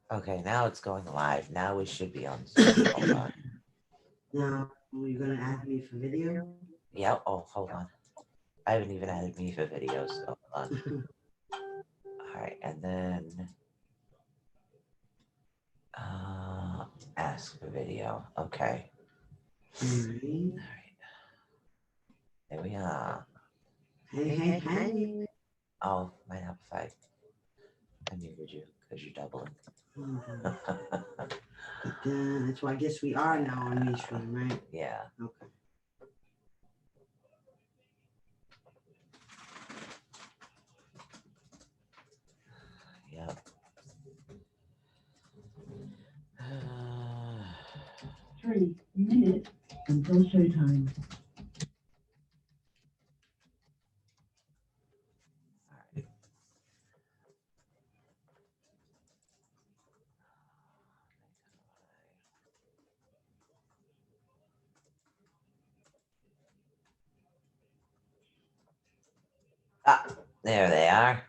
Okay, now it's going live. Now we should be on Zoom. Hold on. Now, you're gonna add me for video? Yeah. Oh, hold on. I haven't even added me for videos. So hold on. All right, and then ask for video. Okay. All right. All right. There we are. Hey. Oh, might have if I muted you because you're doubling. So I guess we are now on Restream, right? Yeah. Okay. Yep. 3 minutes until showtime. Ah, there they are.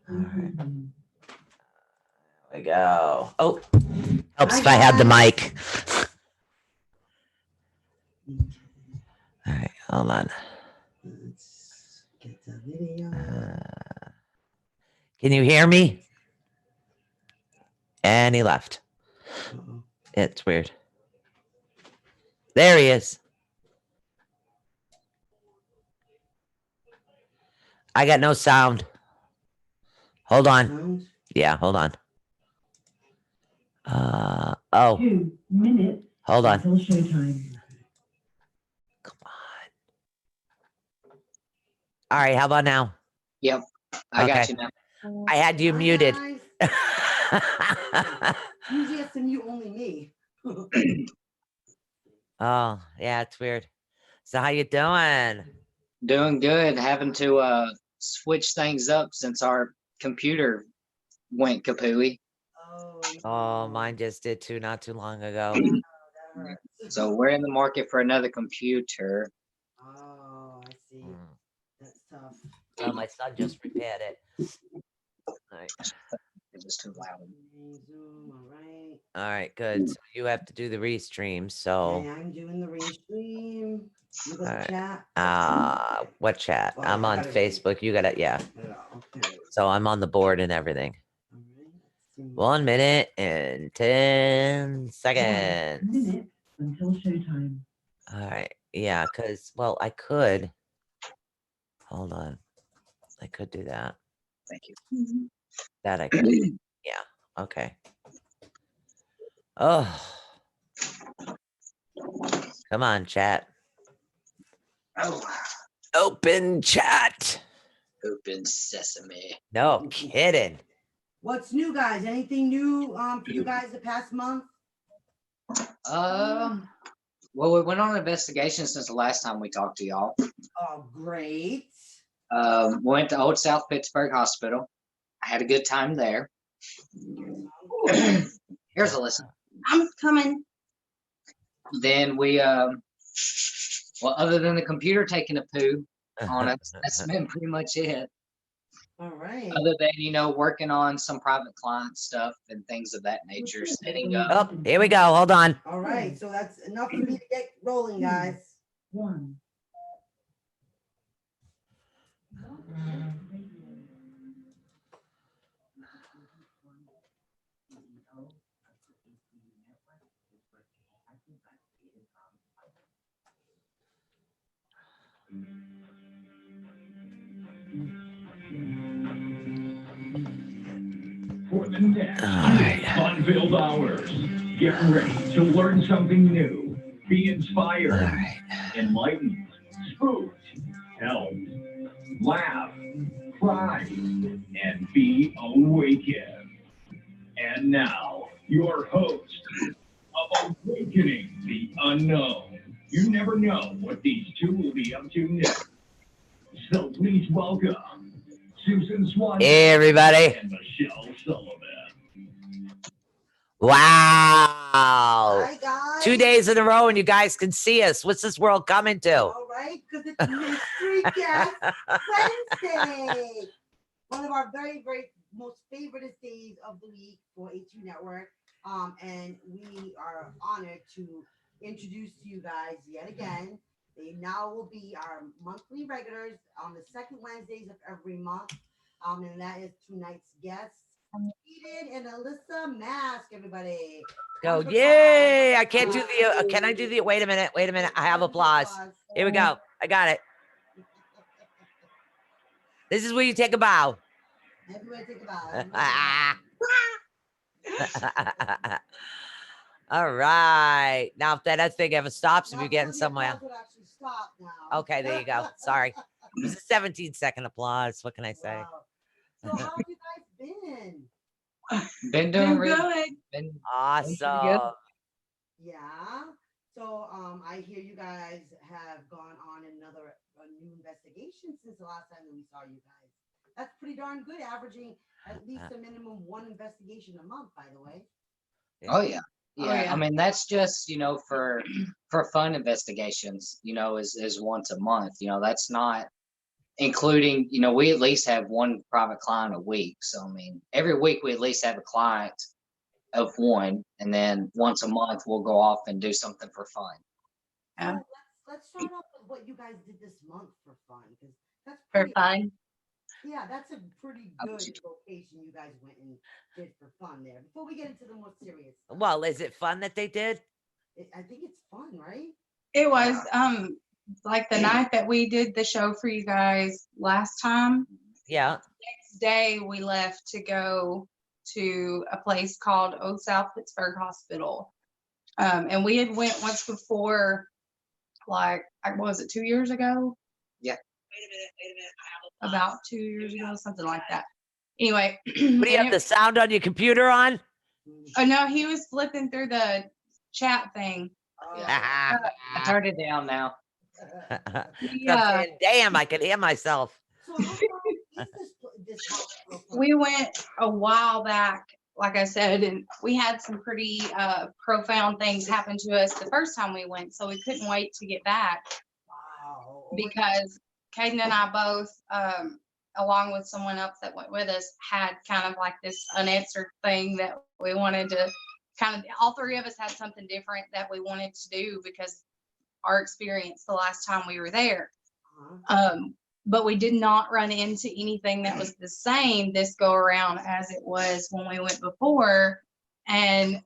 All right. There we go. Oh, helps if I had the mic. All right, hold on. Let's get the video. Can you hear me? And he left. Uh-oh. It's weird. There he is. I got no sound. Hold on. Sounds? Yeah, hold on. Oh. 2 minutes Hold on. until showtime. Come on. All right, how about now? Yep, I got you now. I had you muted. Usually it's to mute only me. Oh, yeah, it's weird. So how you doing? Doing good. Having to switch things up since our computer went kapooey. Oh, mine just did too not too long ago. So we're in the market for another computer. Oh, I see. That's tough. Oh, my son just repaired it. All right. It's just too loud. Zoom, all right. All right, good. So you have to do the restream. So Okay, I'm doing the restream. You got the chat? what chat? Well, I'm I on gotta Facebook. You got it, yeah. Okay. So I'm on the board and everything. All right. Let's see. 1 minute and 10 1 seconds. minute until showtime. All right. Yeah, because, well, I could. Hold on. I could do that. Thank you. That I could. Yeah. Okay. Oh. Come on, chat. Oh, Open chat. open sesame. No kidding. What's new, guys? Anything new for you guys the past month? Well, we went on an investigation since the last time we talked to y'all. Oh, great. Went to Old South Pittsburgh Hospital. I had a good time there. Here's a listen. I'm coming. Then we, well, other than the computer taking a poo on us, that's been pretty much it. All right. Other than, you know, working on some private client stuff and things of that nature, setting up. Oh, here we go. Hold on. All right. So that's enough for me to get rolling, guys. 1. For the next fun-filled hours, get ready to learn something new, be inspired, enlightened, spooked, helped, laugh, cry, and be awakened. And now, your host of Awakening the Unknown. You never know what these two will be up to next. So please welcome Susan Swanson. Hey, everybody. And Michelle Sullivan. Wow. Hi, guys. 2 days in a row and you guys can see us. What's this world coming to? All right, because it's Mystery Guest Wednesday. one of our very, very most favorite days of the week for HU Network. And we are honored to introduce to you guys yet again. They now will be our monthly regulars on the second Wednesdays of every month. And that is tonight's guests, Eden and Alyssa Mask, everybody. Go, Round of yay! applause. I can't do the, can I do the, wait a minute, I have applause. Here we go. I got it. This is where you take a bow. Everybody think about it. All right. Now, if that thing ever stops, if Now, you're getting the somewhere. applause would actually stop now. Okay, there you go. Sorry. It was a 17-second applause. What can I say? Wow. So how have you guys been? Been doing really good. been Awesome. Yeah. So I hear you guys have gone on a new investigation since the last time that we saw you guys. That's pretty darn good, averaging at least a minimum one investigation a month, by the way. Oh yeah. Oh, Yeah. yeah. I mean, that's just, for fun investigations, is once a month. That's not including, we at least have one private client a week. So I mean, every week we at least have a client of one, and then once a month we'll go off and do something for fun. So Yeah. let's start off with what you guys did this month for fun, because that's For pretty, fun. yeah, that's a pretty good location you guys went and did for fun there. Before we get into the more serious stuff, Well, is it fun that they did? I think it's fun, right? It was like the night that we did the show for you guys last time. Yeah. Next day we left to go to a place called Old South Pittsburgh Hospital. And we had went once before, like, was it 2 years ago? Yeah. Wait a minute. About 2 years ago, something like that. Anyway. What do you have the sound on your computer on? Oh no, he was flipping through the chat thing. I turned it down now. I'm Yeah. saying, damn, I could hear myself. So how far is this hospital from- We went a while back, like I said, and we had some pretty profound things happen to us the first time we went, so we couldn't wait to get back Wow. because Caden and I both, along with someone else that went with us, had kind of like this unanswered thing that we wanted to all three of us had something different that we wanted to do because our experience the last time we were there. Uh-huh. But we did not run into anything that was the same this go around as it was when we went before. And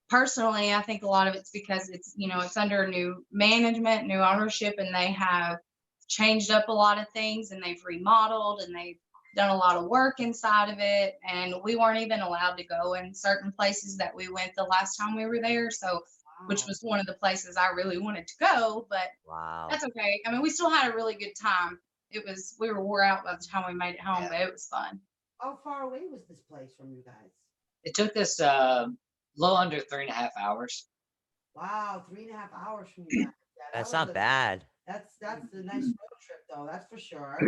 personally, I think a lot of it's because it's under new management, new ownership, and they have changed up a lot of things and they've remodeled and they've done a lot of work inside of it. And we weren't even allowed to go in certain places that we went the last time we were there. So, which was one of the places I really wanted to go, but Wow. that's okay. I mean, we still had a really good time. We were wore out by the time we made it home, but it was fun. How far away was this place from you guys? It took us a little under 3.5 hours. Wow, 3.5 hours from you guys. Yeah, That's was not bad. That's a nice road trip, though. That's for sure.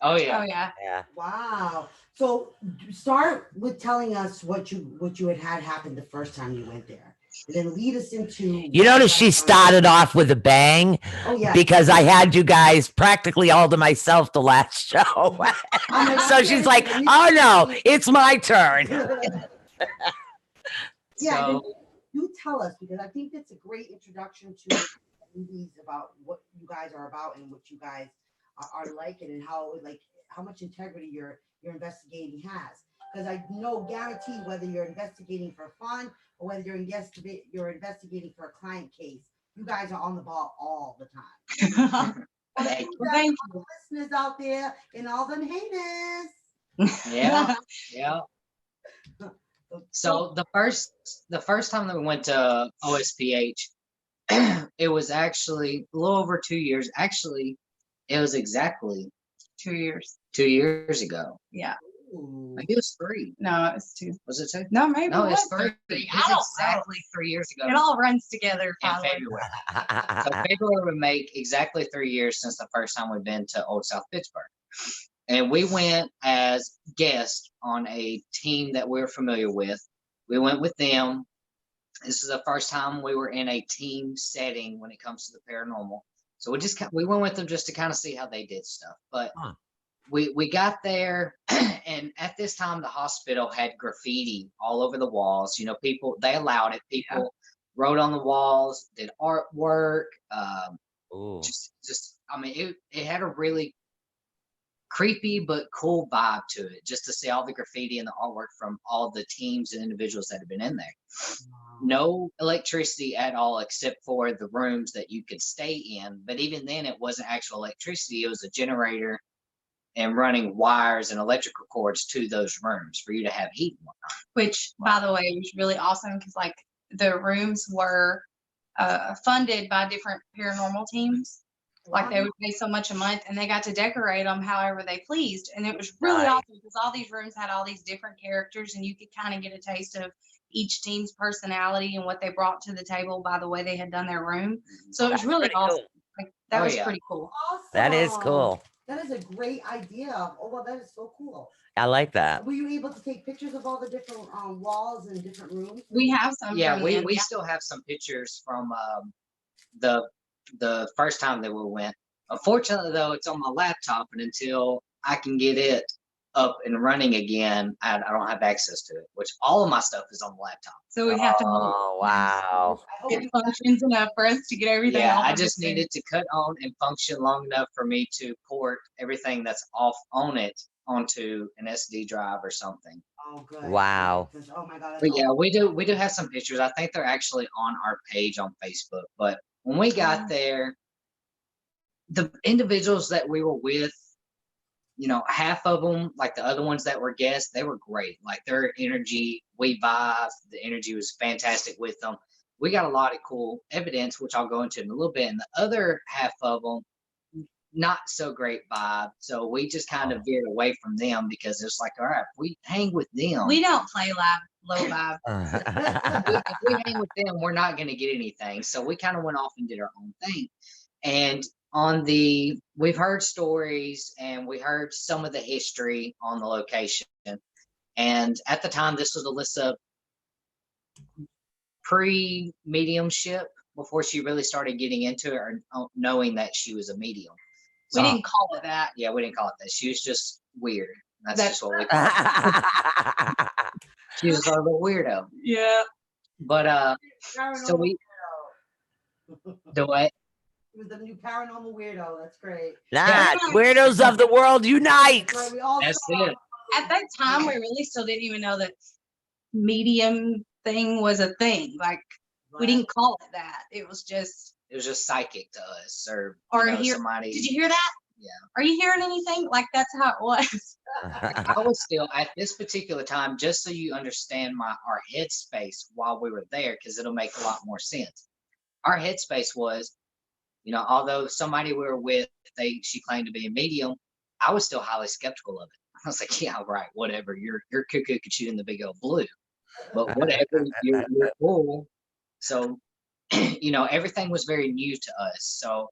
Oh yeah. Oh yeah. Yeah. Wow. So start with telling us what you had happen the first time you went there, and then lead us into. You notice she started off with a bang Oh yeah. because I had you guys practically all to myself the last show. So she's like, oh no, it's my turn. Yeah. So, You tell us, because I think that's a great introduction to movies about what you guys are about and what you guys are like, and how much integrity your investigating has. Because I know guaranteed whether you're investigating for fun or whether you're investigating for a client case, you guys are on the ball all the time. Thank You Well, guys, thank all the listeners out there and all them haters. yeah, yeah. So the first time that we went to OSPH, it was actually a little over 2 years. Actually, it was exactly 2 years. 2 years ago. Yeah. Ooh. Maybe it was 3. No, it's 2. Was it 2? No, maybe No, it it's was 3. 3. It I was don't know. exactly 3 years ago It all runs together in finally. February. So February would make exactly 3 years since the first time we've been to Old South Pittsburgh. And we went as guests on a team that we're familiar with. We went with them. This is the first time we were in a team setting when it comes to the paranormal. So we went with them just to kind of see how they did stuff. But we got there, and at this time the hospital had graffiti all over the walls. You know, people, they allowed it. People wrote on the walls, did artwork. Ooh. Just I mean, it had a really creepy but cool vibe to it, just to see all the graffiti and the artwork from all the teams and individuals that have been in there. No electricity at all except for the rooms that you could stay in, but even then it wasn't actual electricity. It was a generator and running wires and electrical cords to those rooms for you to have heat and whatnot. Which, by the way, was really awesome because like the rooms were funded by different paranormal teams. Like they would pay so much a month and they got to decorate them however they pleased. And it was really Nice. awesome because all these rooms had all these different characters and you could kind of get a taste of each team's personality and what they brought to the table by the way they had done their room. So it was That's really pretty awesome. cool. Like that Oh, was yeah. pretty cool. That is Awesome. cool. That is a great idea. Oh, well, that is so cool. I like that. Were you able to take pictures of all the different walls and different rooms? We have some. Yeah, from we them, yeah. still have some pictures from the first time that we went. Unfortunately, though, it's on my laptop, and until I can get it up and running again, I don't have access to it. Which all of my stuff is on the laptop. So we have to Oh, wow. I hope get you functions enough for us to get everything Yeah, off I of just this thing. needed to cut on and function long enough for me to port everything that's off on it onto an SD drive or something. Oh, good. Wow. 'Cause, oh my God. that's But yeah, awesome. we do have some pictures. I think they're actually on our page on Facebook. But when we got there, the individuals that we were with, you know, half of them, like the other ones that were guests, they were great. Like their energy, we vibed. The energy was fantastic with them. We got a lot of cool evidence, which I'll go into in a little bit. And the other half of them, not so great vibe. So we just kind of veered away from them because it's like, all right, if we hang with them, We don't play low vibe. if we hang with them, we're not going to get anything. So we kind of went off and did our own thing. And we've heard stories and we heard some of the history on the location. And at the time, this was Alyssa pre-mediumship, before she really started getting into it or knowing that she was a medium. We didn't call it that. Yeah, we didn't call it that. She was just weird. That's That's just what we call it. She was sort of a weirdo. Yeah. But so we the what? He was the new paranormal weirdo. That's great. Nah, weirdos of the world unite. That's right. We all That's saw it. At that time, we really still didn't even know that medium thing was a thing. Like we didn't call it that. It was just. It was just psychic to us, or Or you know, hear- somebody. Did you hear that? Yeah. Are you hearing anything? Like that's how it was. I was still at this particular time, just so you understand our headspace while we were there, because it'll make a lot more sense. Our headspace was, you know, although somebody we were with, she claimed to be a medium, I was still highly skeptical of it. I was like, yeah, right, whatever. You're cuckoo could shoot in the big old blue, but whatever, you're cool. So, you know, everything was very new to us. So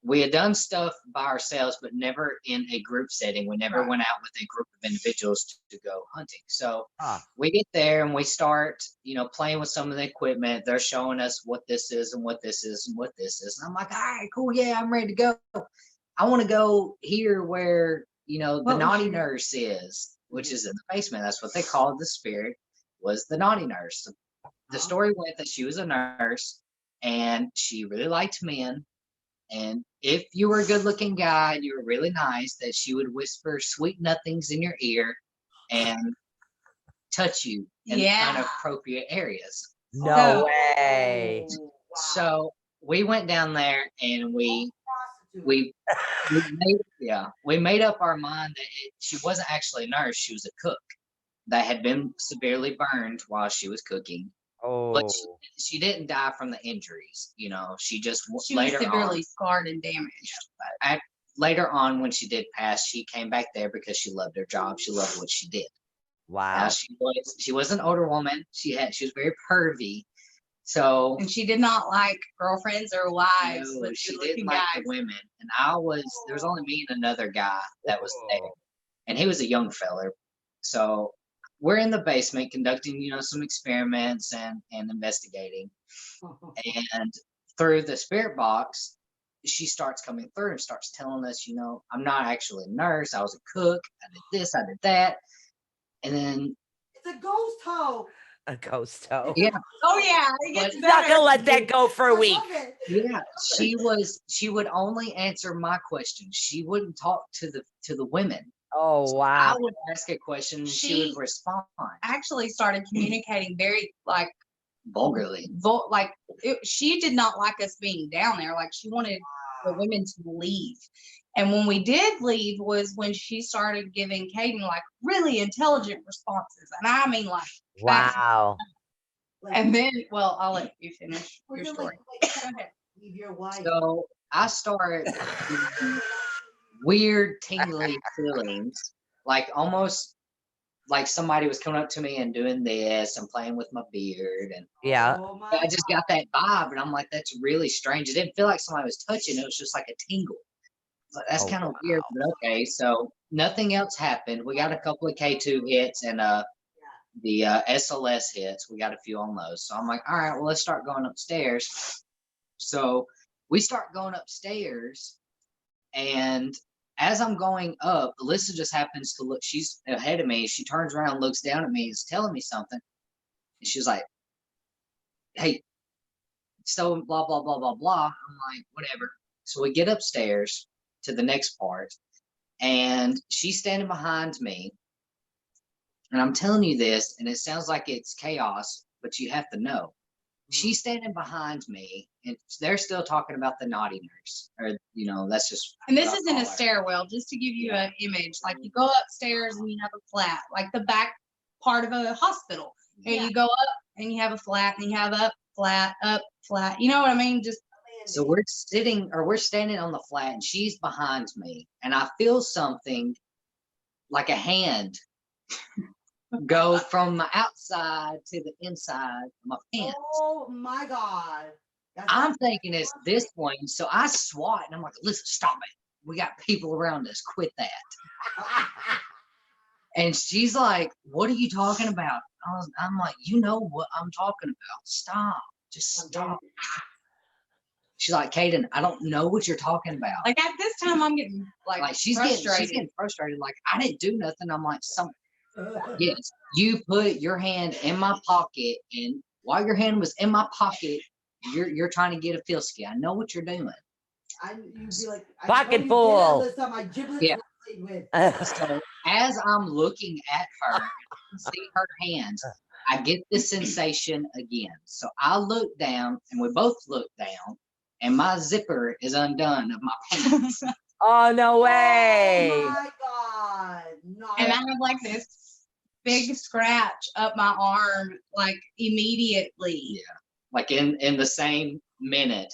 we had done stuff by ourselves, but never in a group setting. We never went out with a group of individuals to go hunting. So we get there and we start, you know, playing with some of the equipment. They're showing us what this is and what this is and what this is. And I'm like, all right, cool. Yeah, I'm ready to go. I want to go here where, you know, the What was naughty your- nurse is, which is in the basement. That's what they called the spirit, was the naughty nurse. The story went that she was a nurse and she really liked men. And if you were a good looking guy and you were really nice, that she would whisper sweet nothings in your ear and touch you in Yeah. inappropriate areas. No way. Oh, wow. So we went down there and we Prostitute. we made up our mind that she wasn't actually a nurse, she was a cook that had been severely burned while she was cooking. But Oh. she didn't die from the injuries, you know. She just She was later severely on, scarred and damaged. later on when she did pass, she came back there because she loved her job. She loved what she did. Wow. She was an older woman. She was very pervy. So And she did not like girlfriends or wives no, with she good-looking didn't like the guys. women. And there was only me and another guy that was there. Whoa. And he was a young feller. So we're in the basement conducting, you know, some experiments and investigating. And through the spirit box, she starts coming through and starts telling us, I'm not actually a nurse. I was a cook. I did this, I did that. And then, It's a ghost hoe. A ghost toe. yeah, Oh yeah, it gets He's not better. gonna let that go for I a week. love it. yeah, she would only answer my questions. She wouldn't talk to the women. Oh I wow. would ask a question and she She- would respond Actually started communicating very like vulgarly. she did not like us being down there. Like she wanted the women to leave. And when we did leave was when she started giving Caden like really intelligent responses. And I mean like, Wow. Like, and then, well, I'll let you finish was your it story. like, Go ahead. leave your wife. So I start getting weird tingly feelings, like almost like somebody was coming up to me and doing this and playing with my beard. And Yeah. Oh my I just got that vibe. And I'm like, that's really strange. It didn't feel like somebody was touching. It was just like a tingle. But that's Oh, kind of weird, but okay. So nothing else happened. We got a couple of K2 hits and the SLS hits. We got a few on those. So I'm like, all right, well, let's start going upstairs. So we start going upstairs, and as I'm going up, Alyssa just happens to look. She's ahead of me. She turns around, looks down at me, is telling me something. And she's like, hey, so blah, blah, blah, blah, blah. I'm like, whatever. So we get upstairs to the next part, and she's standing behind me. And I'm telling you this, and it sounds like it's chaos, but you have to know. She's standing behind me, and they're still talking about the naughty nurse, or that's just. And this what I is in call a her. stairwell, just to give you an image. Like you go upstairs and you have a flat, like the back part of a hospital. And Yeah. you go up and you have a flat, and you have up, flat, up, flat. You know what I mean? Just So we're standing on the flat, and she's behind me, and I feel something like a hand go from my outside to the inside of my pants. Oh my God. I'm thinking it's this one, so I swat, and I'm like, listen, stop it. We got people around us. Quit that. And she's like, what are you talking about? I'm like, you know what I'm talking about. Stop. Just stop. She's like, Caden, I don't know what you're talking about. like at this time, I'm getting like She's frustrated. getting frustrated. Like, I didn't do nothing. I'm like, yes, you put your hand in my pocket, and while your hand was in my pocket, you're trying to get a filsky. I know what you're doing. You'd be like, Pocket full. My giblets Yeah. were played with. So as I'm looking at her, and see her hands, I get the sensation again. So I look down, and we both look down, and my zipper is undone of my pants. Oh no way. Oh my God. No. And I have like this big scratch up my arm, like immediately. Yeah. Like in the same minute,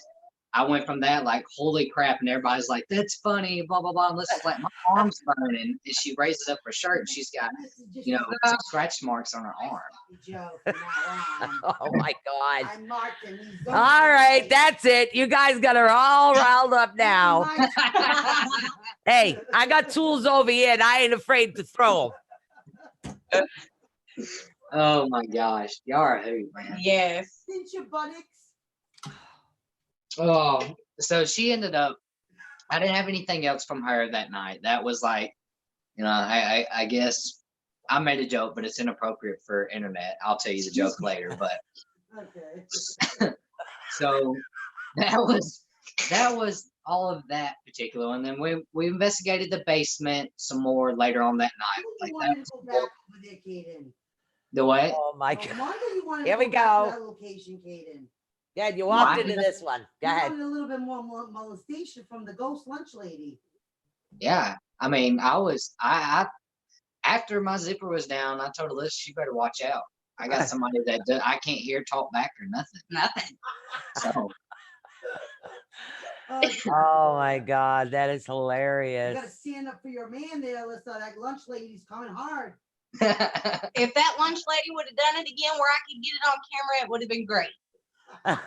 I went from that like, holy crap, and everybody's like, that's funny, blah blah blah. And Alyssa's like, my arm's burning, and she raises up her shirt, and she's got This is just some scratch marks on her arm. a joke from now on. Oh my God. I marked him. He's All right, that's it. You guys got her all riled up now. Hey, I got tools over here, and I ain't afraid to throw them. Oh my gosh, y'all are a hoot, man. Yes. Cinch your buttocks. Oh, so she ended up. I didn't have anything else from her that night. That was like, I guess I made a joke, but it's inappropriate for internet. I'll tell you the joke later. But Okay. so that was all of that particular one. Then we investigated the basement some more later on that night. Why Like do you that want was to go back over there, Caden? the way. Oh my No, God. why do you want to Here we go back to go. that location, Caden? Yeah, you walked Why? into this one. Go You ahead. wanted a little bit more molestation from the ghost lunch lady. Yeah, I mean, I after my zipper was down, I told Alyssa, she better watch out. I got somebody that I can't hear talk back or nothing. Nothing. So Oh my God, that is You hilarious. gotta stand up for your man there, Alyssa. That lunch lady's coming hard. If that lunch lady would have done it again where I could get it on camera, it would have been great. That's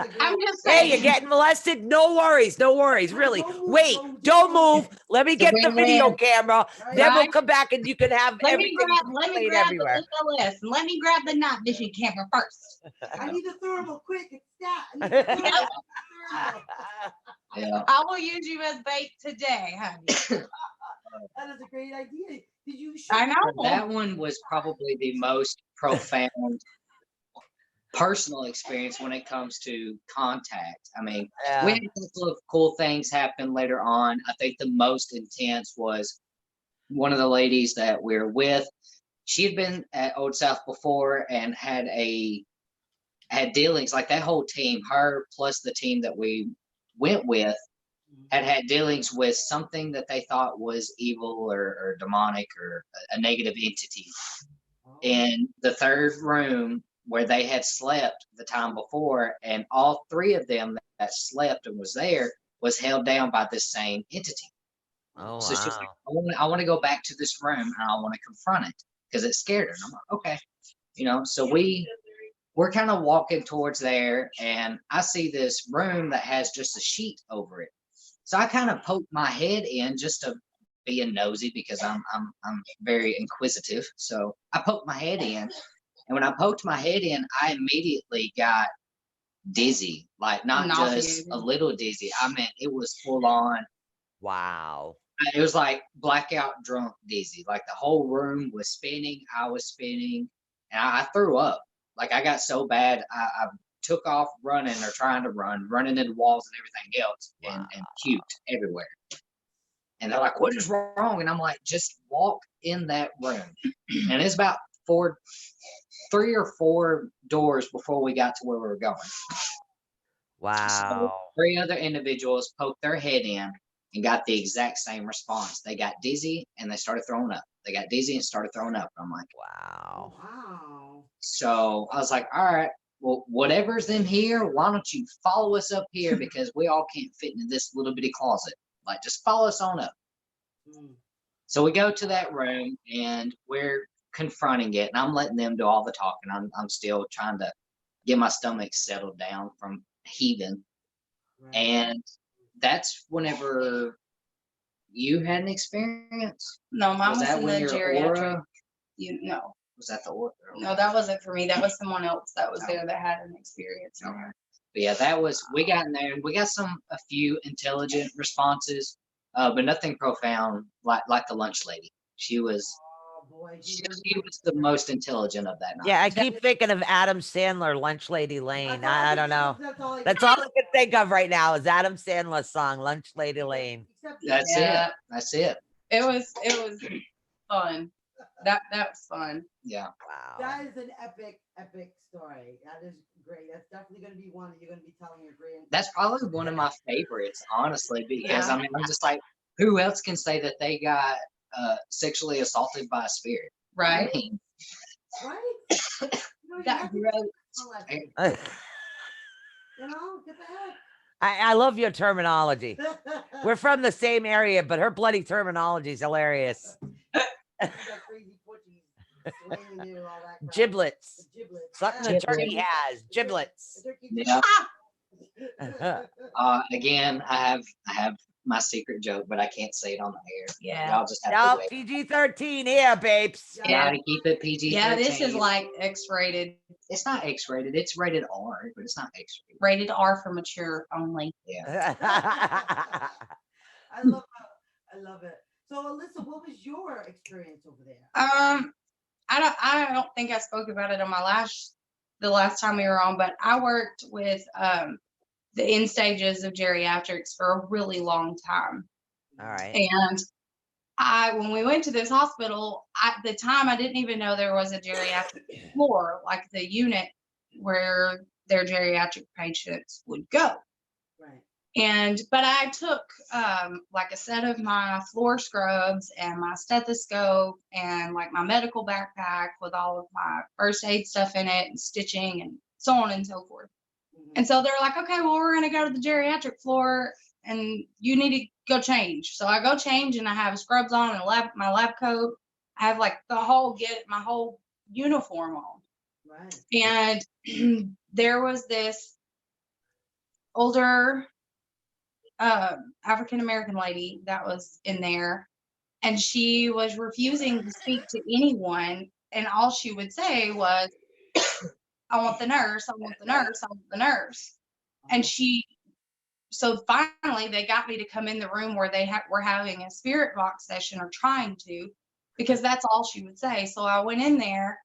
a good I'm one. just Hey, saying. you're getting molested? No worries. No worries. Really. Don't move, Wait, don't don't move. move. Let me It's a get the video win-win. camera. Right? Then we'll Right. come back and you can have Let me everything grab played the everywhere. SLS and let me grab the night vision camera first. I need the thermal, quick. It's that. I need the thermal. Yeah. I will use you as bait today, honey. That is a great idea. Did you? I know. That one was probably the most profound personal experience when it comes to contact. I mean, we had a couple of cool things happen later on. I think the most intense was one of the ladies that we're with. She had been at Old South before and had dealings like that whole team, her plus the team that we went with, had dealings with something that they thought was evil or demonic or a negative entity in the third room where they had slept the time before, and all three of them that slept and was there was held down by this same entity. Oh, So she's like, wow. I want to go back to this room and I want to confront it because it scared her. And I'm like, okay, so we're kind of walking towards there, and I see this room that has just a sheet over it. So I kind of poked my head in just to be a nosy because I'm very inquisitive. So I poked my head in, and when I poked my head in, I immediately got dizzy, like not just Nauseated. a little dizzy. I mean, it was full on. Wow. It was like blackout drunk dizzy. Like the whole room was spinning. I was spinning, and I threw up. Like I got so bad, I took off running or trying to running into walls and everything else, and puked everywhere. And they're like, "What is wrong?" And I'm like, "Just walk in that room." And it's about 3 or 4 doors before we got to where we were going. Wow. So 3 other individuals poked their head in and got the exact same response. They got dizzy and they started throwing up. They got dizzy and started throwing up. I'm like, Wow. Wow. so I was like, all right, well, whatever's in here, why don't you follow us up here because we all can't fit into this little bitty closet. Like, just follow us on up. Mm. So we go to that room and we're confronting it, and I'm letting them do all the talking. I'm still trying to get my stomach settled down from heaving. Right. And that's whenever you had an experience. No, mine Was was that in the when your geriatric. aura? No, Was that the aura? no, that wasn't for me. That was someone else that was there that had an experience. Okay. But yeah, we got in there and we got a few intelligent responses, but nothing profound like the lunch lady. She was Oh boy. she was the most intelligent of that night. Yeah, I keep thinking of Adam Sandler, Lunch Lady Lane. I don't know. That's all I That's all I can think of right now is Adam Sandler's song, Lunch Lady Lane. That's Yeah. it. That's it. It was fun. That was fun. Yeah. Wow. That is an epic story. That is great. That's definitely going to be one that you're going to be telling your grand. That's probably one of my favorites, honestly, because Yeah. I mean, I'm just like, who else can say that they got sexually assaulted by a spirit? Right. I mean, Right? You know, you That have to gross. tell that thing. You know, get I love your terminology. the heck. We're from the same area, but her bloody terminology is hilarious. You got crazy butchies swinging you, all that crap. Giblets. The giblets. Something the Yeah. turkey has. Giblets. The turkey- Yeah. No, Again, I have my secret joke, but I can't say it on the air. Yeah. Y'all just have to wait. PG-13 here, babes. Yeah, to keep it PG. Yeah, this is like X-rated, It's not X-rated. It's rated R, but it's not X-rated. rated R for mature only. Yeah. I love it. So Alyssa, what was your experience over there? I don't think I spoke about it on the last time we were on, but I worked with the end stages of geriatrics for a really long time. All right. And when we went to this hospital, at the time I didn't even know there was a geriatric floor, like the unit where their geriatric patients would go. Right. But I took like a set of my floor scrubs and my stethoscope and like my medical backpack with all of my first aid stuff in it and stitching and so on and so forth. Mhm. And so they're like, okay, well, we're going to go to the geriatric floor and you need to go change. So I go change and I have scrubs on and my lab coat. I have like my whole uniform on. Right. And there was this older African-American lady that was in there, and she was refusing to speak to anyone. And all she would say was, I want the nurse, I want the nurse, I want the nurse. And she so finally they got me to come in the room where they were having a spirit box session, or trying to, because that's all she would say. So I went in there,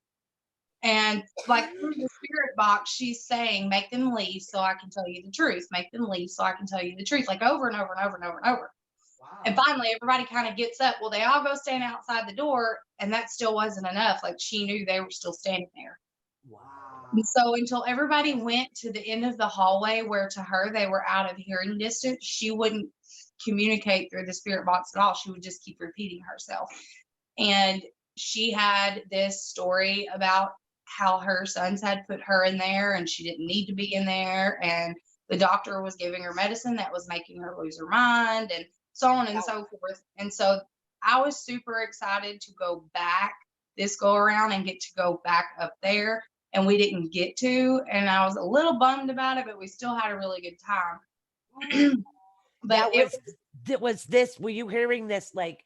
and like through the spirit box, she's saying, make them leave so I can tell you the truth. Make them leave so I can tell you the truth, like over and over and over and over and over. Wow. And finally, everybody kind of gets up. Well, they all go stand outside the door, and that still wasn't enough. Like, she knew they were still standing there. Wow. And so until everybody went to the end of the hallway, where to her they were out of hearing distance, she wouldn't communicate through the spirit box at all. She would just keep repeating herself. And she had this story about how her sons had put her in there, and she didn't need to be in there. And the doctor was giving her medicine that was making her lose her mind, and so on and so forth. And so I was super excited to go back this go around and get to go back up there. And we didn't get to, and I was a little bummed about it, but we still had a really good time. But Were you hearing this like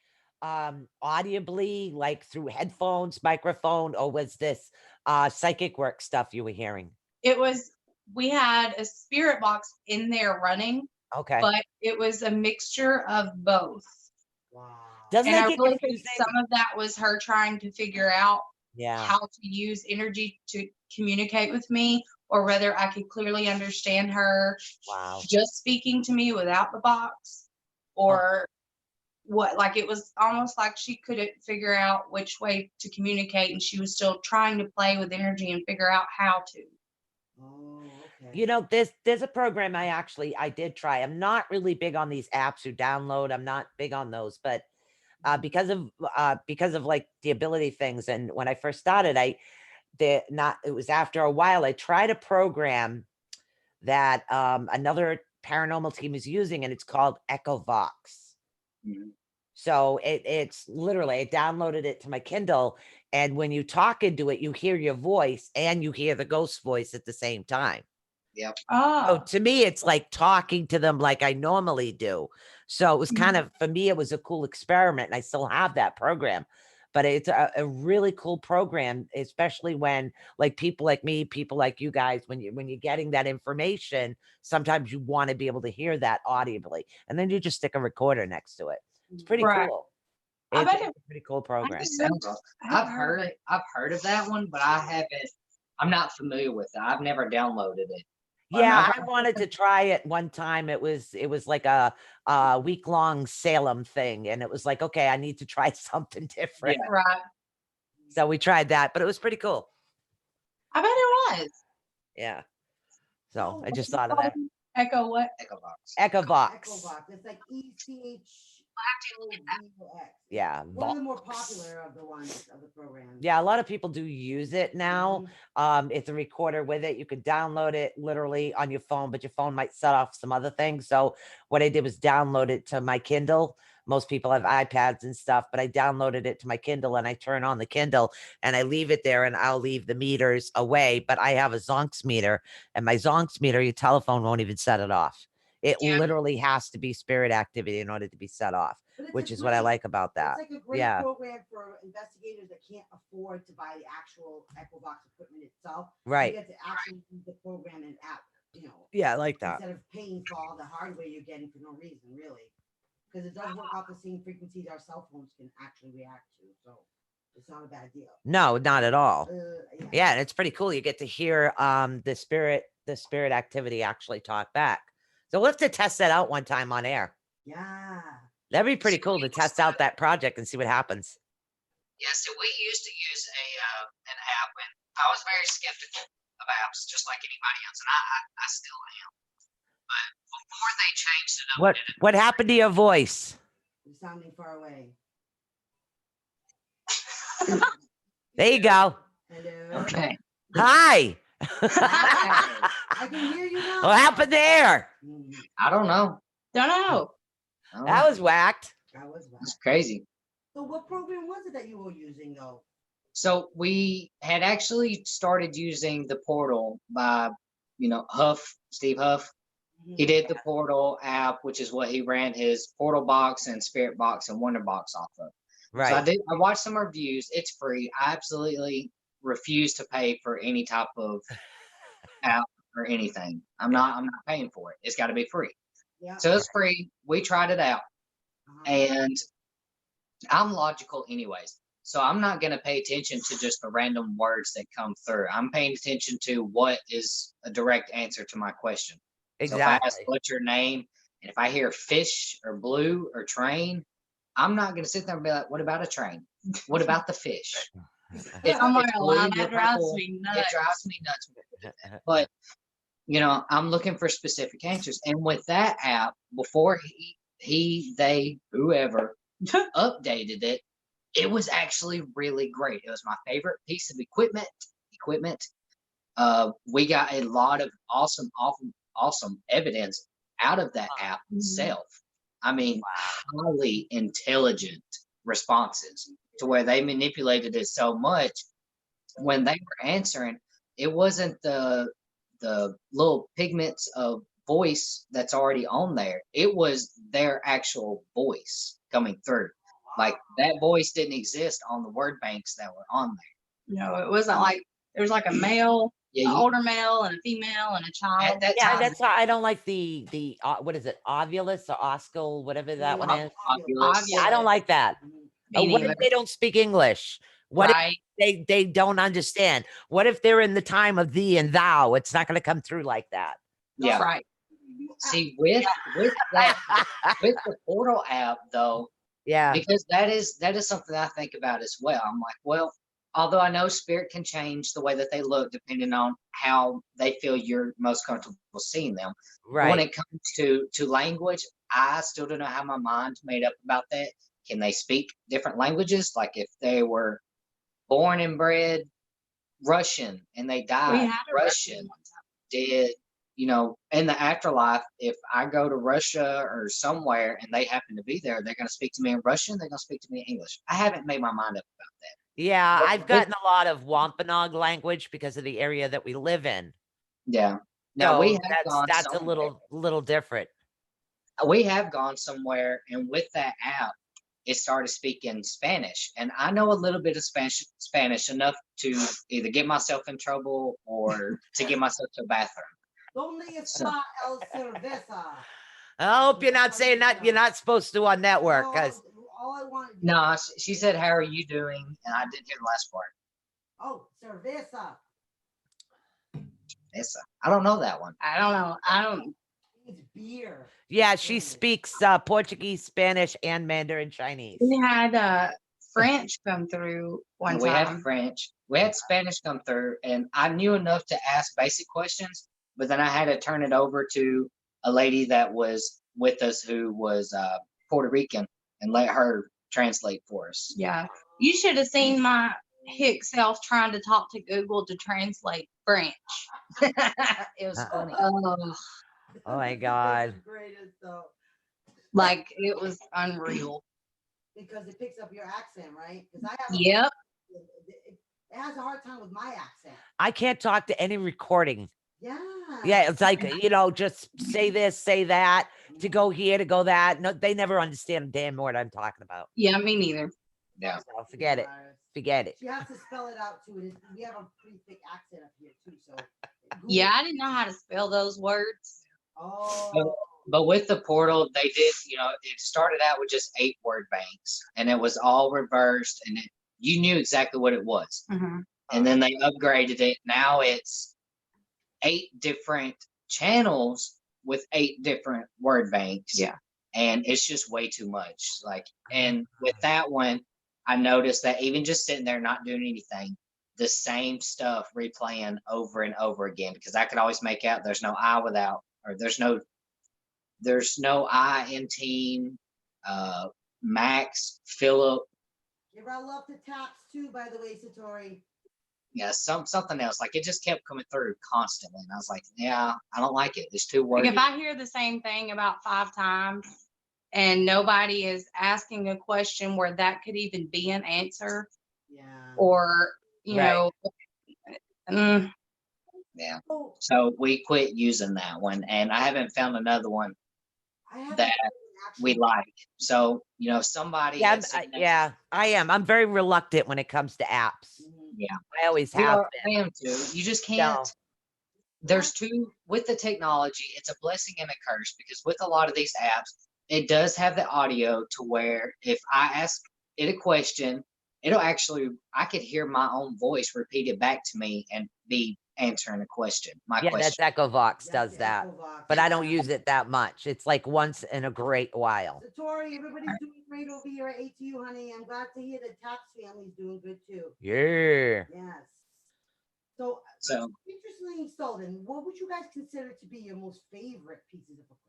audibly, like through headphones, microphone, or was this psychic work stuff you were hearing? We had a spirit box in there running, Okay. but it was a mixture of both. Wow. Doesn't And that I get really think confusing? some of that was her trying to figure out Yeah. how to use energy to communicate with me, or whether I could clearly understand her Wow. just speaking to me without the box, or what. Like, it was almost like she couldn't figure out which way to communicate, and she was still trying to play with energy and figure out how to. Oh, okay. You know, there's a program I did try. I'm not really big on these apps you download. I'm not big on those, but because of like the ability things, and when I first started, it was after a while I tried a program that another paranormal team is using, and it's called EchoVox. Mhm. So it's literally, I downloaded it to my Kindle, and when you talk into it, you hear your voice and you hear the ghost voice at the same time. Yep. So Oh, to me, it's like talking to them like I normally do. So it was kind of, for me, it was a cool experiment, and I still have that program. But it's a really cool program, especially when like people like me, people like you guys, when you're getting that information, sometimes you want to be able to hear that audibly, and then you just stick a recorder next to it. It's pretty Right. cool. I It's bet a pretty cool program. It sounds like- I've heard of that one, but I'm not familiar with it. I've never downloaded it. Yeah, I wanted to try it one time. It was like a week-long Salem thing, and it was like, okay, I need to try something different. Yeah. right. So we tried that, but it was pretty cool. I bet it was. Yeah. So I just thought of that. Echo what? EchoVox. EchoVox. EchoVox. It's like ECHOVOX. Yeah. One of the more Vox. popular of the ones of the program. Yeah, a lot of people do use it now. It's a recorder with it. You could download it literally on your phone, but your phone might set off some other things. So what I did was download it to my Kindle. Most people have iPads and stuff, but I downloaded it to my Kindle, and I turn on the Kindle and I leave it there, and I'll leave the meters away. But I have a Zonks meter, and my Zonks meter, your telephone won't even set it off. It Yeah. literally has to be spirit activity in order to be set off, But it's which a is what I great- like about that. It's like a great Yeah. program for investigators that can't afford to buy the actual EchoVox equipment itself. Right. You get to actually use the program and app, Yeah, I like that. instead of paying for all the hardware you're getting for no reason, really. Because it does work out the same frequencies our cell phones can actually react to. So it's not a bad deal. No, not at all. Yeah. Yeah, and it's pretty cool. You get to hear the spirit activity actually talk back. So we'll have to test that out one time on air. Yeah. That'd be pretty cool to test out that project and see what happens. Yeah, so we used to use an app, and I was very skeptical of apps, just like anybody else, and I still am. But before they changed it up, What happened to your voice? You're sounding far away. There you go. Hello. Okay. Hi. I can hear you now. What happened there? I don't know. Don't know. That was whacked. That was bad. That's crazy. So what program was it that you were using though? So we had actually started using the portal by, Steve Huff. He did the portal app, which is what he ran his portal box and spirit box and wonder box off of. Right. So I watched some reviews. It's free. I absolutely refuse to pay for any type of app or anything. I'm not paying for it. It's got to be free. Yeah. So it's free. We tried it out, uh-huh. and I'm logical anyways. So I'm not going to pay attention to just the random words that come through. I'm paying attention to what is a direct answer to my question. So if I ask, Exactly. what's your name? And if I hear fish or blue or train, I'm not going to sit there and be like, what about a train? What about the fish? If I'm not it's gonna lie, blue or that drives purple, me it nuts. drives me nuts. But, you know, I'm looking for specific answers. And with that app, before they, whoever updated it, it was actually really great. It was my favorite piece of equipment. We got a lot of awesome evidence out of that app itself. I mean, highly intelligent responses to where they manipulated it so much when they were answering, it wasn't the little pigments of voice that's already on there. It was their actual voice coming through. Like that voice didn't exist on the word banks that were on there. No, it wasn't like there was like a male, Yeah, an you, older male, and a female, and a at child. that Yeah, time, that's why I don't like the what is it, Ovulus or Oscul, whatever that one is. Oculus, Yeah, I don't like that. Me What neither. if they don't speak English? What Right? if they don't understand? What if they're in the time of thee and thou? It's not going to come through like that. yeah. Right. See, with that, with the portal app though, Yeah, because that is something I think about as well. I'm like, well, although I know spirit can change the way that they look depending on how they feel you're most comfortable seeing them. But when right. it comes to language, I still don't know how my mind's made up about that. Can they speak different languages? Like if they were born and bred Russian and they We died had a Russian, Russian one time. did you know in the afterlife, if I go to Russia or somewhere and they happen to be there, they're going to speak to me in Russian, they're going to speak to me in English. I haven't made my mind up about that. Yeah, But I've with- gotten a lot of Wampanoag language because of the area that we live in. yeah, now we So have gone that's a somewhere. little different. We have gone somewhere, and with that app, it started speaking Spanish, and I know a little bit of Spanish enough to either get myself in trouble or to get myself to a bathroom. Donde está el cerveza? I hope you're not saying that you're not supposed to on network, No, because all I want. No, she said, "How are you doing?" And I didn't hear the last part. Oh, cerveza. Esa. I don't know that one. I don't know. I don't. It's beer. yeah, she speaks Portuguese, Spanish, and Mandarin Chinese. We had French come through one And we had time. French. We had Spanish come through, and I knew enough to ask basic questions, but then I had to turn it over to a lady that was with us who was Puerto Rican and let her translate for us. Yeah. You should have seen my hick self trying to talk to Google to translate French. It was funny. Oh my God. That's the greatest though. Like it was unreal. Because it picks up your accent, right? Because I have. Yep. It has a hard time with my accent. I can't talk to any recording. Yeah. Yeah, it's like, just say this, say that, to go here, to go that. No, they never understand a damn word I'm talking about. Yeah, me neither. Yeah. So forget it. Forget it. She has to spell it out too. We have a pretty thick accent up here too. So. Yeah, I didn't know how to spell those words. Oh. But with the portal, they did, it started out with just 8 word banks, and it was all reversed, and you knew exactly what it was. Mhm. And then they upgraded it. Now it's 8 different channels with 8 different word banks. Yeah. And it's just way too much. And with that one, I noticed that even just sitting there not doing anything, the same stuff replaying over and over again, because I could always make out there's no I without, or there's no I in team, Max, Philip. Give our love to Taps too, by the way, Satori. Yeah, something else. Like it just kept coming through constantly, and I was like, "Yeah, I don't like it. It's too Like wordy." if I hear the same thing about 5 times and nobody is asking a question where that could even be an answer, Yeah. or Right. Yeah. Oh, So we quit using that one, and I haven't found another one I have that we like. So somebody. Yeah, had said that- yeah, I am. I'm very reluctant when it comes to apps. Mhm. Yeah. I always We have are, been. I am too. You just can't. there's two with the technology. It's a blessing and a curse because with a lot of these apps, it does have the audio to where if I ask it a question, it'll actually, I could hear my own voice repeated back to me and be answering a question. My Yeah, question. that's Echovox That's does the that, Echovox, but I don't yeah. use it that much. It's like once in a great while. So Tori, everybody's doing great over here at ATU, honey. I'm glad to hear the tax family's doing good too. Yeah. Yes. So, So interestingly, Stolen, what would you guys consider to be your most favorite pieces of equipment?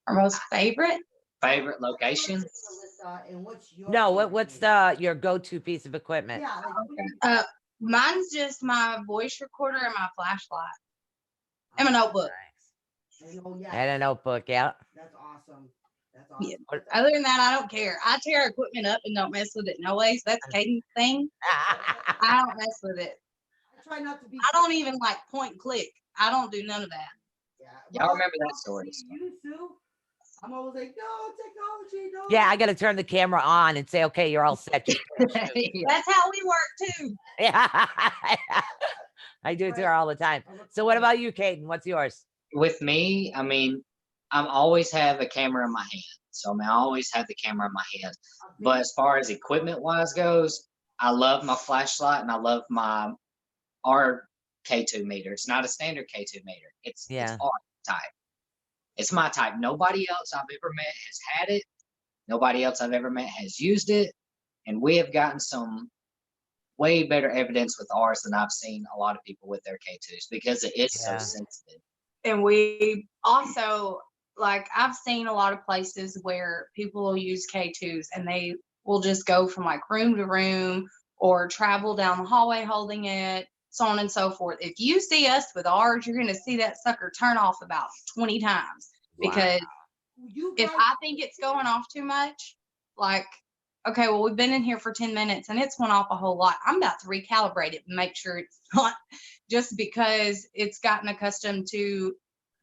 Our most favorite? favorite location? Melissa, and what's your No, favorite what's favorite? your go-to piece of equipment? Yeah, like, what do you- Mine's just my voice recorder and my flashlight and my notebook. And, oh, yeah, And a notebook, yeah. that's awesome. That's Yeah. awesome. Other than that, I don't care. I tear equipment up and don't mess with it no ways. That's Caden's thing. I don't mess with it. I try not to be. I don't even like point and click. I don't do none of that. Yeah, Y'all well, remember that I story. see You too. I'm always like, no technology, no. Yeah, I got to turn the camera on and say, okay, you're all set. Just Yeah. That's how we work too. yeah. I do it to her all the time. So what about you, Caden? What's yours? With me, I mean, I'm always have a camera in my hand. So I mean, I always have the camera in my hand. But as far as equipment wise goes, I love my flashlight and I love my R K2 meter. It's not a standard K2 meter. It's Yeah. R type. It's my type. Nobody else I've ever met has had it. Nobody else I've ever met has used it. And we have gotten some way better evidence with ours than I've seen a lot of people with their K2s because it is so Yeah. sensitive. And we also, like, I've seen a lot of places where people will use K2s and they will just go from like room to room or travel down the hallway holding it, so on and so forth. If you see us with ours, you're going to see that sucker turn off about 20 times because You if guys- I think it's going off too much, like, okay, well, we've been in here for 10 minutes and it's went off a whole lot. I'm about to recalibrate it and make sure it's not just because it's gotten accustomed to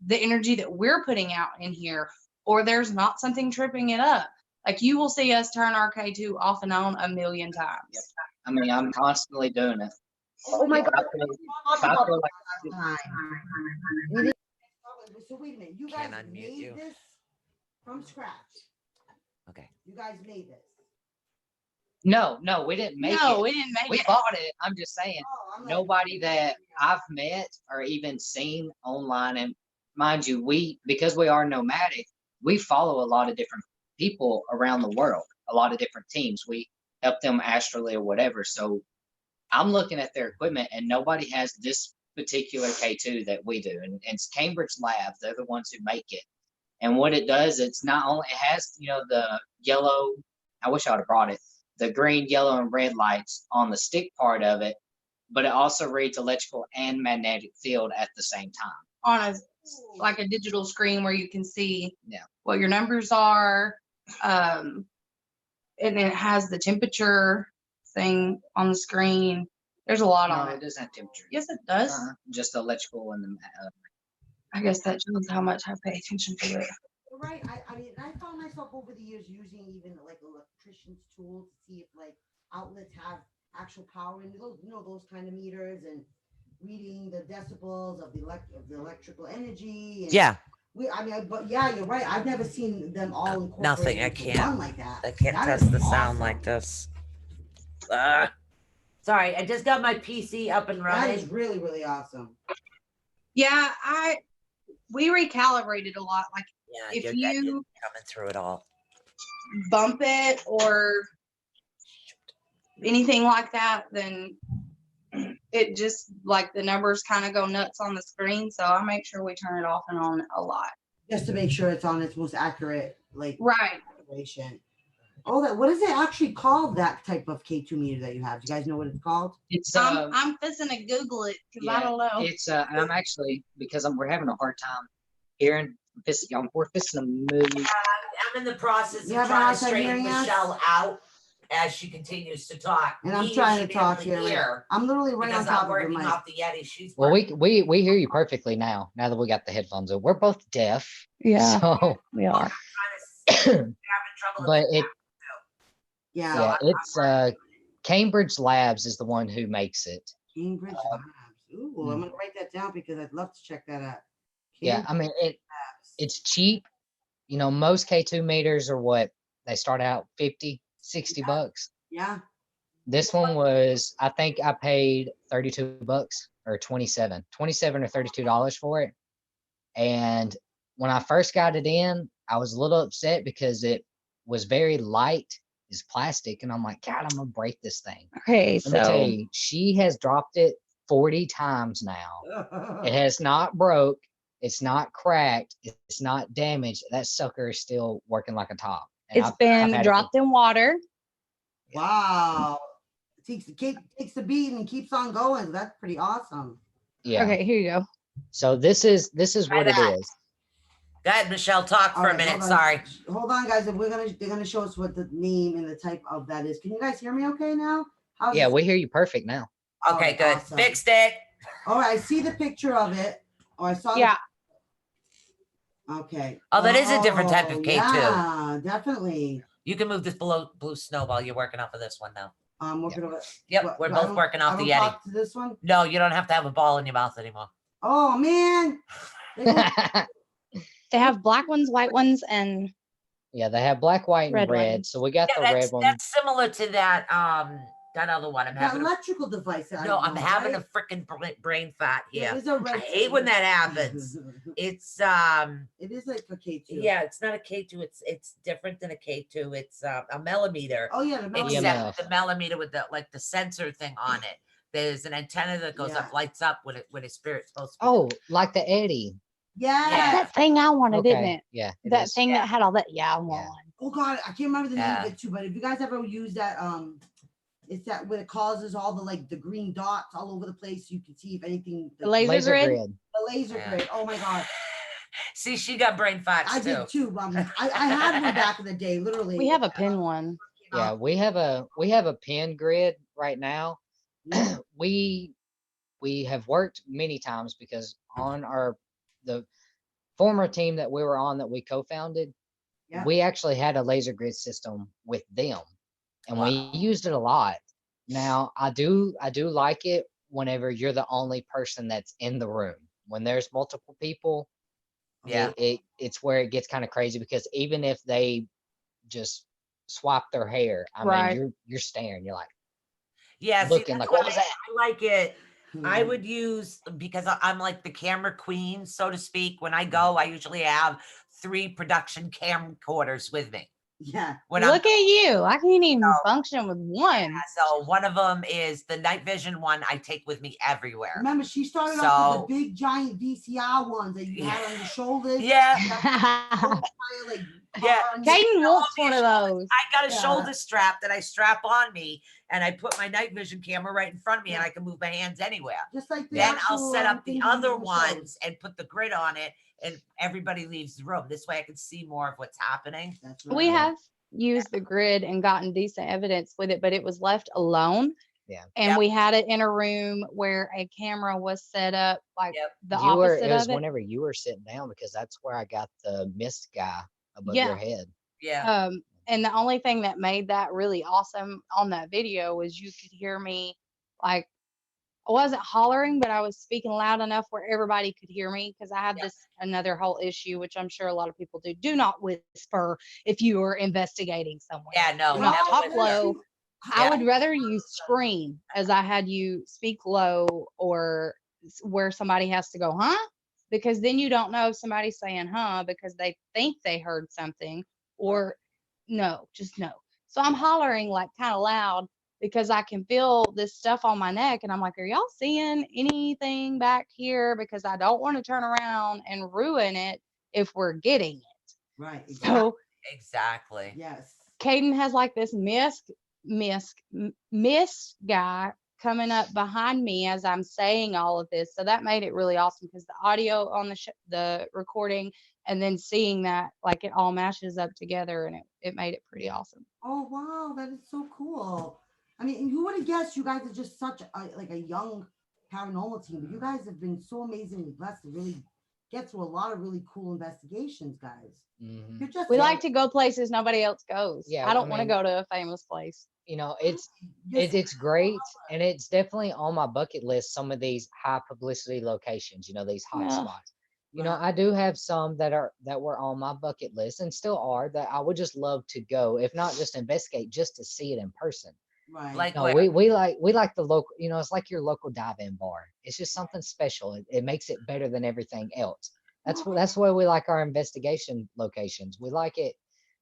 the energy that we're putting out in here, or there's not something tripping it up. Like, you will see us turn our K2 off and on a million times. Yep. I mean, I'm constantly doing it. Oh my If I God. feel- Talk if I about feel like time. So wait a minute, you guys Can't unmute made you. this from scratch. Okay. You guys made this. no, we didn't make No, it. we didn't make We it. bought it. I'm just saying. Oh, I'm like, Nobody that I've met or even seen online, and mind you, because we are nomadic, we follow a lot of different people around the world, a lot of different teams. We help them astrally or whatever. So I'm looking at their equipment and nobody has this particular K2 that we do. And it's Cambridge Labs. They're the ones who make it. And what it does, it's not only, it has, the yellow, I wish I would have brought it, the green, yellow, and red lights on the stick part of it, but it also reads electrical and magnetic field at the same time. On like a digital screen where you can see Yeah. what your numbers are. And it has the temperature thing on the screen. There's a lot No, on it it. doesn't have temperature. Yes, it does. Just electrical and the I guess that shows how much I pay attention to it. You're right. I mean, I found myself over the years using even like electrician's tools to see if like outlets have actual power in those, those kind of meters and reading the decibels of the electrical energy. And Yeah. But yeah, you're right. I've never seen them all incorporated Nothing, I into can't- one like that. I can't That test is the sound awesome. like this. Sorry, I just got my PC up and That is running. really, really awesome. Yeah, we recalibrated a lot. Like, Yeah, if you're you coming through it all. bump it or anything like that, then it just, like, the numbers kind of go nuts on the screen. So I make sure we turn it off and on a lot. Just to make sure it's on its most accurate, like, Right. calibration. Oh, what is it actually called, that type of K2 meter that you have? Do you guys know what it's called? it's I'm fixing to Google it because I don't know. It's and I'm actually because we're having a hard time hearing. We're fixing to move. I'm in the process You having a hard time hearing us? out as she continues to talk. And I'm Me, trying should to be able talk here. hear I'm literally right on because top I'm of your working mic. off the Yeti. She's Well, working. we hear you perfectly now. Now that we got the headphones on, we're both deaf. So, we are. having trouble. but it Yeah, it's Cambridge Labs is the one who makes it. Cambridge Labs. Ooh, well, I'm gonna write that down because I'd love to check that out. Yeah, I mean, it's cheap. You know, most K2 meters are what they start out 50, 60 bucks. Yeah. This one was, I think I paid 32 bucks or 27 or $32 for it. And when I first got it in, I was a little upset because it was very light, it's plastic. And I'm like, God, I'm gonna break this thing. Okay, Let me tell you, she has dropped it 40 times now. It has not broke. It's not cracked. It's not damaged. That sucker is still working like a top. And it's I've been had it for- dropped in water. Wow. Takes the beat and keeps on going. That's pretty awesome. Yeah. Okay, here you go. So this is Try what it that. is. Go ahead, Michelle, talk for a Alright, minute. hold on. Sorry. Hold on, guys. And they're gonna show us what the name and the type of that is. Can you guys hear me okay now? How's Yeah, this- we hear you perfect now. Okay, Alright, good. awesome. Fixed it. All right, I see the picture of it. Oh, I saw Yeah, Okay. Oh, that is a different type of K2. Yeah, definitely. You can move this blue snowball. You're working off of this one now. I'm working over. Yep, what, we're I both don't- working I off the don't Yeti. talk to this one. No, you don't have to have a ball in your mouth anymore. Oh man. They go- they have black ones, white ones, and Yeah, they have black, white, and Red red. one. So we got Yeah, the red one. that's similar to that that other one. I'm that having electrical device. no, I'm having right? a freaking brain fat Yeah, here. it is a red I hate when that happens. It's It is like a K2. yeah, it's not a K2. It's different than a K2. It's a millimeter. Oh yeah, the millimeter. EMF. Except the millimeter with the sensor thing on it. There's an antenna that goes up, Yeah. lights up when a spirit's supposed to. Oh, like the Eddie. Yeah. Yeah. that thing I wanted, didn't Okay. it? Yeah. it That is. thing Yeah. that had all that. Yeah, I want Yeah. one. Oh god, I can't remember the name Yeah. of it too. But if you guys ever use that, it's that when it causes all the green dots all over the place. You can see if anything. The laser grid? The laser Yeah. grid. Oh my god, See, she got brain farts I too. did too. I had one back in the day, literally. We have a pin one. Yeah, we have a pin grid right now. We have worked many times because on the former team that we were on that we co-founded, Yeah. we actually had a laser grid system with them, and Wow. we used it a lot. Now I do like it whenever you're the only person that's in the room. When there's multiple people, Yeah. it's where it gets kind of crazy because even if they just swap their hair, I Right. mean, you're staring, you're like Yeah, see, looking that's like, what why was that? I like it. I Hmm. would use because I'm like the camera queen, so to speak. When I go, I usually have 3 production camcorders with me. Yeah. When Look at you. I can't even No. function with one. so one of them is the night vision one I take with me everywhere. Remember, she started off with So- the big giant VCR ones that you had on your shoulders. Yeah, Like, Yeah. on your- Caden wants one of those. I got a Yeah. shoulder strap that I strap on me, and I put my night vision camera right in front of me, and I can move my hands anywhere. Just like the Then I'll actual, set up the thing you other use in the shows. ones and put the grid on it, and everybody leaves the room. This way I can see more of what's happening. That's We right. have used the grid and gotten decent evidence with it, but it was left alone. Yeah. And Yep. we had it in a room where a camera was set up like Yep. the It was opposite of it. whenever you were sitting down because that's where I got the mist guy above Yeah. your head. Yeah. And the only thing that made that really awesome on that video was you could hear me, like, I wasn't hollering, but I was speaking loud enough where everybody could hear me because I have Yeah. this another whole issue, which I'm sure a lot of people do. Do not whisper if you are investigating somewhere. Yeah, no. Do not never talk with low. that. I Yeah. would rather you scream as I had you speak low or where somebody has to go, huh? Because then you don't know if somebody's saying, huh, because they think they heard something or no, just no. So I'm hollering like kind of loud because I can feel this stuff on my neck. And I'm like, are y'all seeing anything back here? Because I don't want to turn around and ruin it if we're getting it. Right. Exactly. So Exactly. Yes. Caden has like this mist guy coming up behind me as I'm saying all of this. So that made it really awesome because the audio on the recording and then seeing that like it all mashes up together and it made it pretty awesome. Oh wow, that is so cool. I mean, who would have guessed you guys are just such a young paranormal team, but you guys have been so amazingly blessed to really get through a lot of really cool investigations, guys. Mhm. You're just We like to go places nobody else goes. Yeah, I don't I want to mean- go to a famous place. it's Just- it's great, and it's definitely on my bucket list. Some of these high publicity locations, these hot Yeah. spots. Right. I do have some that were on my bucket list and still are that I would just love to go, if not just investigate, just to see it in person. Right. Like No, where? we like the local. It's like your local dive-in bar. It's just something special. It makes it better than everything else. That's why we like our investigation locations. We like it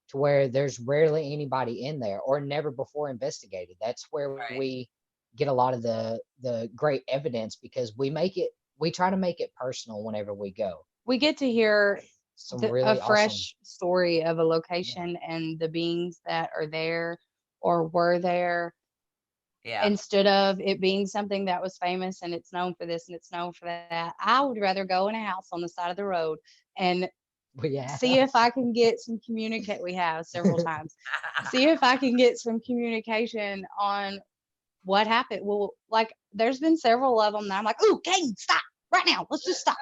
to where there's rarely anybody in there or never before investigated. That's where Right. we get a lot of the great evidence, because we try to make it personal whenever we go. We get to hear Some a really awesome. fresh story of a location and the beings that are there or were there, Yeah. instead of it being something that was famous and it's known for this and it's known for that. I would rather go in a house on the side of the road and Yeah. see if I can get some communicate. We have several times. See if I can get some communication on what happened. Well, like there's been several of them that I'm like, "Ooh, Caden, stop right now. Let's just stop."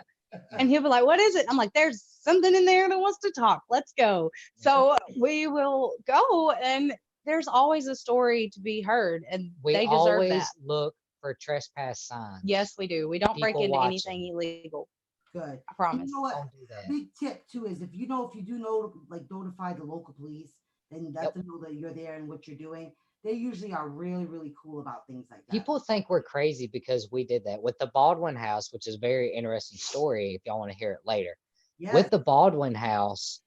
And he'll be like, "What is it?" I'm like, "There's something in there that wants to talk. Let's go." So we will go, and there's always a story to be heard, and We they deserve always that. look for trespass signs. Yes, we do. We don't break People into watching. anything illegal. Good. I And promise. you know what? Don't do that. Big tip too is if you do know, like notify the local police, then let Yep. them know that you're there and what you're doing. They usually are really, really cool about things like that. People think we're crazy because we did that with the Baldwin house, which is a very interesting story if y'all want to hear it later. Yes. With the Baldwin house,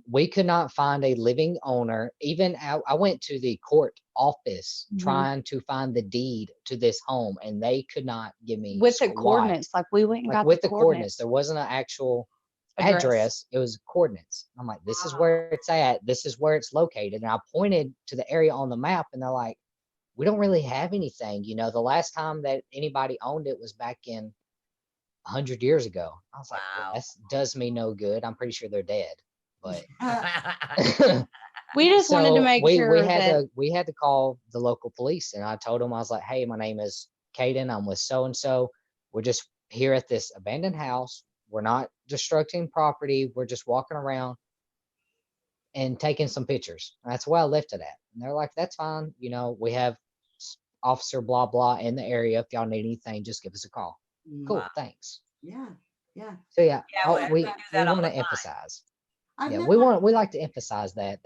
we could not find a living owner. Even I went to the court office Mhm. trying to find the deed to this home, and they could not give me With the squat. coordinates, like we went and Like got with the the coordinates, there wasn't an actual address. It was coordinates. I'm like, this is Wow. where it's at. This is where it's located. And I pointed to the area on the map, and they're like, we don't really have anything. The last time that anybody owned it was back in 100 years ago. I was like, well, Wow. that does me no good. I'm pretty sure they're dead. But We just wanted to so make we sure had that to we had to call the local police, and I told them, I was like, hey, my name is Caden. I'm with so and so. We're just here at this abandoned house. We're not destructing property. We're just walking around and taking some pictures. And that's where I left it at. And they're like, that's fine. We have officer blah blah in the area. If y'all need anything, just give us a call. Mm, Cool, Wow. thanks. Yeah. Yeah. So yeah, Yeah, we do that all want the to time. emphasize. I've Yeah, never, we like to emphasize that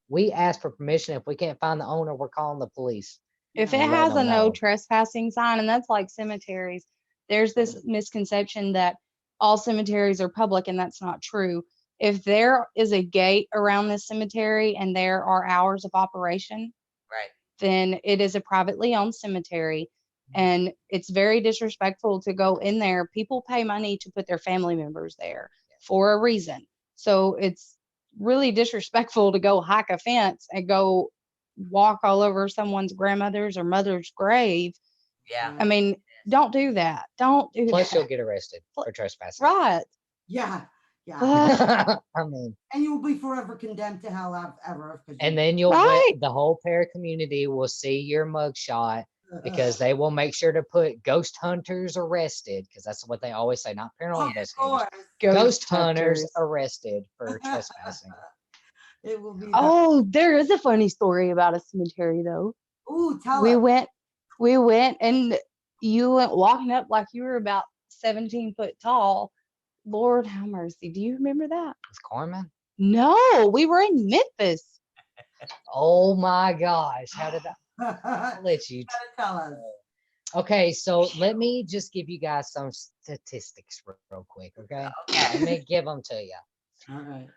we ask for permission. If we can't find the owner, we're calling the police. if yeah. it And let has a them no know. trespassing sign, and that's like cemeteries, there's this misconception that all cemeteries are public, and that's not true. If there is a gate around this cemetery and there are hours of operation, Right. then it is a privately owned cemetery. And it's very disrespectful to go in there. People pay money to put their family members there for a reason. So it's really disrespectful to go hike a fence and go walk all over someone's grandmother's or mother's grave. Yeah. I mean, don't do that. Don't do Plus, you'll that. get arrested for trespassing. Right. Yeah. Yeah. I mean, And you will be forever condemned to hell ever. 'cause and you- then Right. the whole para community will see your mugshot, because they will make sure to put ghost hunters arrested, because that's what they always say, not paranormal Of investigators. course. Ghost hunters arrested for trespassing. It will be. Oh, there is a funny story about a cemetery though. Ooh, tell we us. went and you went walking up like you were about 17 foot tall. Lord have mercy. Do you remember that? With Carmen? No, we were in Memphis. Oh my gosh. How did I Gotta let you? tell us. Okay, so let me just give you guys some statistics real quick, okay? Let Okay. me give them to you. All right.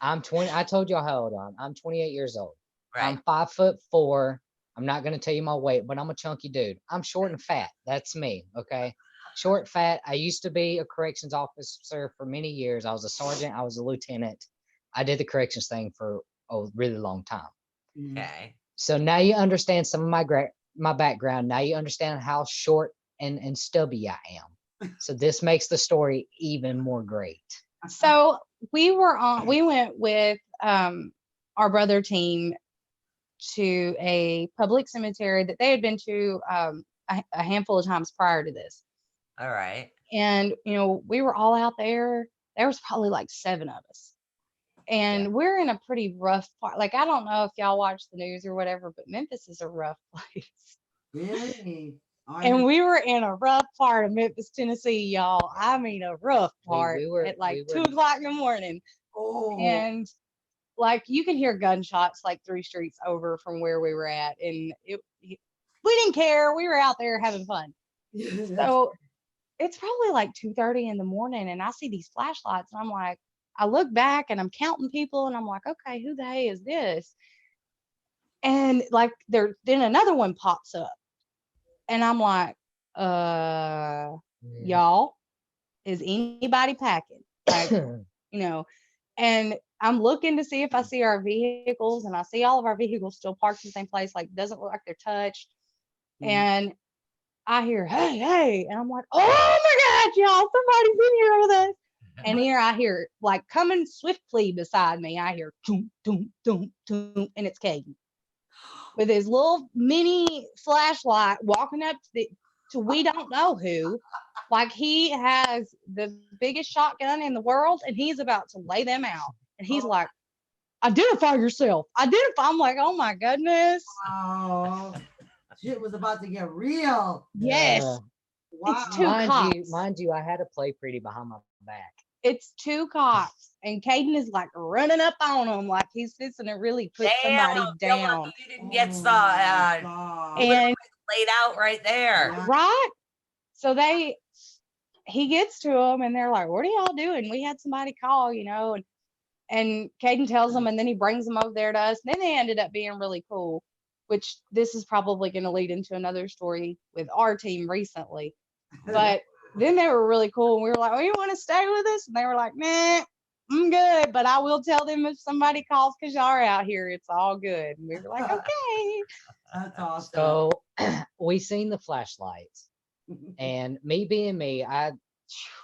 I'm 20. I told y'all how old I'm 28 years old. Right. I'm 5'4". I'm not going to tell you my weight, but I'm a chunky dude. I'm short and fat. That's me. Okay. Short, fat. I used to be a corrections officer for many years. I was a sergeant. I was a lieutenant. I did the corrections thing for a really long time. Mm. Okay. So now you understand some of my background. Now you understand how short and stubby I am. So this makes the story even more great. So we went with our brother team to a public cemetery that they had been to a handful of times prior to this. All right. And we were all out there. There was probably like 7 of us. And we're in a pretty rough part. Like, I don't know if y'all watch the news or whatever, but Memphis is a rough place. Really? I And didn't- we were in a rough part of Memphis, Tennessee, y'all. I mean, a rough We part were- at like we 2 were- o'clock in the morning. oh, And like, you can hear gunshots like 3 streets over from where we were at. And we didn't care. We were out there having fun. that's- So it's probably like 2:30 in the morning, and I see these flashlights, and I'm like, I look back and I'm counting people, and I'm like, okay, who the hey is this? And like then another one pops up, and I'm like, Yeah. y'all, is anybody packing? Like, you know, and I'm looking to see if I see our vehicles, and I see all of our vehicles still parked in the same place, like doesn't look like they're touched. Mhm. And I hear, hey, hey, and I'm like, oh my God, y'all, somebody's in here with us. And here I hear, like, coming swiftly beside me, I hear, doom, doom, doom, doom, and it's Caden with his little mini flashlight walking up to we don't know who. Like, he has the biggest shotgun in the world, and he's about to lay them out. And he's like, identify yourself. Identify. I'm like, oh my goodness. Oh, shit was about to get real. Yes. Wow. Two cops. Mind you, I had a play pretty behind my back. It's 2 cops, and Caden is like running up on him like he's fixing to really put somebody Damn, you're down. lucky you didn't get Oh saw my God. And laid out right there. Yeah. right. So he gets to them, and they're like, what are y'all doing? We had somebody call, and Caden tells them, and then he brings them over there to us. And then they ended up being really cool, which this is probably going to lead into another story with our team recently. But then they were really cool, and we were like, oh, you want to stay with us? And they were like, nah, I'm good, but I will tell them if somebody calls because y'all are out here. It's all good. And we were like, okay. That's awesome. So we seen the flashlights, and me being me,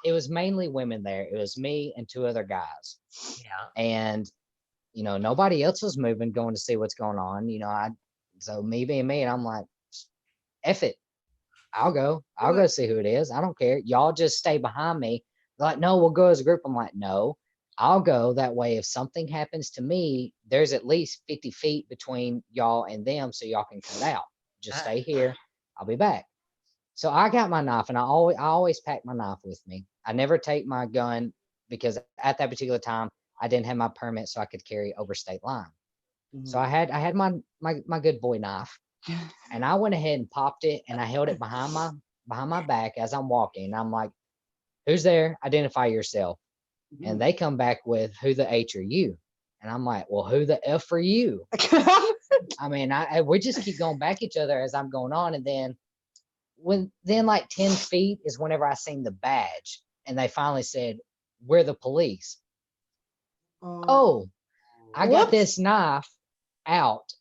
it was mainly women there. It was me and 2 other guys, Yeah. and nobody else was moving, going to see what's going on. So me being me, and I'm like, F it. I'll go see who it is. I don't care. Y'all just stay behind me. They're like, no, we'll go as a group. I'm like, no, I'll go. That way, if something happens to me, there's at least 50 feet between y'all and them, so y'all can cut out. Just stay here. I'll be back. So I got my knife, and I always pack my knife with me. I never take my gun because at that particular time I didn't have my permit, so I could carry over state line. So I had my good boy knife, and I went ahead and popped it, and I held it behind my back as I'm walking. I'm like, who's there? Identify yourself. And they come back with, who the H are you? And I'm like, well, who the F are you? I mean, we just keep going back each other as I'm going on. And then like 10 feet is whenever I seen the badge, and they finally said, we're the police. Oh, I got this knife out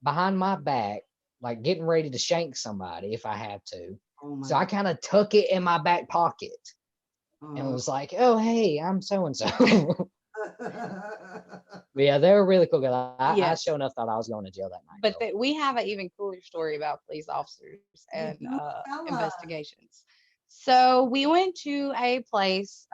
behind my back, like getting ready to shank somebody if I had to. Oh my So I kind of tuck it in my back pocket and God. was like, oh, hey, I'm so and so. But yeah, they were really cool. I Yes. sure enough thought I was going to jail that night. But though. we have an even cooler story about police officers and do, tell us. investigations. So we went to a place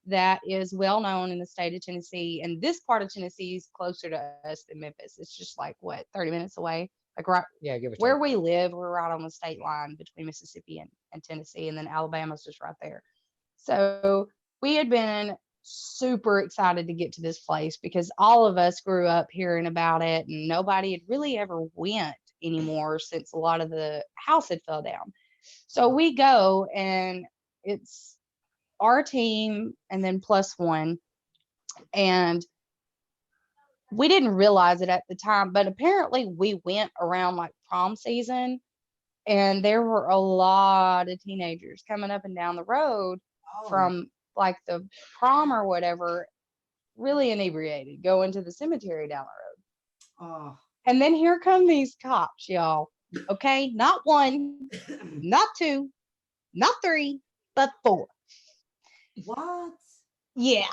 that is well known in the state of Tennessee, and this part of Tennessee is closer to us than Memphis. It's just like 30 minutes away. Like right Yeah, give it where we live, we're right on the state line between Mississippi and Tennessee, and then Alabama's just right there. So we had been super excited to get to this place because all of us grew up hearing about it, and nobody had really ever went anymore since a lot of the house had fell down. So we go, and it's our team and then +1, and we didn't realize it at the time, but apparently we went around like prom season, and there were a lot of teenagers coming up and down the road Oh, from like the prom or whatever, really inebriated, going to the cemetery down the road. oh. And then here come these cops, y'all. Okay, not 1, not 2, not 3, but 4. What? Yeah.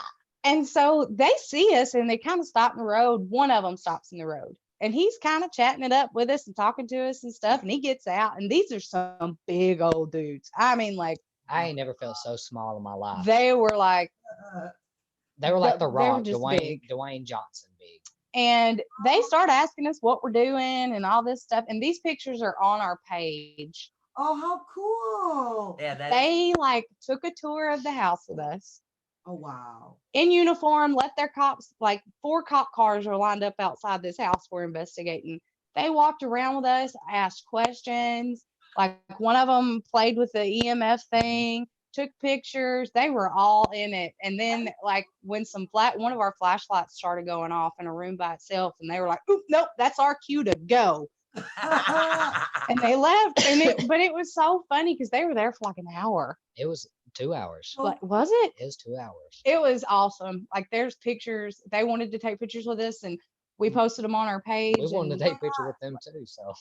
And so they see us, and they kind of stop in the road. One of them stops in the road, and he's kind of chatting it up with us and talking to us and stuff. And he gets out, and these are some big old dudes. I mean, like, I ain't never felt so small in my life. they were like Uh, They were like They the were Rock, just big. Dwayne Johnson big. And they started asking us what we're doing and all this stuff. And these pictures are on our page. Oh, how cool. Yeah, that They like took a tour of the house with us Oh, wow. in uniform, let their cops, like 4 cop cars are lined up outside this house we're investigating. They walked around with us, asked questions. Like one of them played with the EMF thing, took pictures. They were all in it. And then like when one of our flashlights started going off in a room by itself, and they were like, "Oop, nope, that's our cue to go." And they left. But it was so funny because they were there for like an hour. It was 2 hours. Oh. Like, was it? It was 2 hours. It was awesome. Like there's pictures. They wanted to take pictures with us, and we posted them on our page. We wanted and to take pictures with them too. So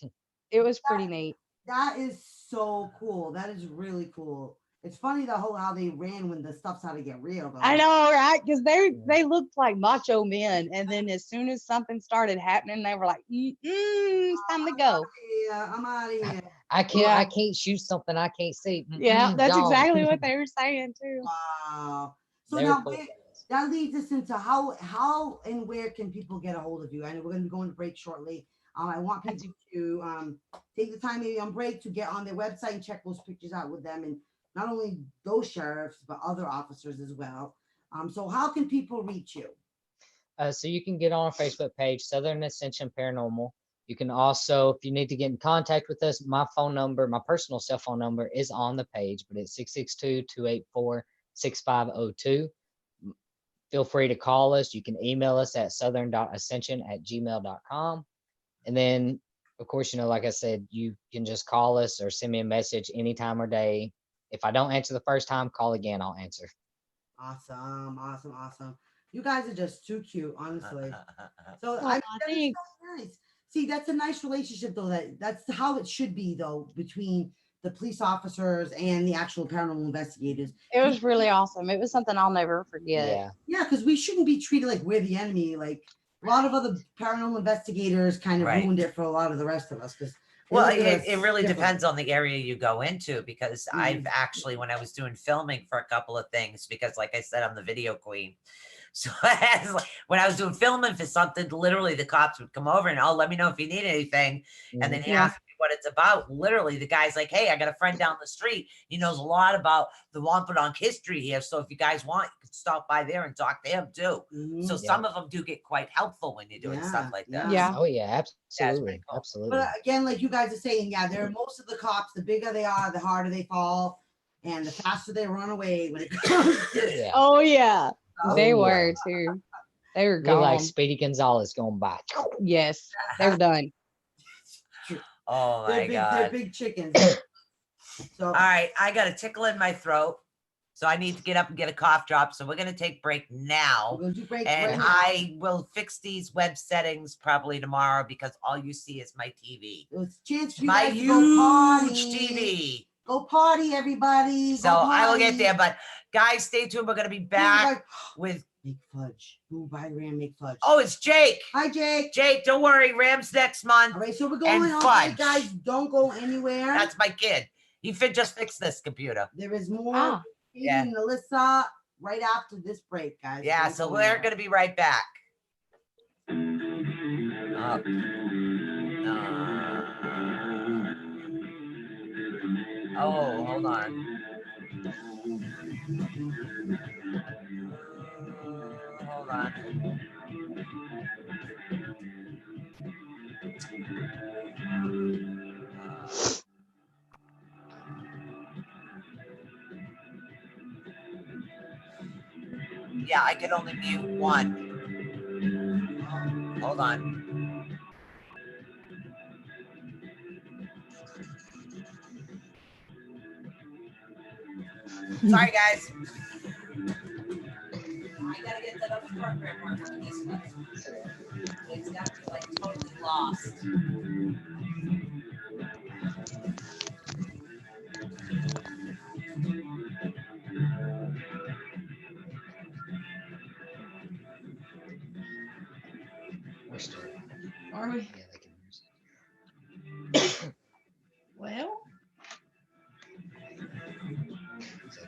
It was pretty neat. That is so cool. That is really cool. It's funny how they ran when the stuff started to get real. Though. I know, right? Because they looked like macho men, and then as soon as something started happening, they were like, "It's time to go." Yeah, I'm out of here. I Yeah. can't shoot something I can't see. Yeah, that's Dog. exactly what they were saying too. Wow. So They were now cool. that leads us into how and where can people get a hold of you? I know we're going to be going to break shortly. I want people to take the time maybe on break to get on their website and check those pictures out with them, and not only those sheriffs but other officers as well. So how can people reach you? So you can get on our Facebook page, Southern Ascension Paranormal. You can also, if you need to get in contact with us, my phone number, my personal cell phone number is on the page, but it's 662-284-6502. Feel free to call us. You can email us at southern.ascension@gmail.com. And then, of course, like I said, you can just call us or send me a message anytime or day. If I don't answer the first time, call again. I'll answer. Awesome. You guys are just too cute, honestly. So Aw, I think that is thanks. so nice. See, that's a nice relationship, though. That's how it should be, though, between the police officers and the actual paranormal investigators. It was really awesome. It was something I'll never forget. Yeah. Yeah, because we shouldn't be treated like we're the enemy. Like a lot of other paranormal investigators kind of Right. ruined it for a lot of the rest of us. Well, it really depends on the area you go into, because I've Mm. actually, when I was doing filming for a couple of things, because like I said, I'm the video queen. So when I was doing filming for something, literally the cops would come over and, "Oh, let me know if you need anything." And then he Yeah. asked me what it's about. Literally, the guy's like, "Hey, I got a friend down the street. He knows a lot about the Wampanoag history here. So if you guys want, you can stop by there and talk to him too." Mhm. So Yeah. some of them do get quite helpful when you're doing Yeah, stuff like that. Yeah. Oh yeah, pretty absolutely. cool. Absolutely. But again, like you guys are saying, yeah, they're most of the cops, the bigger they are, the harder they fall, and the faster they run away when it comes to Yeah. Oh yeah, Oh, they yeah. were too. They were Look gone. like Speedy Gonzalez going by. Yes, they were done. Oh my they're God. big chickens. So All right, I got a tickle in my throat, so I need to get up and get a cough drop. So we're gonna take break now, we're going to break and right now. I will fix these web settings probably tomorrow, because all you see is my TV, It's a chance for you my guys to go party. huge TV. Go party, everybody. So I will get there, but guys, stay tuned. We're gonna be back with. Make fudge. Ooh, buy Ram, make fudge. Oh, it's Jake. Hi, Jake. Jake, don't worry. Ram's next month. All right, so we're And going all right, fudge. guys. Don't go anywhere. That's my kid. He just fixed this computer. There is more. Ah. Yeah. And Alyssa right after this break, guys. Yeah, Don't so go we're anywhere. gonna be right back. Oh, hold on. Hold on. Yeah, I can only mute one. Hold on. Sorry, guys. I gotta get that other program working on this one. It's got to be like totally lost. We're still. Are we? Yeah, they can hear us. Well, So,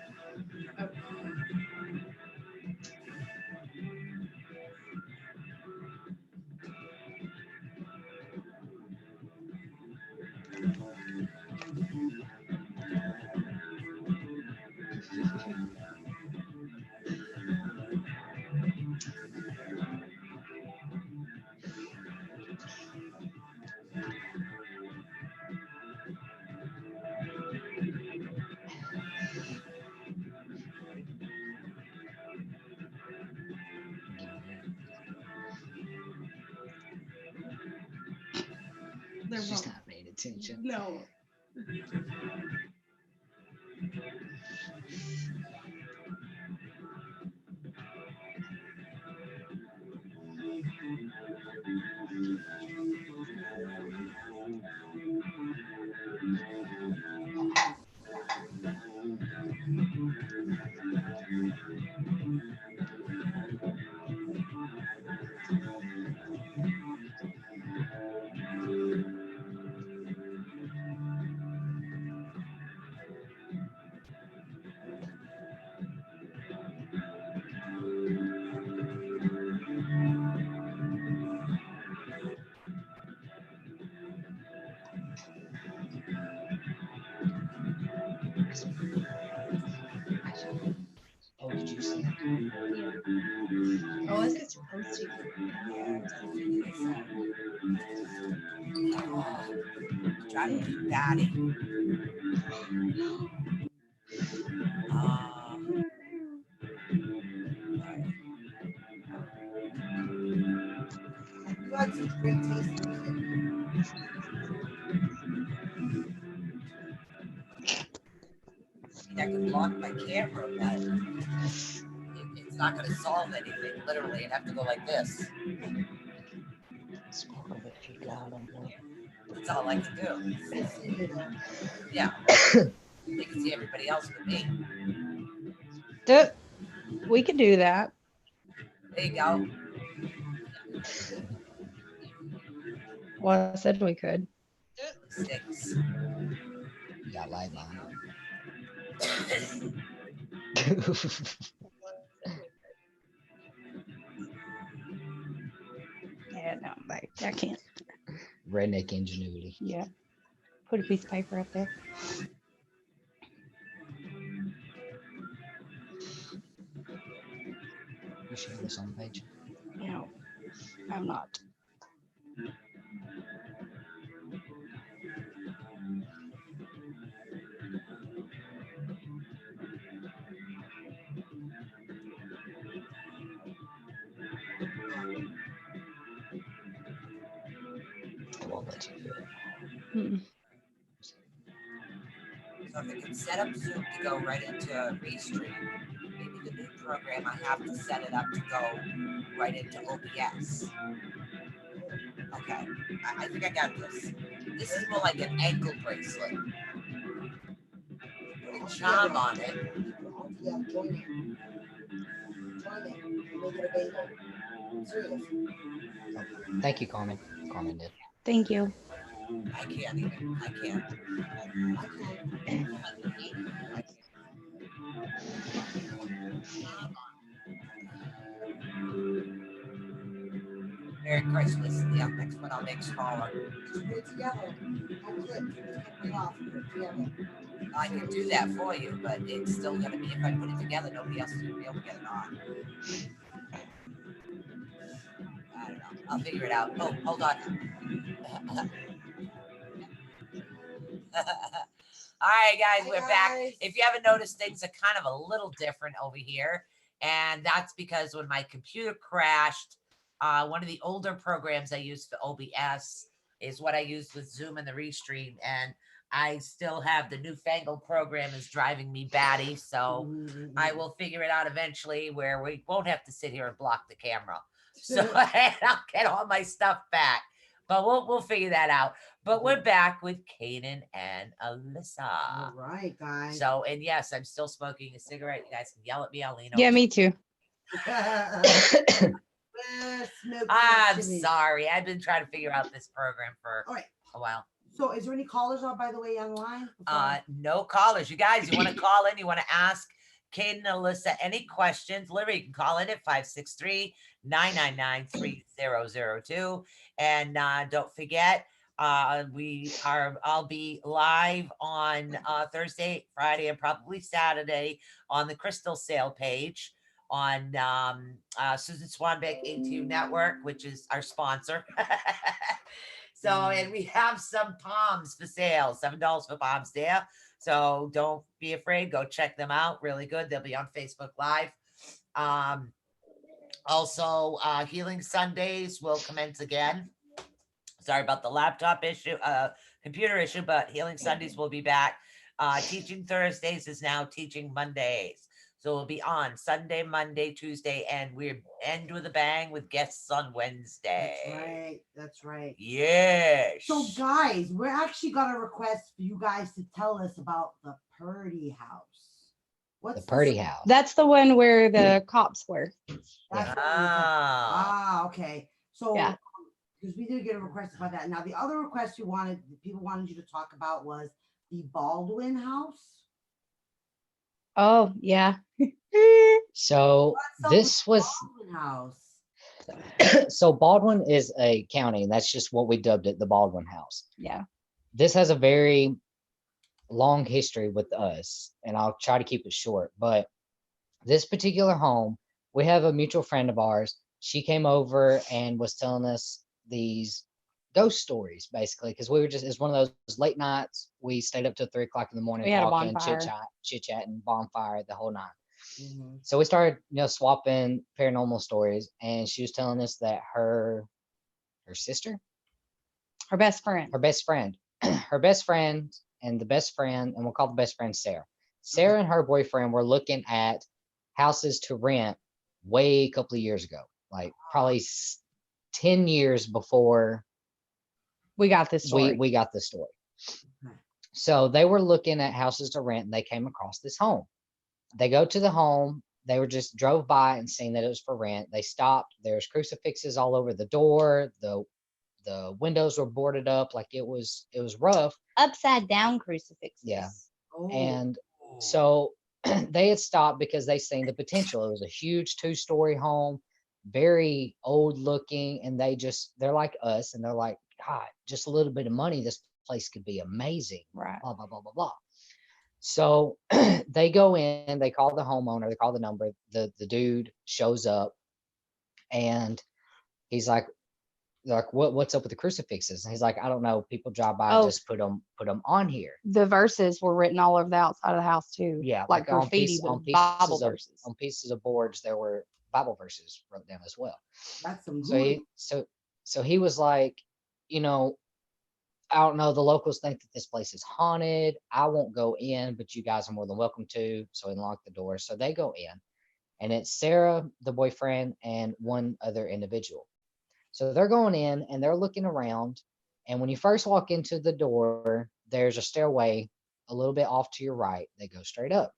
She's not paying attention. No. Oh, did you see it? Oh, is it supposed to? Driving me batty. You had such great taste in music. I could block my camera, but it's not going to solve anything. Literally, I'd have to go like this. Sparkle if you got them. That's all I can do. Yeah. They can see everybody else but me. We could do that. There you go. Well, I said we could. Sticks. You got light on. Yeah, no, I can't. Redneck ingenuity. Yeah. Put a piece of paper up there. You share this on the page. No, I'm not. I won't let you do it. Mm-mm. So if I can set up Zoom to go right into Restream, maybe the new program I have to set it up to go right into OBS. Okay, I think I got this. This is more like an ankle bracelet. Put a charm on it. Yeah, join it. Join it. Make it available. Serious. Thank you, Carmen. Carmen did. Thank you. I can't even. I can't. Merry Christmas. Yeah, next one I'll make smaller. Just put it together. Don't click. Just click it off. Put it together. I can do that for you, but it's still gonna be, if I put it together, nobody else is gonna be able to get it on. I don't know. I'll figure it out. Oh, hold on. All right, guys, Hi, we're back. guys. If you haven't noticed, things are kind of a little different over here. And that's because when my computer crashed, one of the older programs I used for OBS is what I used with Zoom and the Restream. And I still have the newfangled program is driving me batty. So I will figure it out eventually where we won't have to sit here and block the camera. So I'll get all my stuff back. But we'll figure that out. But we're back with Kaden and Alyssa. All right, guys. So, and yes, I'm still smoking a cigarette. You guys can yell at me. I'll lean over. Yeah, me too. I'm sorry. I've been trying to figure out this program for All right. a while. So is there any callers on, by the way, online? No callers. You guys, you want to call in? You want to ask Kaden and Alyssa any questions? Literally, you can call in at 563-999-3002. And don't forget, I'll be live on Thursday, Friday, and probably Saturday on the Crystal Sale page on Susan Swanbeck ATU Network, which is our sponsor. So, and we have some palms for sale, $7 for palms there. So don't be afraid. Go check them out. Really good. They'll be on Facebook Live. Also, Healing Sundays will commence again. Sorry about the laptop issue, computer issue, but Healing Sundays will be back. Teaching Thursdays is now Teaching Mondays. So we'll be on Sunday, Monday, Tuesday, and we end with a bang with guests on Wednesday. That's right. That's right. Yes. So, guys, we're actually gonna request for you guys to tell us about the Purdy House. What's The Purdy this- House. That's the one where the cops were. That's what we said. Ah. Okay. So, Yeah. because we did get a request about that. Now, the other request people wanted you to talk about was the Baldwin House. Oh, yeah. So What's up this with was Baldwin House. so Baldwin is a county, and that's just what we dubbed it, the Baldwin House. Yeah. This has a very long history with us, and I'll try to keep it short. But this particular home, we have a mutual friend of ours. She came over and was telling us these ghost stories, basically, because we were just, it's one of those late nights. We stayed up till 3 o'clock in the morning, We had a talking, bonfire. chit chatting, bonfire the whole night. Mhm. So we started, swapping paranormal stories, and she was telling us that her sister, Her best friend. her best friend, her best friend, and the best friend, and we'll call the best friend Sarah. Sarah and her boyfriend were looking at houses to rent way a couple of years ago, like probably 10 years before We got this story. we got the story. Okay. So they were looking at houses to rent, and they came across this home. They go to the home. They were just drove by and seen that it was for rent. They stopped. There's crucifixes all over the door. The windows were boarded up, like it was rough. Upside down crucifixes. Yeah. Oh. And so they had stopped because they seen the potential. It was a huge 2-story home, very old looking, and they're like us, and they're like, God, just a little bit of money, this place could be amazing. Right. Blah blah blah blah blah. So they go in, they call the homeowner, they call the number, the dude shows up, and he's like, they're like, what's up with the crucifixes? And he's like, I don't know. People drive by, Oh. just put them on here. The verses were written all over the outside of the house too. Yeah, Like on graffiti on with Bible of, verses. on pieces of boards, there were Bible verses wrote down as well. That's some So good. he was like, I don't know. The locals think that this place is haunted. I won't go in, but you guys are more than welcome to. So he unlocked the door. So they go in, and it's Sarah, the boyfriend, and one other individual. So they're going in and they're looking around. And when you first walk into the door, there's a stairway a little bit off to your right. They go straight up.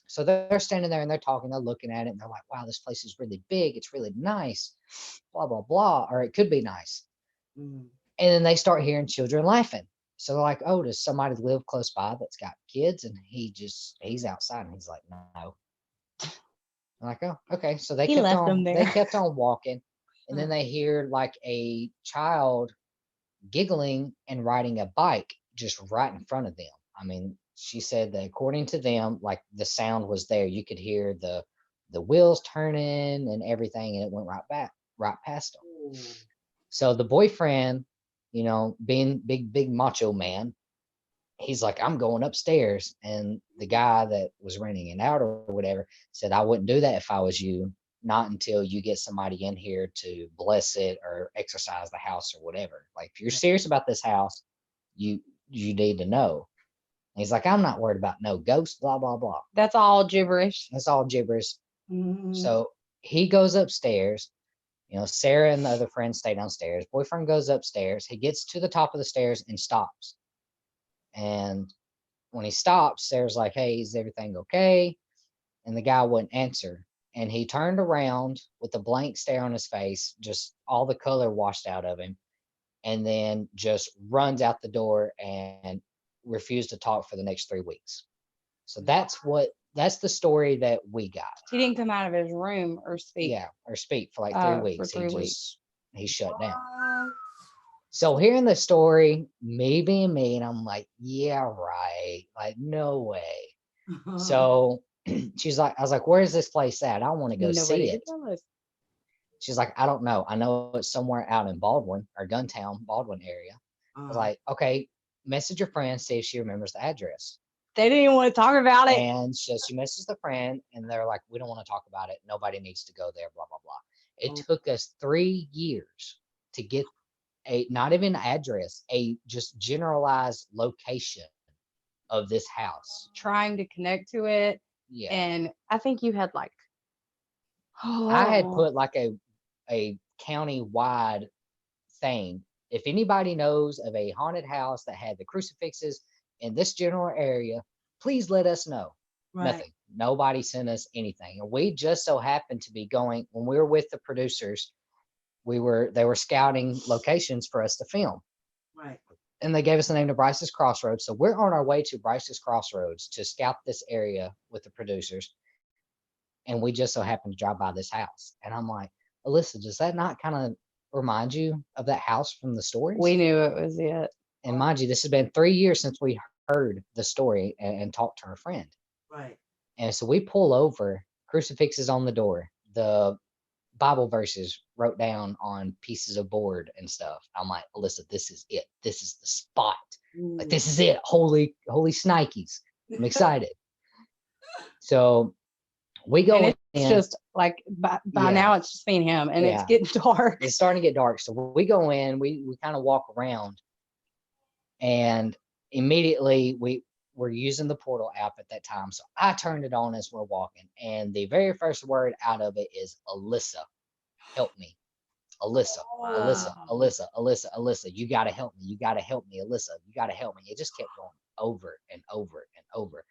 So they're standing there and they're talking, they're looking at it, and they're like, wow, this place is really big. It's really nice, blah, blah, blah. Or it could be nice. Mm. And then they start hearing children laughing. So they're like, oh, does somebody live close by that's got kids? And he's outside, and he's like, no. I'm like, oh, okay. So they He kept left on, them they there. kept on walking. And then they hear like a child giggling and riding a bike just right in front of them. I mean, she said that according to them, like the sound was there. You could hear the wheels turning and everything, and it went right past them. Oh. So the boyfriend, being big macho man, he's like, I'm going upstairs. And the guy that was renting it out or whatever said, I wouldn't do that if I was you, not until you get somebody in here to bless it or exercise the house or whatever. Like, if you're serious about this house, you need to know. And he's like, I'm not worried about no ghosts, blah, blah, blah. That's all gibberish. That's all gibberish. Mhm. So he goes upstairs. Sarah and the other friend stay downstairs. Boyfriend goes upstairs. He gets to the top of the stairs and stops. And when he stops, Sarah's like, hey, is everything okay? And the guy wouldn't answer. And he turned around with a blank stare on his face, just all the color washed out of him, and then just runs out the door and refused to talk for the next 3 weeks. So that's the story that we got. He didn't come out of his room or speak. Yeah, or speak for like 3 For weeks. 3 weeks. He shut down. What? So hearing the story, me being me, and I'm like, yeah, right. Like, no way. So she's like, I was like, where's this place at? I want to go Nobody see could it. tell us. She's like, I don't know. I know it's somewhere out in Baldwin or Guntown, Baldwin area. I was like, okay, message your friend, see if she remembers the address. They didn't even want to talk about it. And so she messages the friend, and they're like, we don't want to talk about it. Nobody needs to go there, blah, blah, blah. It Oh. took us 3 years to get not even address, a just generalized location of this house. Trying to connect to it. Yeah. And I think you had like, I had oh, put like a county-wide thing. If anybody knows of a haunted house that had the crucifixes in this general area, please let us know. Right. Nothing. Nobody sent us anything. And we just so happened to be going when we were with the producers, they were scouting locations for us to film. Right. And they gave us the name of Bryce's Crossroads. So we're on our way to Bryce's Crossroads to scout this area with the producers. And we just so happened to drive by this house. And I'm like, Alyssa, does that not kind of remind you of that house from the stories? we knew it was it. And mind you, this has been 3 years since we heard the story and talked to our friend. Right. And so we pull over, crucifixes on the door, the Bible verses wrote down on pieces of board and stuff. I'm like, Alyssa, this is it. This is the spot. Like, this is it. Holy Snikes. I'm excited. So we go And it's in. just like by Yeah. now it's just me and him, and it's Yeah. getting dark. It's starting to get dark. So we go in, we kind of walk around, and immediately we're using the portal app at that time. So I turned it on as we're walking, and the very first word out of it is Alyssa, help me. Alyssa, Alyssa, Alyssa, Alyssa, Alyssa, you gotta help me. You gotta help me, Alyssa. You gotta help me. It just kept going over and over and over.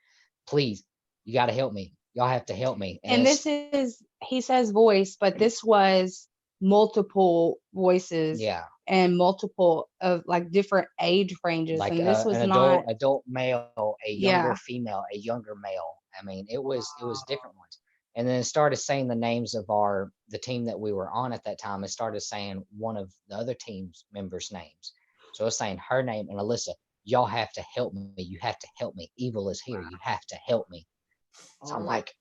Please, you gotta help me. Y'all have to help me. And it's- this is, he says voice, but this was multiple voices yeah, and multiple of like different age ranges. like And this was an not, adult male, a younger Yeah. female, a younger male. I mean, it was different ones. And then it started saying the names of the team that we were on at that time. It started saying one of the other team's members' names. So it's saying her name and Alyssa, y'all have to help me. You have to help me. Evil is here. You have to help me. So I'm like,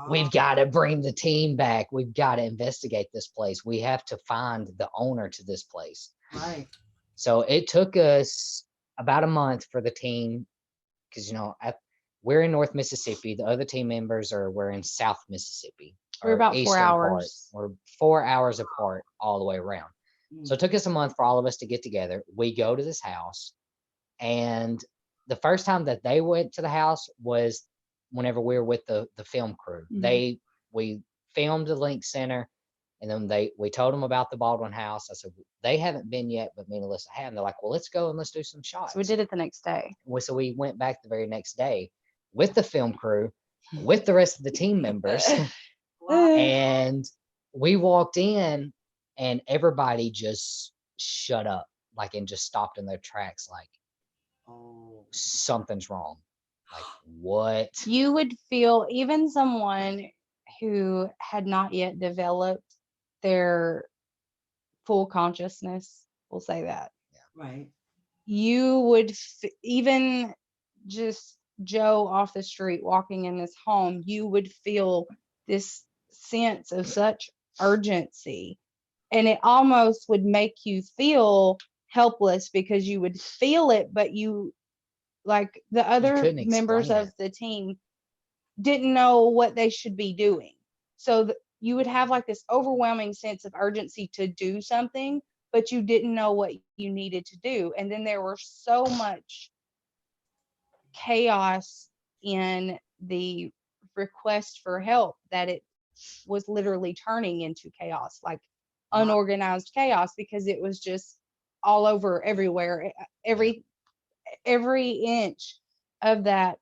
we've got to bring the team back. We've got to investigate this place. We have to find the owner to this place. Right. So it took us about a month for the team, because we're in North Mississippi. The other team members we're in South Mississippi. We're or about 4 eastern part. hours. We're 4 hours apart all the way around. So it took us a month for all of us to get together. We go to this house, and the first time that they went to the house was whenever we were with the film crew. Mhm. We filmed the Link Center, and then we told them about the Baldwin house. I said, they haven't been yet, but me and Alyssa have. And they're like, well, let's go and let's do some shots. So we did it the next day. So we went back the very next day with the film crew, with the rest of the team members. And we walked in, and everybody just shut up, and just stopped in their tracks, like, Oh. something's wrong. Like, what? You would feel, even someone who had not yet developed their full consciousness, we'll say that, Right. you would even just Joe off the street walking in his home, you would feel this sense of such urgency, and it almost would make you feel helpless because you would feel it, but you, like the other couldn't members explain of the team, didn't know what they should be doing. So you would have like this overwhelming sense of urgency to do something, but you didn't know what you needed to do. And then there were so much chaos in the request for help that it was literally turning into chaos, like unorganized chaos, because it was just all over everywhere. Every inch of that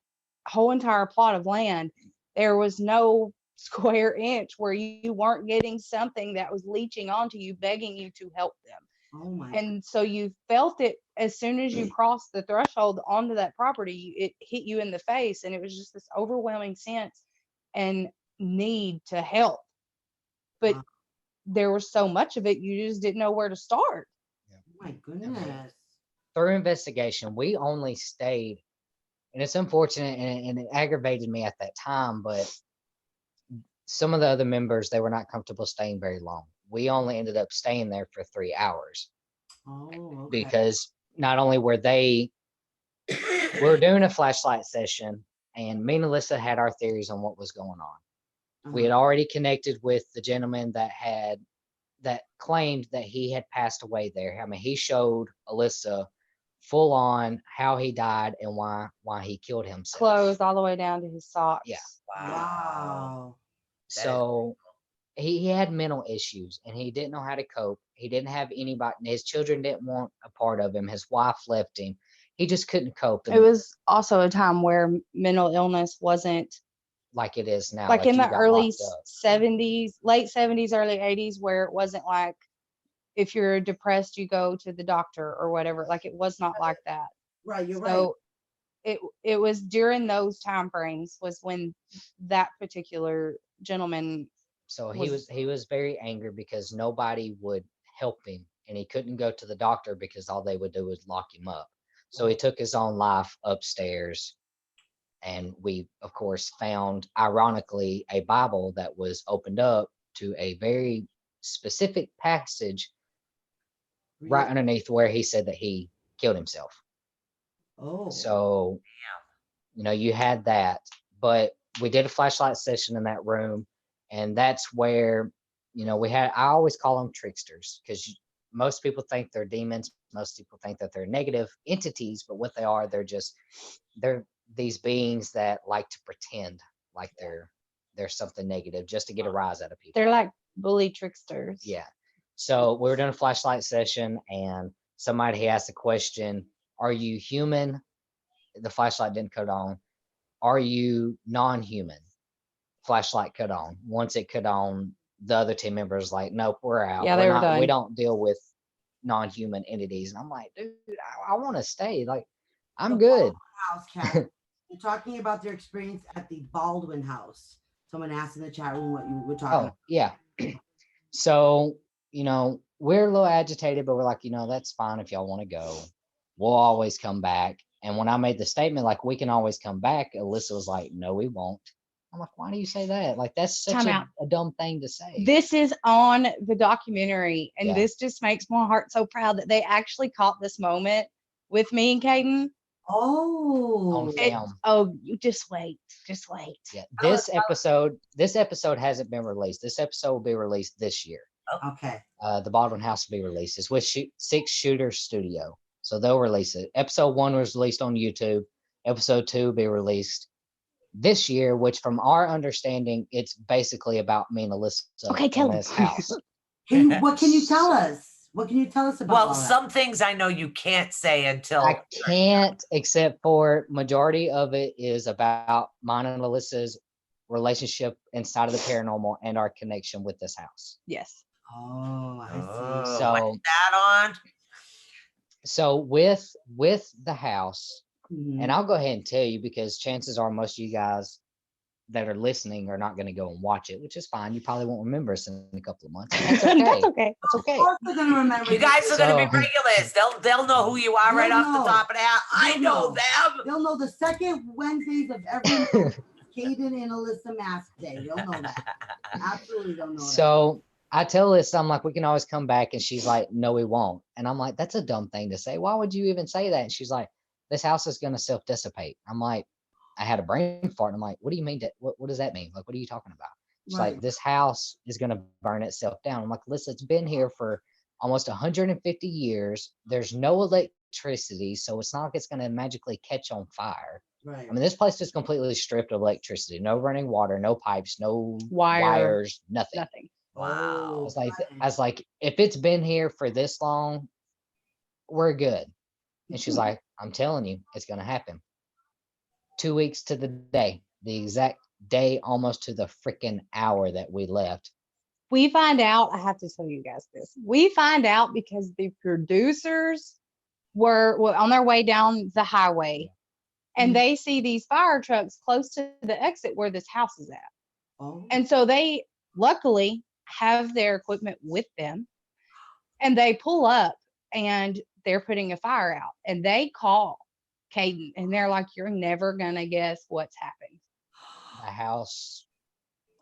whole entire plot of land, there was no square inch where you weren't getting something that was leeching onto you, begging you to help them. Oh my. And so you felt it as soon as you crossed the threshold onto that property. It hit you in the face, and it was just this overwhelming sense and need to help. But Wow. there was so much of it, you just didn't know where to start. Oh my goodness. Through investigation, we only stayed, and it's unfortunate and it aggravated me at that time, but some of the other members, they were not comfortable staying very long. We only ended up staying there for 3 hours Oh, okay. because not only were we were doing a flashlight session, and me and Alyssa had our theories on what was going on. We had Uh-huh. already connected with the gentleman that had that claimed that he had passed away there. I mean, he showed Alyssa full on how he died and why he killed himself. Clothes all the way down to his socks. Yeah. Wow. That is So he had mental issues and he didn't know how to cope. He didn't have anybody. His children didn't want a part of him. His wife left him. He just couldn't cope. It was also a time where mental illness wasn't like it is now. like in you the got early locked up. 70s, late 70s, early 80s, where it wasn't like if you're depressed, you go to the doctor or whatever. Like it was not like that. Right, you're right. So it was during those time frames was when that particular gentleman. So he was very angry because nobody would help him and he couldn't go to the doctor because all they would do was lock him up. So he took his own life upstairs. And we, of course, found, ironically, a Bible that was opened up to a very specific passage right underneath where he said that he killed himself. Oh. So, you had that, but we did a flashlight session in that room. And that's where, I always call them tricksters because most people think they're demons. Most people think that they're negative entities, but what they are, they're these beings that like to pretend like they're something negative just to get a rise out of people. They're like bully tricksters. Yeah. So we were doing a flashlight session and somebody asked the question, are you human? The flashlight didn't cut on. Are you non-human? Flashlight cut on. Once it cut on, the other team members like, nope, we're out. Yeah, they were We done. don't deal with non-human entities. And I'm like, dude, I want to stay. Like, I'm good. House cat. You're talking about their experience at the Baldwin house. Someone asked in the chat room what you were talking Oh, about. yeah. So, we're a little agitated, but we're like, that's fine if y'all want to go. We'll always come back. And when I made the statement, like, we can always come back, Alyssa was like, no, we won't. I'm like, why do you say that? Like, that's such Time a out. dumb thing to say. This is on the documentary, and Yeah. this just makes my heart so proud that they actually caught this moment with me and Caden. Oh. On film. Oh, you just wait. Just wait. Yeah. This episode hasn't been released. This episode will be released this year. Okay. The Baldwin House will be released. It's with Six Shooter Studio. So they'll release it. Episode 1 was released on YouTube. Episode 2 will be released this year, which from our understanding, it's basically about me and Alyssa Okay, tell in them. this house. What can you tell us? What can you tell us about all Well, that? some things I know you can't say until I can't, except for majority of it is about mine and Alyssa's relationship inside of the paranormal and our connection with this house. Yes. Oh, I see. Oh, So- what's that on? So with the house, Mhm. and I'll go ahead and tell you because chances are most of you guys that are listening are not going to go and watch it, which is fine. You probably won't remember us in a couple of months. That's okay. That's okay. That's okay. Of course they're gonna remember. You guys are going to be So- regulars. They'll know who you are right They'll off the know. top of the house. I They'll know know. them. They'll know the second Wednesdays of every month. Caden and Alyssa Mask Day. They'll know that. Absolutely, they'll know that. So I tell Alyssa, I'm like, we can always come back. And she's like, no, we won't. And I'm like, that's a dumb thing to say. Why would you even say that? And she's like, this house is going to self-dissipate. I'm like, I had a brain fart. And I'm like, what do you mean? What does that mean? Like, what are you talking about? She's Right. like, this house is going to burn itself down. I'm like, listen, it's been here for almost 150 years. There's no electricity. So it's not like it's going to magically catch on fire. Right. I mean, this place is completely stripped of electricity. No running water, no pipes, no Wire. wires, nothing. Nothing. Wow. Oh, I was like, if it's been here for this long, we're good. And she's like, I'm telling you, it's gonna happen. 2 weeks to the day, the exact day, almost to the freaking hour that we left. We find out, I have to tell you guys this. We find out because the producers were on their way down the highway and they see these fire trucks close to the exit where this house is at. Oh. And so they luckily have their equipment with them and they pull up and they're putting a fire out and they call Caden and they're like, you're never going to guess what's happened. The house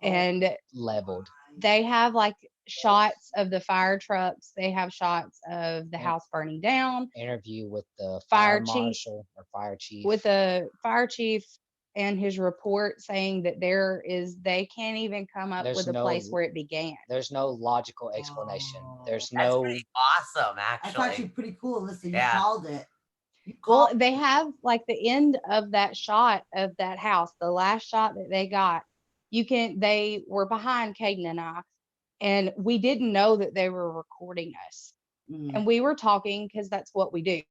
And leveled. they have like shots of the fire trucks. They have shots of the Yeah. house burning down Interview with the Fire fire chief. marshal or fire chief. with the fire chief, and his report saying that they can't even come up There's with a no place where it began. There's no logical explanation. There's That's no, pretty awesome, That's actually. actually pretty cool. Listen, you Yeah. called it. You Well, called they have like the end of that shot of that house, the last shot that they got. They were behind Caden and I, and we didn't know that they were recording us. Mhm. And we were talking because that's what we do.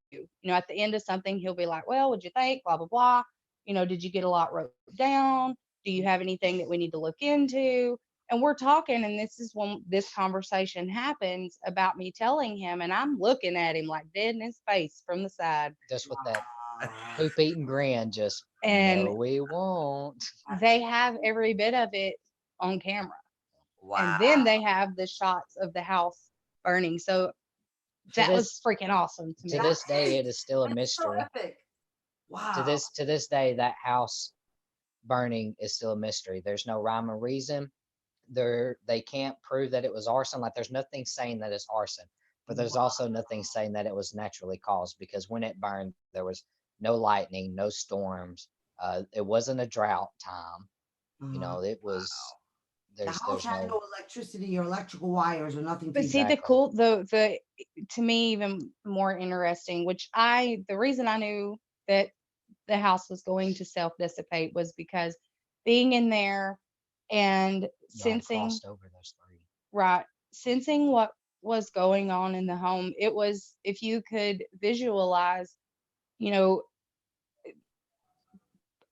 At the end of something, he'll be like, well, what'd you think? Blah, blah, blah. Did you get a lot wrote down? Do you have anything that we need to look into? And we're talking, and this is when this conversation happens about me telling him, and I'm looking at him like dead in his face from the side. just with that Wow. poop eating grin, just, And no, we won't. they have every bit of it on camera. Wow. And then they have the shots of the house burning. So To that this- was freaking awesome to me. To this day, it is still a That's so mystery. epic. Wow. To this day, that house burning is still a mystery. There's no rhyme or reason. They can't prove that it was arson. Like there's nothing saying that it's arson, but there's also nothing saying that it was naturally caused, because when it burned, there was no lightning, no storms. It wasn't a drought time. It was. The There's house had no. no electricity or electrical wires or nothing. But to see, the Exactly. cool, the to me even more interesting, the reason I knew that the house was going to self dissipate was because being in there and Y'all had sensing, crossed over those three. right, sensing what was going on in the home. It was, if you could visualize, you know,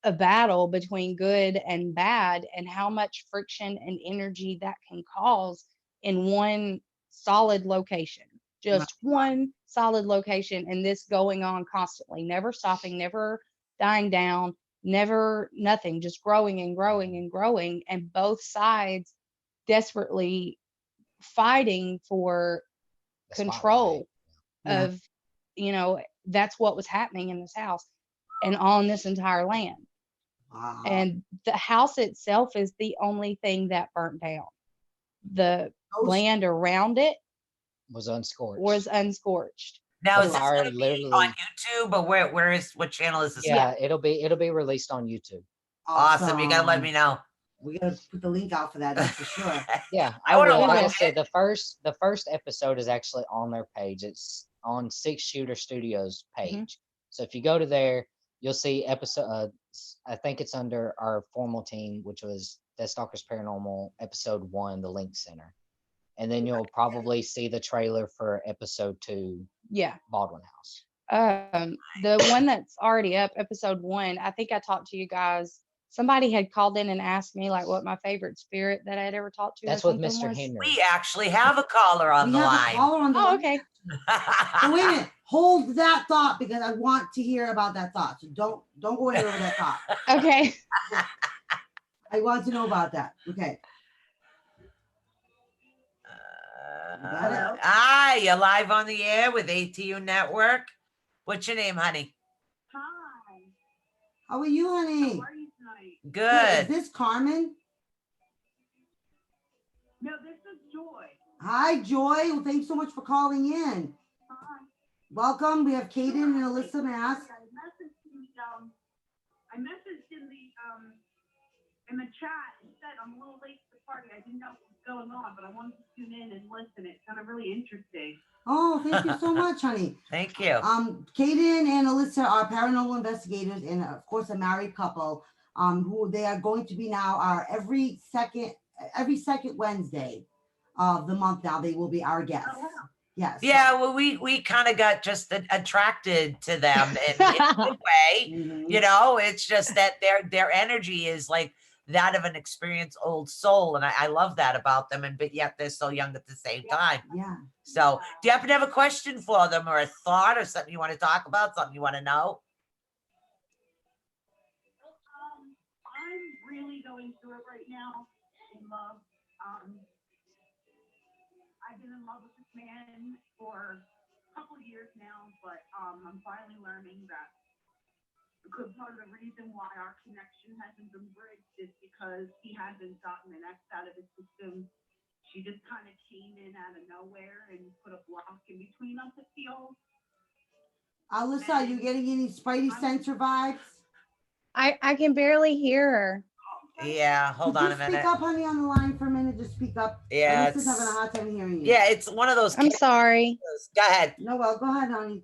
a battle between good and bad, and how much friction and energy that can cause in one solid location, just one solid location, and this going on constantly, never stopping, never dying down, never nothing, just growing and growing and growing, and both sides desperately fighting for The control Yeah. of, that's what was happening in this house and on this entire land. Wow. And the house itself is the only thing that burnt down. The Those- land around it was unscorched. was unscorched. Now, The is this fire gonna be literally- on YouTube, or what channel is this? Yeah, it'll be released on YouTube. Awesome. You gotta let me know. We gotta put the link out for that. That's for sure. Yeah, I I wanna will. Like I watch said, the first episode is actually on their page. It's on Six Shooter Studios page. So if you go to there, you'll see episode. I think it's under our formal team, which was Death Stalkers Paranormal episode 1, the Link Center, and then you'll probably see the trailer for episode 2, Yeah. Baldwin House. The one that's already up, episode 1, I think I talked to you guys. Somebody had called in and asked me like what my favorite spirit that I'd ever talked to. That's or with something Mr. was. Henry. We actually have a caller on We the have a line. caller on the Oh, line. okay. So wait a minute. Hold that thought, because I want to hear about that thought. So don't go anywhere with that thought. Okay. I want to know about that. Okay. got it? Hi, you're live on the air with ATU Network. What's your name, honey? Hi, How are you, honey? how are you tonight? Good. Is Good. this Carmen? No, this is Joy. Hi, Joy. Well, thanks so much for calling in. Hi. Welcome. We have Kaden and Alyssa Mass. I messaged in the chat and said I'm a little late to the party. I didn't know what was going on, but I wanted to tune in and listen. It sounded really interesting. Oh, thank you so much, honey. Thank you. Kaden and Alyssa are paranormal investigators and of course a married couple. Who they are going to be now are every second Wednesday of the month. Now they will be our guests. Oh, wow. Yes. Yeah, well, we kind of got just attracted to them in a good way. Mhm. It's just that their energy is like that of an experienced old soul, and I love that about them. But yet they're so young at the same time. Yeah. So, do you happen to have a question for them, or a thought, or something you want to talk about, something you want to know? I'm really going through it right now in love. I've been in love with this man for a couple of years now, but I'm finally learning that a good part of the reason why our connection hasn't been bridged is because he hasn't gotten an ex out of his system. She just kind of came in out of nowhere and put a block in between us, it feels. Alyssa, are you getting any Spidey sensor vibes? I can barely hear her. Yeah, hold Could on you a minute. Speak up, honey, on the line for a minute. Just speak up. Yeah, Lisa's having a it's- hard time hearing you. Yeah, it's one of those. I'm sorry. Go ahead. No, well, go ahead, honey.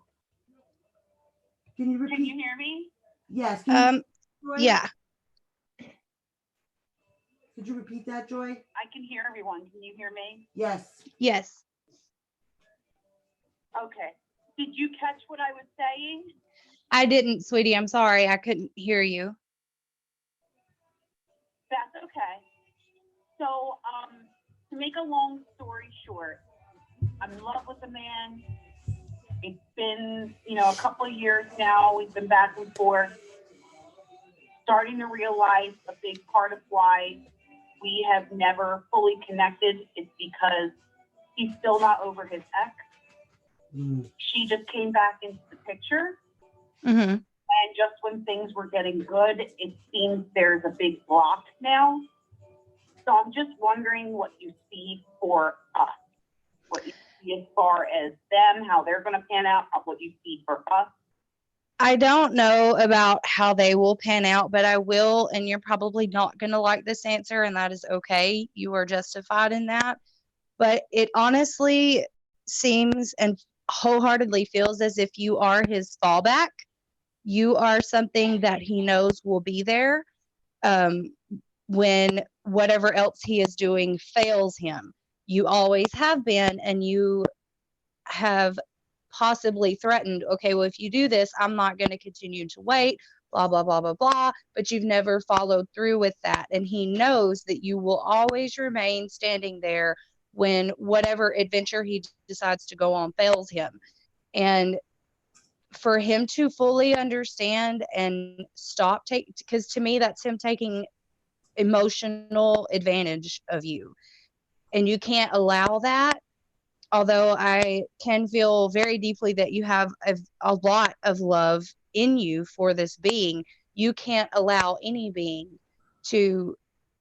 Can you Can repeat? you hear me? Yes. Can you, Joy? Yeah. Could you repeat that, Joy? I can hear everyone. Can you hear me? Yes. Yes. Okay. Did you catch what I was saying? I didn't, sweetie. I'm sorry. I couldn't hear you. That's okay. So, to make a long story short, I'm in love with a man. It's been, a couple of years now. We've been back and forth. Starting to realize a big part of why we have never fully connected is because he's still not over his ex. She just came back into the picture. Mm-hmm. And just when things were getting good, it seems there's a big block now. So I'm just wondering what you see for us, what you see as far as them, how they're going to pan out, what you see for us. I don't know about how they will pan out, but I will, and you're probably not going to like this answer, and that is okay. You are justified in that. But it honestly seems and wholeheartedly feels as if you are his fallback. You are something that he knows will be there when whatever else he is doing fails him. You always have been, and you have possibly threatened, okay, well, if you do this, I'm not going to continue to wait, blah, blah, blah, blah, blah. But you've never followed through with that. And he knows that you will always remain standing there when whatever adventure he decides to go on fails him. And for him to fully understand and stop because to me, that's him taking emotional advantage of you. And you can't allow that. Although I can feel very deeply that you have a lot of love in you for this being, you can't allow any being to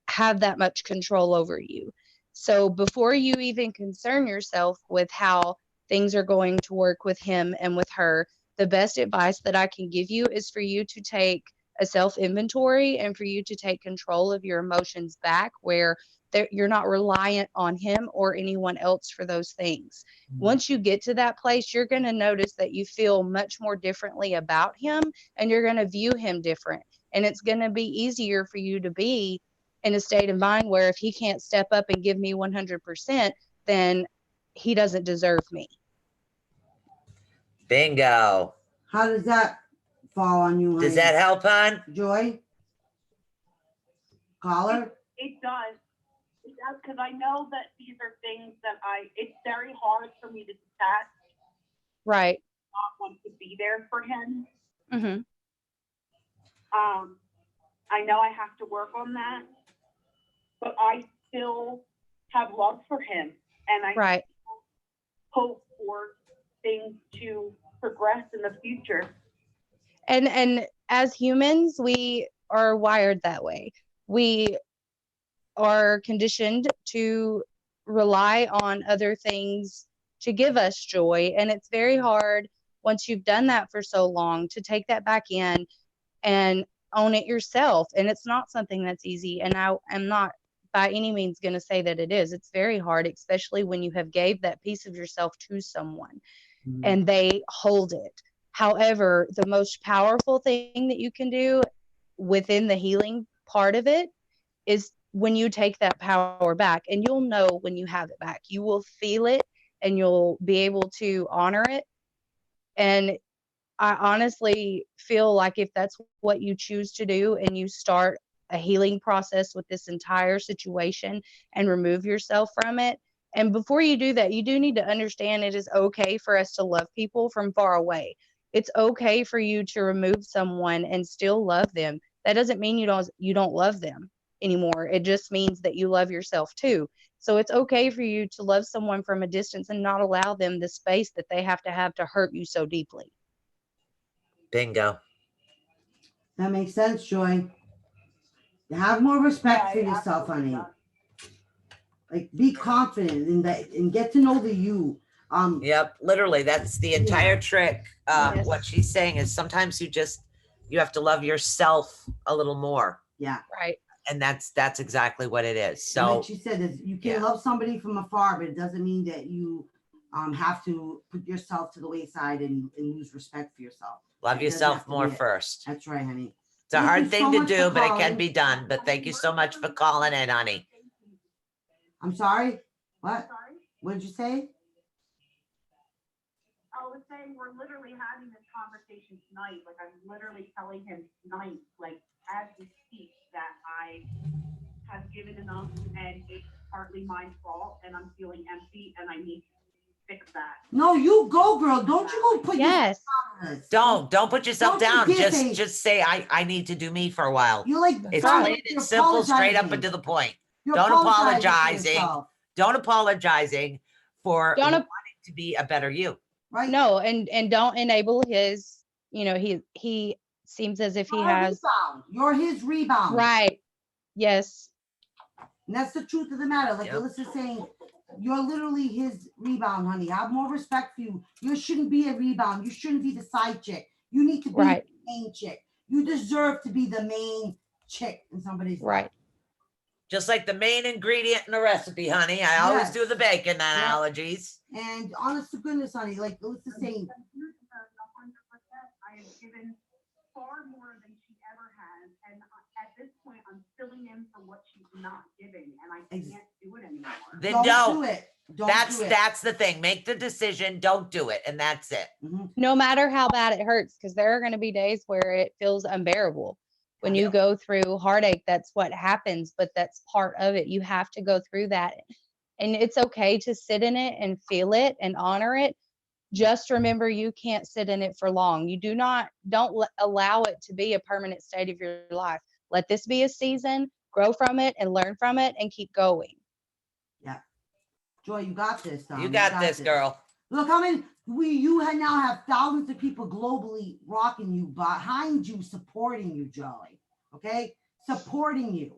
have that much control over you. So before you even concern yourself with how things are going to work with him and with her, the best advice that I can give you is for you to take a self-inventory and for you to take control of your emotions back, where you're not reliant on him or anyone else for those things. Once you get to that place, you're going to notice that you feel much more differently about him, and you're going to view him different. And it's going to be easier for you to be in a state of mind where if he can't step up and give me 100%, then he doesn't deserve me. Bingo. How does that fall on you, honey? Does that help, hon? Joy? Caller? It does. It does, because I know that these are things that it's very hard for me to detach, Right. not want to be there for him. Mm-hmm. I know I have to work on that, but I still have love for him, and I Right. hope for things to progress in the future. And as humans, we are wired that way. We are conditioned to rely on other things to give us joy. And it's very hard once you've done that for so long to take that back in and own it yourself. And it's not something that's easy. And I am not by any means going to say that it is. It's very hard, especially when you have gave that piece of yourself to someone and they hold it. However, the most powerful thing that you can do within the healing part of it is when you take that power back, and you'll know when you have it back. You will feel it and you'll be able to honor it. And I honestly feel like if that's what you choose to do and you start a healing process with this entire situation and remove yourself from it. And before you do that, you do need to understand it is okay for us to love people from far away. It's okay for you to remove someone and still love them. That doesn't mean you don't love them anymore. It just means that you love yourself too. So it's okay for you to love someone from a distance and not allow them the space that they have to hurt you so deeply. Bingo. That makes sense, Joy. Have more respect for Yeah, it yourself, absolutely honey. does. Like, be confident in that and get to know the you. Yep, literally, that's the entire trick. Yes. What she's saying is sometimes you You have to love yourself a little more. Yeah. Right. And that's exactly what it is. And So like she said, is you can yeah. love somebody from afar, but it doesn't mean that you have to put yourself to the wayside and lose respect for yourself. love It doesn't yourself have to more be it. first. That's right, honey. It's a Thank hard you thing so to much for do, but it can calling. be done. But thank you so much for calling in, honey. I'm sorry. What? Sorry? What did you say? I was saying, we're literally having this conversation tonight, like I'm literally telling him tonight, like as we speak, that I have given enough and it's partly my fault and I'm feeling empty and I need to fix that. No, you go, girl. Don't you go put Yes. yourself Don't put yourself Don't you down. dare say- Just say I need to do me for a while. You're like It's Donna, plain you're and simple, straight up apologizing. and to the point. You're Don't apologizing for apologizing. yourself, Don't apologizing for Don't wanting to be a better you. right? No, and don't enable his, he seems as if he You're a has, rebound. You're his rebound. right. Yes. And that's the truth of the matter. Like Yep. Alyssa's saying, you're literally his rebound, honey. I have more respect for you. You shouldn't be a rebound. You shouldn't be the side chick. You need to be Right. the main chick. You deserve to be the main chick in somebody's life. Right. Just like the main ingredient in a recipe, honey. I always Yes. do the bacon analogies. And honest to goodness, honey, like Alyssa's saying, 100%. I have given far more than she ever has, and at this point, I'm filling in for what she's not giving, and I Ex- can't do it anymore. Then don't don't. do it. Don't That's do it. that's the thing. Make the decision. Don't do it, and that's it. Mhm. No matter how bad it hurts, because there are going to be days where it feels unbearable. When you go through heartache, that's what happens, but that's part of it. You have to go through that. And it's okay to sit in it and feel it and honor it. Just remember, you can't sit in it for long. You don't allow it to be a permanent state of your life. Let this be a season, grow from it and learn from it and keep going. Joy, you got this. You got this, girl. Look how many now have thousands of people globally rocking you, behind you, supporting you, Joy. Okay, supporting you.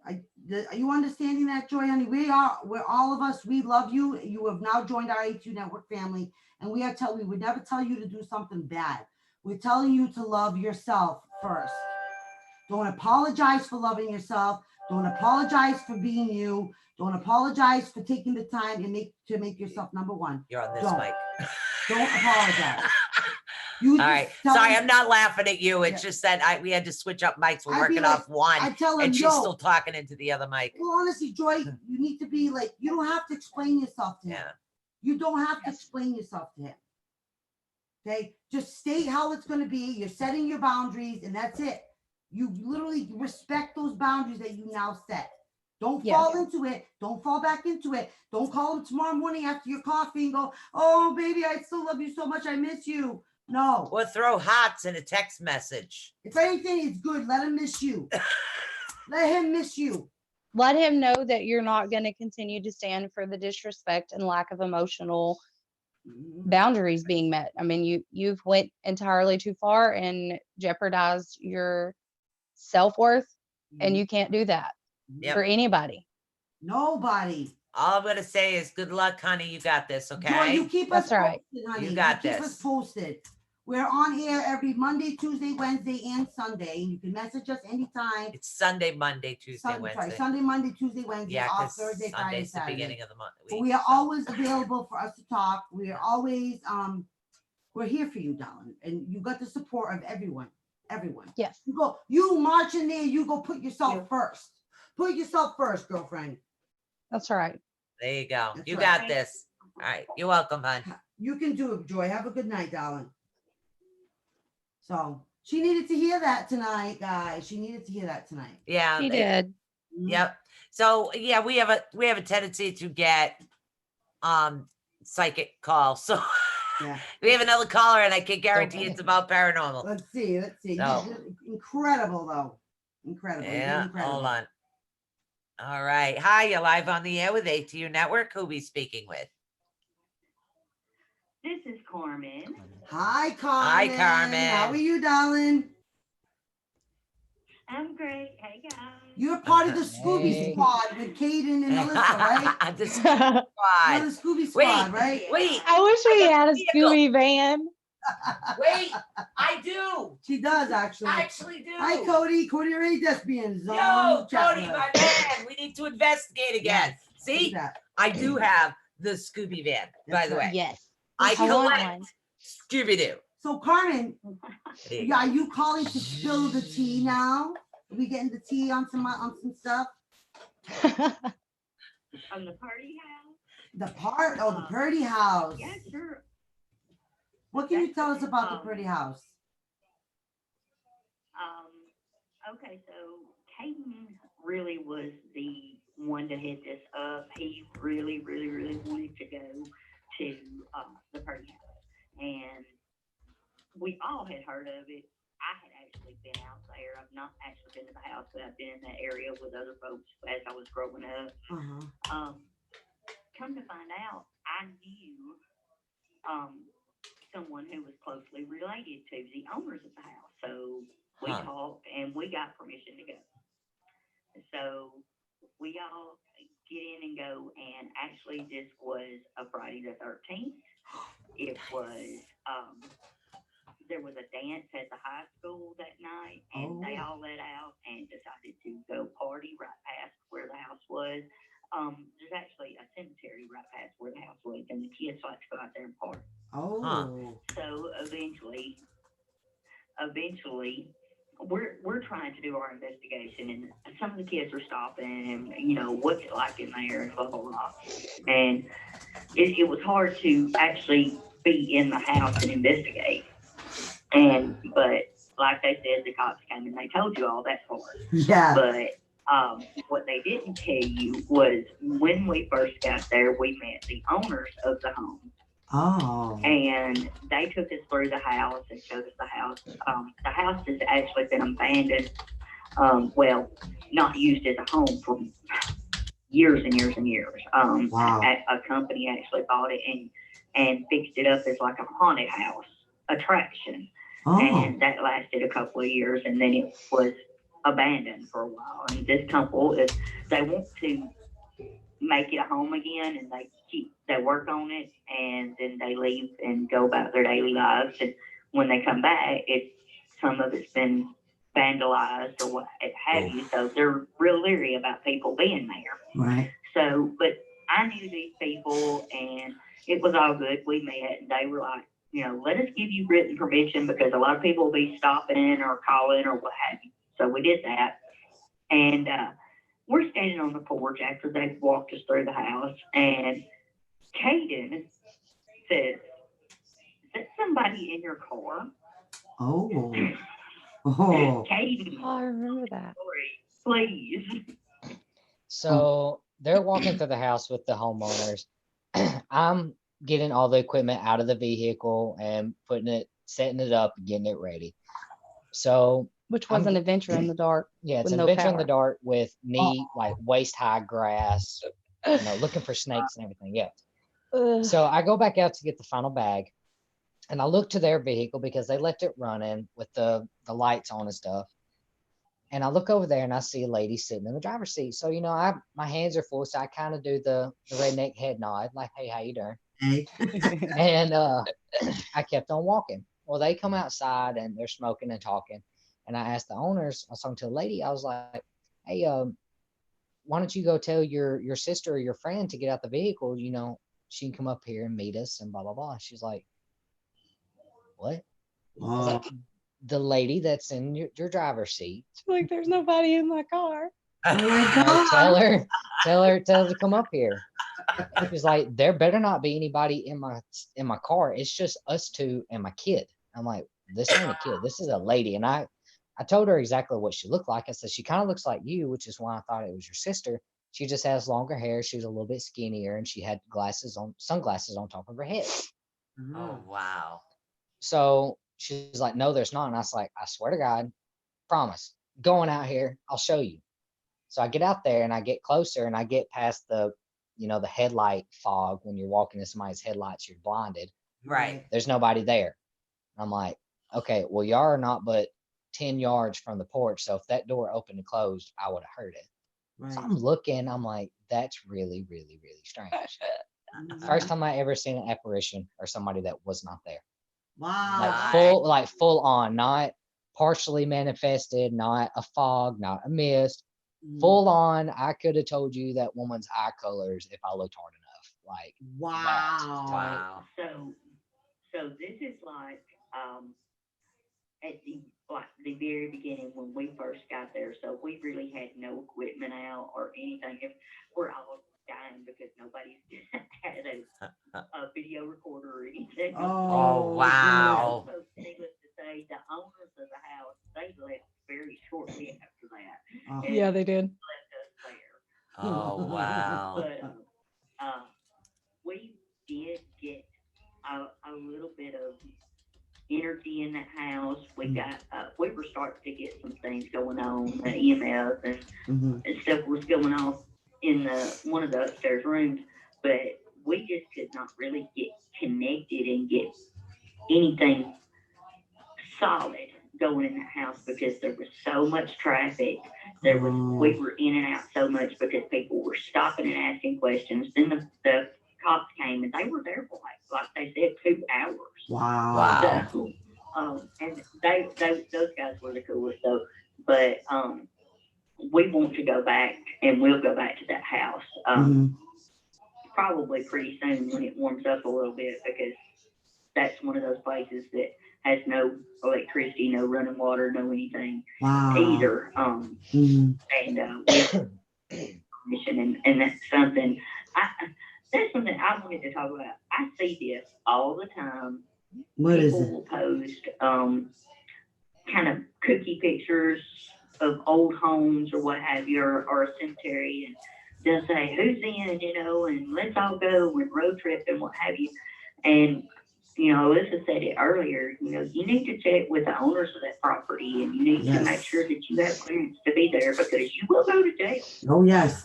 Are you understanding that, Joy, honey? We're all of us. We love you. You have now joined our A2 Network family, and we would never tell you to do something bad. We're telling you to love yourself first. Don't apologize for loving yourself. Don't apologize for being you. Don't apologize for taking the time to make yourself number one. You're on this Don't. mic. Don't apologize. You All just right. tell Sorry, them- I'm not laughing at you. It's Yeah. just that we had to switch up mics. We're I'd be working like- off one, I tell them, and she's yo, still talking into the other mic. well, honestly, Joy, you need to be like, you don't have to explain yourself to him. Yeah. You don't have to explain yourself to him. Okay, just state how it's going to be. You're setting your boundaries, and that's it. You literally respect those boundaries that you now set. Don't Yes. fall into it. Don't fall back into it. Don't call him tomorrow morning after your coffee and go, "Oh, baby, I still love you so much. I miss you." No. Or throw hearts in a text message. If anything is good, let him miss you. Let him miss you. Let him know that you're not going to continue to stand for the disrespect and lack of emotional boundaries being met. I mean, you've went entirely too far and jeopardized your self-worth, and you can't do that Yep. for anybody. Nobody. All I'm gonna say is good luck, honey. You got this, Joy, okay? you keep us That's right. posted, honey. You got Keep this. us posted. We're on air every Monday, Tuesday, Wednesday, and Sunday. You can message us anytime. It's Sunday, Monday, Tuesday, Sorry, Wednesday. Sunday, Monday, Tuesday, Wednesday, Yeah, off because Thursday, Friday, Sunday's the Saturday. beginning of the month. But we are always available for us to talk. We are always we're here for you, darling. And you got the support of everyone. Everyone. Yes. You march in there, you go put yourself first. Put yourself first, girlfriend. That's right. There you go. That's You right. got this. All right. You're welcome, hon. You can do it, Joy. Have a good night, darling. So she needed to hear that tonight, guys. She needed to hear that tonight. Yeah. He it- did. Yep. So yeah, we have a tendency to get psychic calls. So Yeah. we have another caller, and I can guarantee it's about paranormal. Let's see. No. Incredible, though. Incredible. You're Yeah. incredible. Hold on. All right. Hi, you're live on the air with ATU Network. Who we speaking with? This is Carmen. Hi, Carmen. Carmen. How are you, darling? I'm great. Hey guys. You're part of the Scooby Hey. Squad with Caden and Alyssa, right? The You're squad. the Scooby Squad, right? Wait, I wish we had a vehicle. Scooby van. wait. I I do. She does actually. I actually do. Hi, Cody. Cody Ray Thespian. Yo, Cody, my man. We need to investigate again. See, I do have the Scooby van, by the way. Yes. I I want collect one. Scooby Doo. So Carmen, are you calling to spill the tea now? Are we getting the tea on some stuff? From the party house? The Purdy house. Yeah, sure. What can you tell us about the Purdy house? Okay, so Caden really was the one to hit this up. He really, really, really wanted to go to the party house. And we all had heard of it. I had actually been out there. I've not actually been to the house, but I've been in that area with other folks as I was growing up. Come to find out, I knew someone who was closely related to the owners of the house. So we talked and we got permission to go. So we all get in and go. And actually, this was a Friday the 13th. It was, there was a dance at the high school that night, and they all let out and decided to go party right past where the house was. There's actually a cemetery right past where the house was, and the kids like to go out there and party. So eventually, we're trying to do our investigation, and some of the kids are stopping, and you know what's it like in there, and blah blah blah. And it was hard to actually be in the house and investigate. But like they said, the cops came and they told you all that part. Yeah. But what they didn't tell you was when we first got there, we met the owners of the home. And they took us through the house and showed us the house. The house has actually been abandoned, well, not used as a home for years and years and years. A company actually bought it and fixed it up as like a haunted house attraction. And that lasted a couple of years, and then it was abandoned for a while. And this couple, they want to make it a home again, and they work on it, and then they leave and go about their daily lives. And when they come back, some of it's been vandalized or what have you. So they're real leery about people being there. Right. So, but I knew these people, and it was all good. We met, and they were like, you know, let us give you written permission because a lot of people will be stopping in or calling or what have you. So we did that. And we're standing on the porch after they walked us through the house. And Caden says, is that somebody in your car? Caden, I remember that. please. So they're walking through the house with the homeowners. I'm getting all the equipment out of the vehicle and setting it up and getting it ready. So Which was an adventure in the dark. yeah, it's with an no adventure in the power. dark with knee like waist high grass, looking for snakes and everything. Yeah. Ugh. So I go back out to get the final bag, and I look to their vehicle because they left it running with the lights on and stuff. And I look over there and I see a lady sitting in the driver's seat. So, my hands are full. So I kind of do the redneck head nod, like, hey, how you doing? Hey. And I kept on walking. Well, they come outside and they're smoking and talking. And I asked the owners, I was talking to a lady, I was like, hey, why don't you go tell your sister or your friend to get out the vehicle? She can come up here and meet us and blah, blah, blah. She's like, what? I was like, the lady that's in your driver's seat. Like, there's nobody in my car. Tell her to come up here. She's like, there better not be anybody in my car. It's just us two and my kid. I'm like, this ain't a kid. This is a lady. And I told her exactly what she looked like. I said, she kind of looks like you, which is why I thought it was your sister. She just has longer hair. She was a little bit skinnier, and she had sunglasses on top of her head. Oh, wow. So she's like, no, there's not. And I was like, I swear to God, promise, going out here, I'll show you. So I get out there and I get closer and I get past the headlight fog. When you're walking in somebody's headlights, you're blinded. Right. There's nobody there. I'm like, okay, well, y'all are not but 10 yards from the porch. So if that door opened and closed, I would have heard it. Right. So I'm looking, I'm like, that's really, really, really strange. First time I ever seen an apparition or somebody that was not there. Wow. Like full on, not partially manifested, not a fog, not a mist. Mhm. Full on, I could have told you that woman's eye colors if I looked hard enough. Like Wow. Wow. So this is like, at the very beginning when we first got there. So we really had no equipment out or anything. We're all dying because nobody's had a video recorder or anything. Oh, wow. So needless to say, the owners of the house, they left very shortly after that. Oh. And Yeah, they did. left us there. Oh, wow. But we did get a little bit of energy in that house. We got we were starting to get some things going on, EMS and stuff was going on in one of the upstairs rooms, but we just could not really get connected and get anything solid going in that house because there was so much traffic. We were in and out so much because people were stopping and asking questions. Then the cops came and they were there for like they said 2 hours. Wow. So, and those guys were the coolest though. But we want to go back and we'll go back to that house probably pretty soon when it warms up a little bit because that's one of those places that has no electricity, no running water, no anything either. And and that's something I wanted to talk about. I see this all the time. What is People it? will post kind of cookie pictures of old homes or what have you, or a cemetery, and they'll say who's in, and let's all go and road trip and what have you. And Alyssa said it earlier. You need to check with the owners of that property, and you need to make sure that you have clearance to be there because you will go to jail. Oh yes.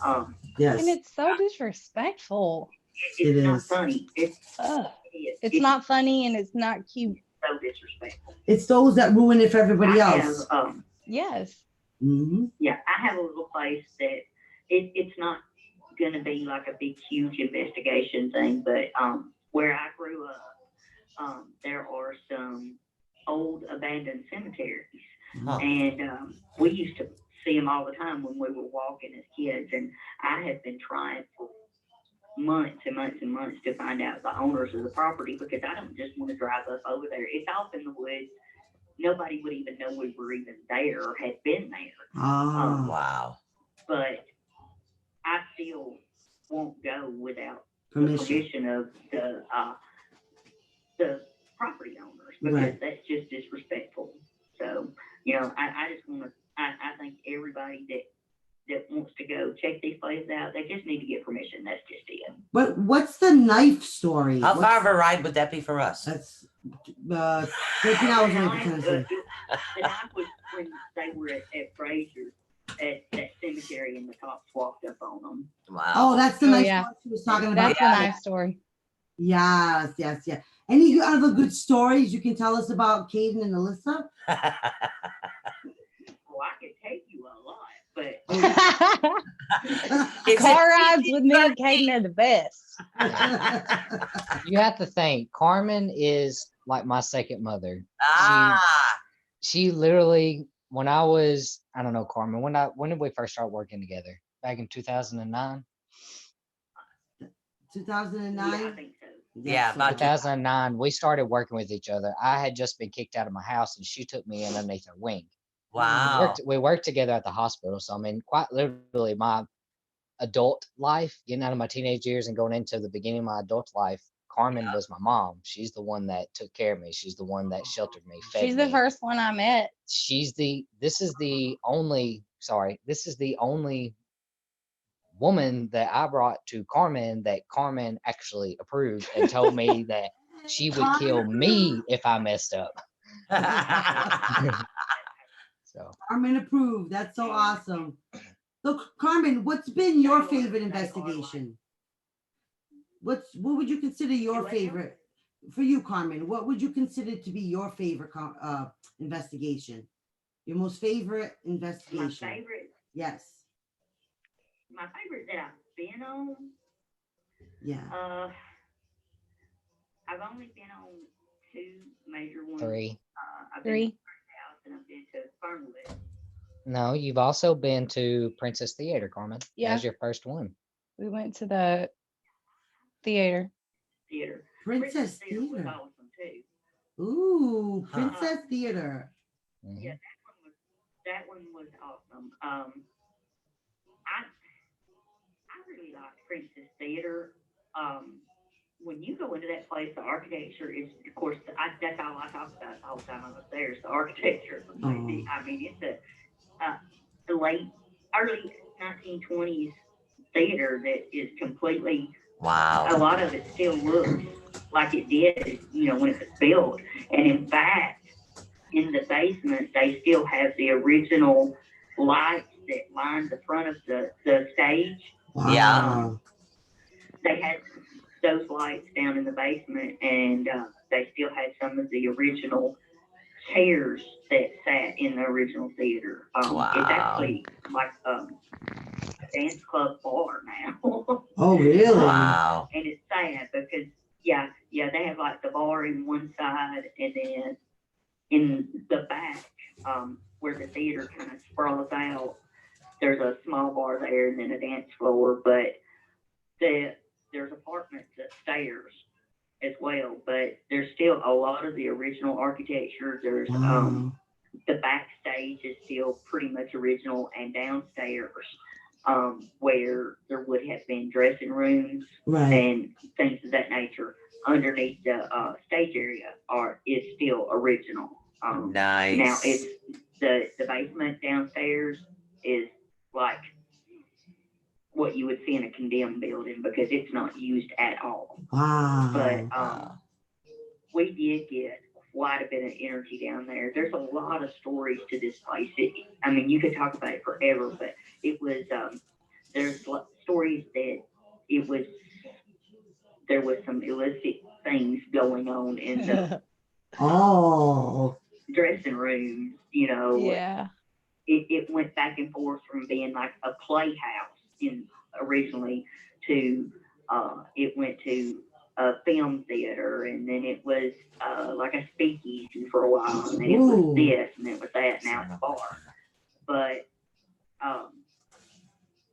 Yes. And it's so disrespectful. It's not funny. It's not funny and it's not cute. So disrespectful. It's those that ruin it for everybody else. Yes. Yeah, I have a little place that it's not going to be like a big, huge investigation thing, but where I grew up, there are some old abandoned cemeteries, and we used to see them all the time when we were walking as kids, and I have been trying for months and months and months to find out the owners of the property because I don't just want to drive up over there. It's off in the woods. Nobody would even know we were even there or had been there. Wow. But I still won't go without Permission. the permission of the property owners because that's just disrespectful. So, I just want to, I think everybody that wants to go check these places out, they just need to get permission. That's just it. But what's the knife story? How far of a ride would that be for us? That's 13 hours away from Tennessee. The knife was when they were at Fraser at that cemetery and the cops walked up on them. Wow. Oh, that's the knife yeah. story she was talking about. That's the knife story. Yes. Any other good stories you can tell us about Caden and Alyssa? Well, I could take you a lot, but Car rides with me and Caden are the best. You have to think, Carmen is like my second mother. She literally, when I was, I don't know, Carmen, when did we first start working together? Back in 2009? 2009? I think so. Yeah, about 2009, we started working with each other. I had just been kicked out of my house and she took me in underneath her wing. Wow. We worked together at the hospital. So, I mean, quite literally my adult life, getting out of my teenage years and going into the beginning of my adult life, Carmen was my mom. She's the one that took care of me. She's the one that sheltered me, fed She's the me. first one I met. This is the only woman that I brought to Carmen that Carmen actually approved and told me that she would kill me if I messed up. So Carmen approved. That's so awesome. So Carmen, what's been your favorite investigation? What would you consider your favorite for you, Carmen? What would you consider to be your favorite investigation? Your most favorite investigation? My favorite? Yes. My favorite that I've been on? Yeah. I've only been on two major ones. Three. I've been to Three. First House and I've been to Fernwood. No, you've also been to Princess Theater, Carmen. Yeah. That's your first one. We went to the theater. Theater. Princess Theater was Theater. awesome too. Ooh, Huh. Princess Theater. Mhm. Yeah, that one was awesome. I really liked Princess Theater. When you go into that place, the architecture is, of course, that's all I talk about the whole time I was there. Is the architecture. Oh. I mean, it's a early 1920s theater that is completely. A Wow. lot of it still looks like it did, when it was built. And in fact, in the basement, they still have the original lights that line the front of the stage. Wow. Yeah. They had those lights down in the basement, and they still had some of the original chairs that sat in the original theater. It's Wow. actually like a dance club bar now. Oh, really? Wow. And it's sad because they have like the bar in one side, and then in the back, where the theater kind of sprawls out, there's a small bar there and then a dance floor. But there's apartments upstairs as well. But there's still a lot of the original architecture. There's Wow. the backstage is still pretty much original, and downstairs, where there would have been dressing rooms Right. and things of that nature underneath the stage area is still original. Nice. Now it's the basement downstairs is like what you would see in a condemned building because it's not used at all. Wow. But Wow. we did get quite a bit of energy down there. There's a lot of stories to this place. You could talk about it forever, but it was there's stories that there was some illicit things going on in the Oh. dressing rooms. Yeah. It went back and forth from being like a playhouse originally to it went to a film theater, and then it was like a speakeasy for a while, and then it Ooh. was this, and it was that, now it's a bar. But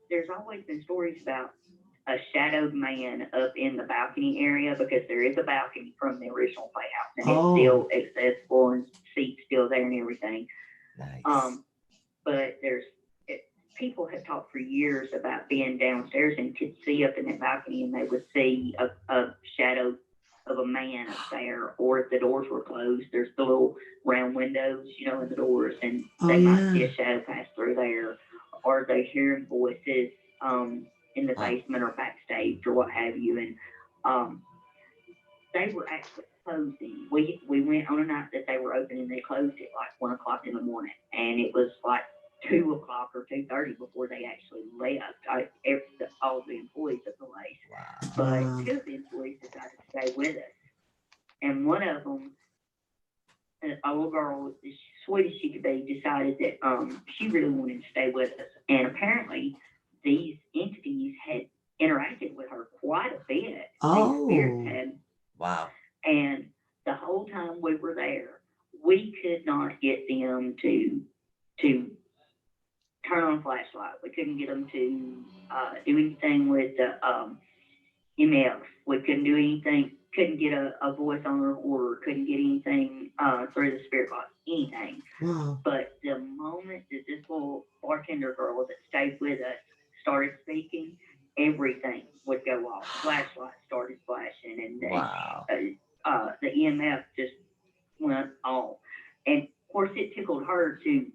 there's always been stories about a shadowed man up in the balcony area, because there is a balcony from the original playhouse, and Oh. it's still accessible and seats still there and everything. Nice. But people have talked for years about being downstairs and could see up in that balcony, and they would see a shadow of a man up there, or if the doors were closed, there's the little round windows, in the doors, and they might see a shadow pass through there, or they hear voices in the basement or backstage or what have you. And they were actually closing. We went on a night that they were open, and they closed at like 1 o'clock in the morning, and it was like 2 o'clock or 2:30 before they actually left. All the employees of the place. Wow. But 2 of the employees decided to stay with us, and one of them, a little girl, as sweet as she could be, decided that she really wanted to stay with us. And apparently, these entities had interacted with her quite a bit. Oh. These spirits had. Wow. And the whole time we were there, we could not get them to turn on a flashlight. We couldn't get them to do anything with the EMF. We couldn't do anything. Couldn't get a voice on the recorder. Couldn't get anything through the spirit box. Anything. Wow. But the moment that this little bartender girl that stayed with us started speaking, everything would go off. Flashlights started flashing, and Wow. the EMF just went on. And of course, it tickled her to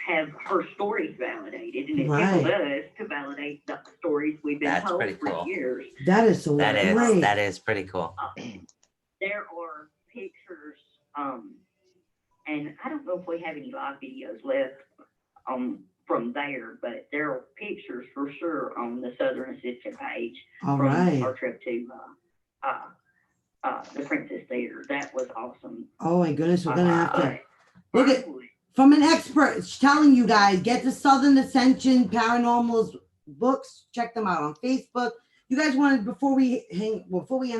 have her stories validated, and it tickled us to validate the stories we've been That's told pretty for cool. years. That is so That is great. that is pretty cool. There are pictures, and I don't know if we have any live videos left from there, but there are pictures for sure on the Southern Ascension page All from right. our trip to the Princess Theater. That was awesome. Oh my goodness, we're gonna have to But look at Fernwood, from an expert telling you guys, get the Southern Ascension Paranormal's books, check them out on Facebook. You guys wanted before we end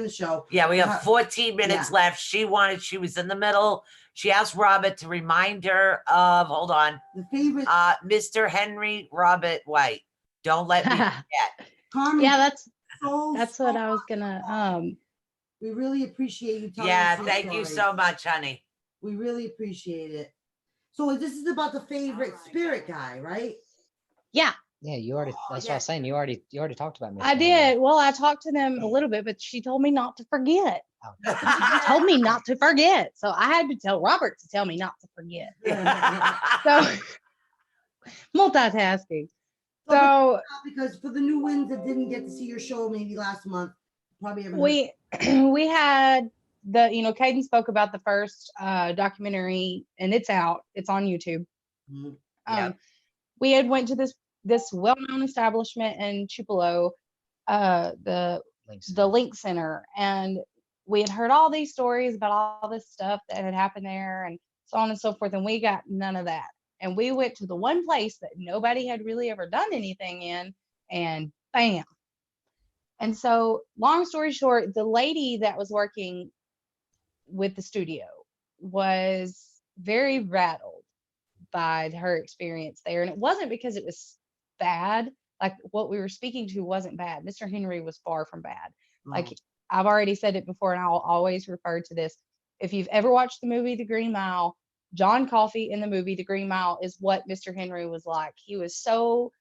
the show. Yeah, we have Uh, 14 minutes left. She was in the middle. She asked Robert to remind her of, hold on, the favorite, Mr. Henry Robert White. Don't let me forget. Carmen. Yeah, that's so what I was gonna. We really appreciate you telling Yeah, us your thank you story. so much, honey. We really appreciate it. So this is about the favorite spirit guy, right? Yeah, Yeah, you already. That's what I was saying. You already talked about me. I did. Well, I talked to them a little bit, but she told me not to forget. She told me not to forget, so I had to tell Robert to tell me not to forget. So multitasking. So because for the new ones that didn't get to see your show maybe last month, probably haven't we we had the Caden spoke about the first documentary, and it's out. It's on YouTube. Yep. We had went to this well-known establishment in Tupelo, the Link Center, and we had heard all these stories about all this stuff that had happened there and so on and so forth, and we got none of that. And we went to the one place that nobody had really ever done anything in, and bam. And so, long story short, the lady that was working with the studio was very rattled by her experience there. And it wasn't because it was bad. Like, what we were speaking to wasn't bad. Mr. Henry was far from bad. Like, I've already said it before, and I'll always refer to this. If you've ever watched the movie The Green Mile, John Coffey in the movie The Green Mile is what Mr. Henry was like. He was so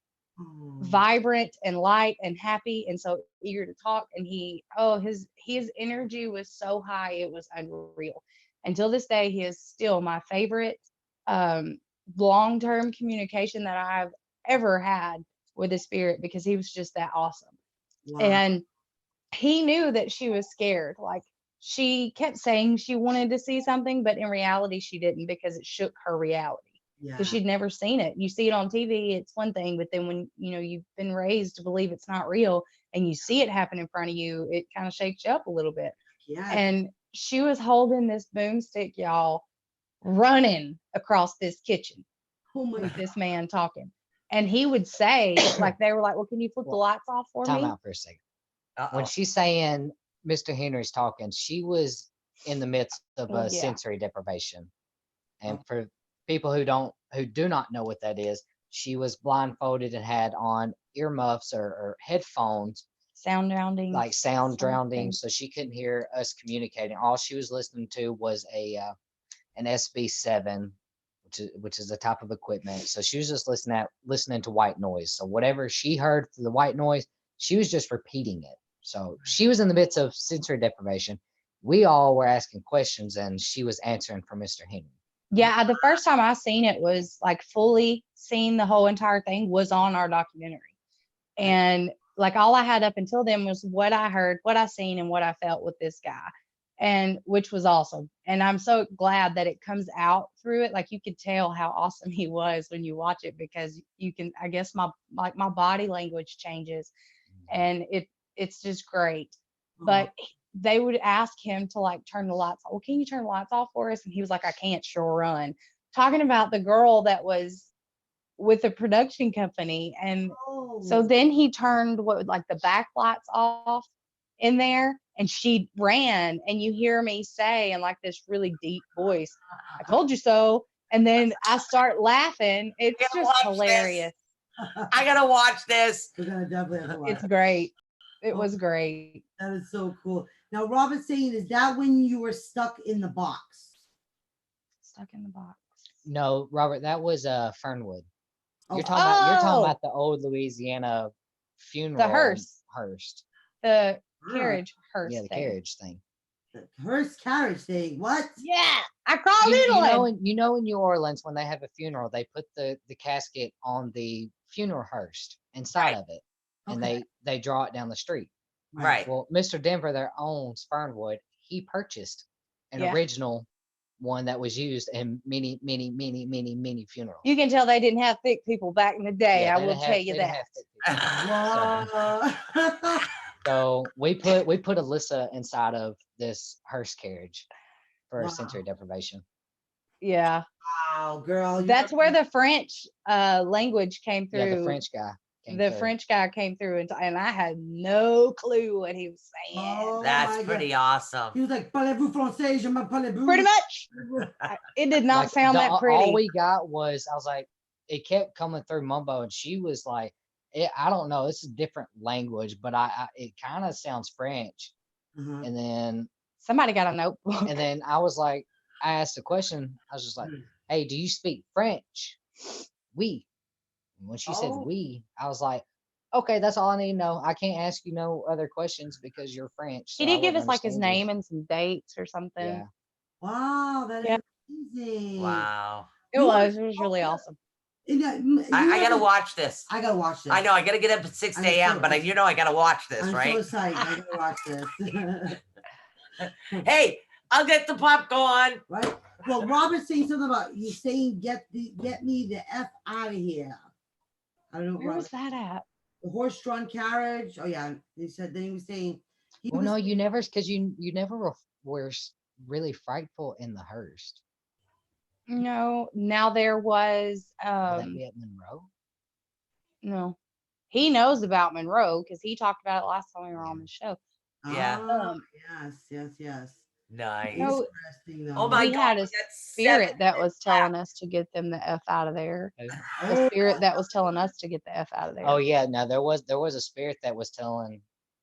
vibrant and light and happy and so eager to talk, and his energy was so high, it was unreal. Until this day, he is still my favorite long-term communication that I've ever had with a spirit, because he was just that awesome. And he knew that she was scared. Like, she kept saying she wanted to see something, but in reality she didn't, because it shook her reality. Because she'd never seen it. You see it on TV, it's one thing, but then when you've been raised to believe it's not real and you see it happen in front of you, it kind of shakes you up a little bit. And she was holding this boomstick, y'all, running across this kitchen with this man talking. And he would say, like, they were like, well, can you flip the lights off for Time me? out for a second. When she's saying Mr. Henry's talking, she was in the midst of a sensory deprivation. And for people who do not know what that is, she was blindfolded and had on earmuffs or headphones, sound drowning, like sound drowning, so she couldn't hear us communicating. All she was listening to was an SB7, which is a type of equipment. So she was just listening to white noise. So whatever she heard through the white noise, she was just repeating it. So she was in the midst of sensory deprivation. We all were asking questions, and she was answering for Mr. Henry. Yeah, the first time I seen it was like fully seen the whole entire thing was on our documentary. And like, all I had up until then was what I heard, what I seen, and what I felt with this guy, and which was awesome. And I'm so glad that it comes out through it. Like, you could tell how awesome he was when you watch it, because you can, I guess my body language changes, and it's just great. But they would ask him to like turn the lights off. Well, can you turn the lights off for us? And he was like, I can't, she'll run. Talking about the girl that was with the production company. And so then he turned the back lights off in there, and she ran, and you hear me say in like this really deep voice, I told you so. And then I start laughing. It's just hilarious. I gotta watch this. We're gonna definitely have to watch. It's great. It was great. That is so cool. Now, Robert's saying, is that when you were stuck in the box? Stuck in the box. No, Robert, that was Fernwood. You're talking about the old Louisiana funeral. The hearse. The carriage hearse. Yeah, the carriage thing. The hearse carriage thing. What? Yeah, I crawled into it. In New Orleans, when they have a funeral, they put the casket on the funeral hearse inside of it, and they draw it down the street. Right. Well, Mr. Denver, their owns Fernwood, he purchased an original one that was used in many funerals. You can tell they didn't have thick people back in the day. I will tell you that. So we put Alyssa inside of this hearse carriage for sensory deprivation. Yeah. Wow, girl. That's where the French language came through. Yeah, the French guy. came the through. French guy came through and I had no clue what he was saying. Oh That's my pretty God. awesome. He was like, parlez-vous français? Je m'appelle vous. Pretty much. It did not Like, sound that all pretty. we got was, I was like, it kept coming through mumbo, and she was like, I don't know, it's a different language, but it kind of sounds French. Uh-huh. And then Somebody got a notebook. And then I was like, I asked a question. I was just like, hey, do you speak French? Oui. And when she said Oh. oui, I was like, okay, that's all I need to know. I can't ask you no other questions because you're French. He so I did give wouldn't us like his understand you." name and some dates or something. Yeah. Wow, that is Yeah. amazing. Wow. It You was. are It was really so- awesome. I gotta watch this. I gotta watch this. I know I gotta get up at 6 I'm a.m., so- but I gotta watch this, I'm so right? excited. I gotta watch this. Hey, I'll get the popcorn. Right? Well, Robert's saying something about you saying get me the F out of here. I don't know what Where was Robert, that at? the horse-drawn carriage. Oh yeah, he said. Then he was saying. Well, no, you never, because you never were really frightful in the Hearst. No, now there was Would that be at Monroe? no. He knows about Monroe because he talked about it last time we were on the show. Yeah. Oh, yes. Nice. No, Interesting though. Oh my we God, had a we got spirit 7 that was minutes left. telling us to get them the F out of there. Who? The spirit that was telling us to get the F out of there. Oh yeah, no, there was a spirit that was telling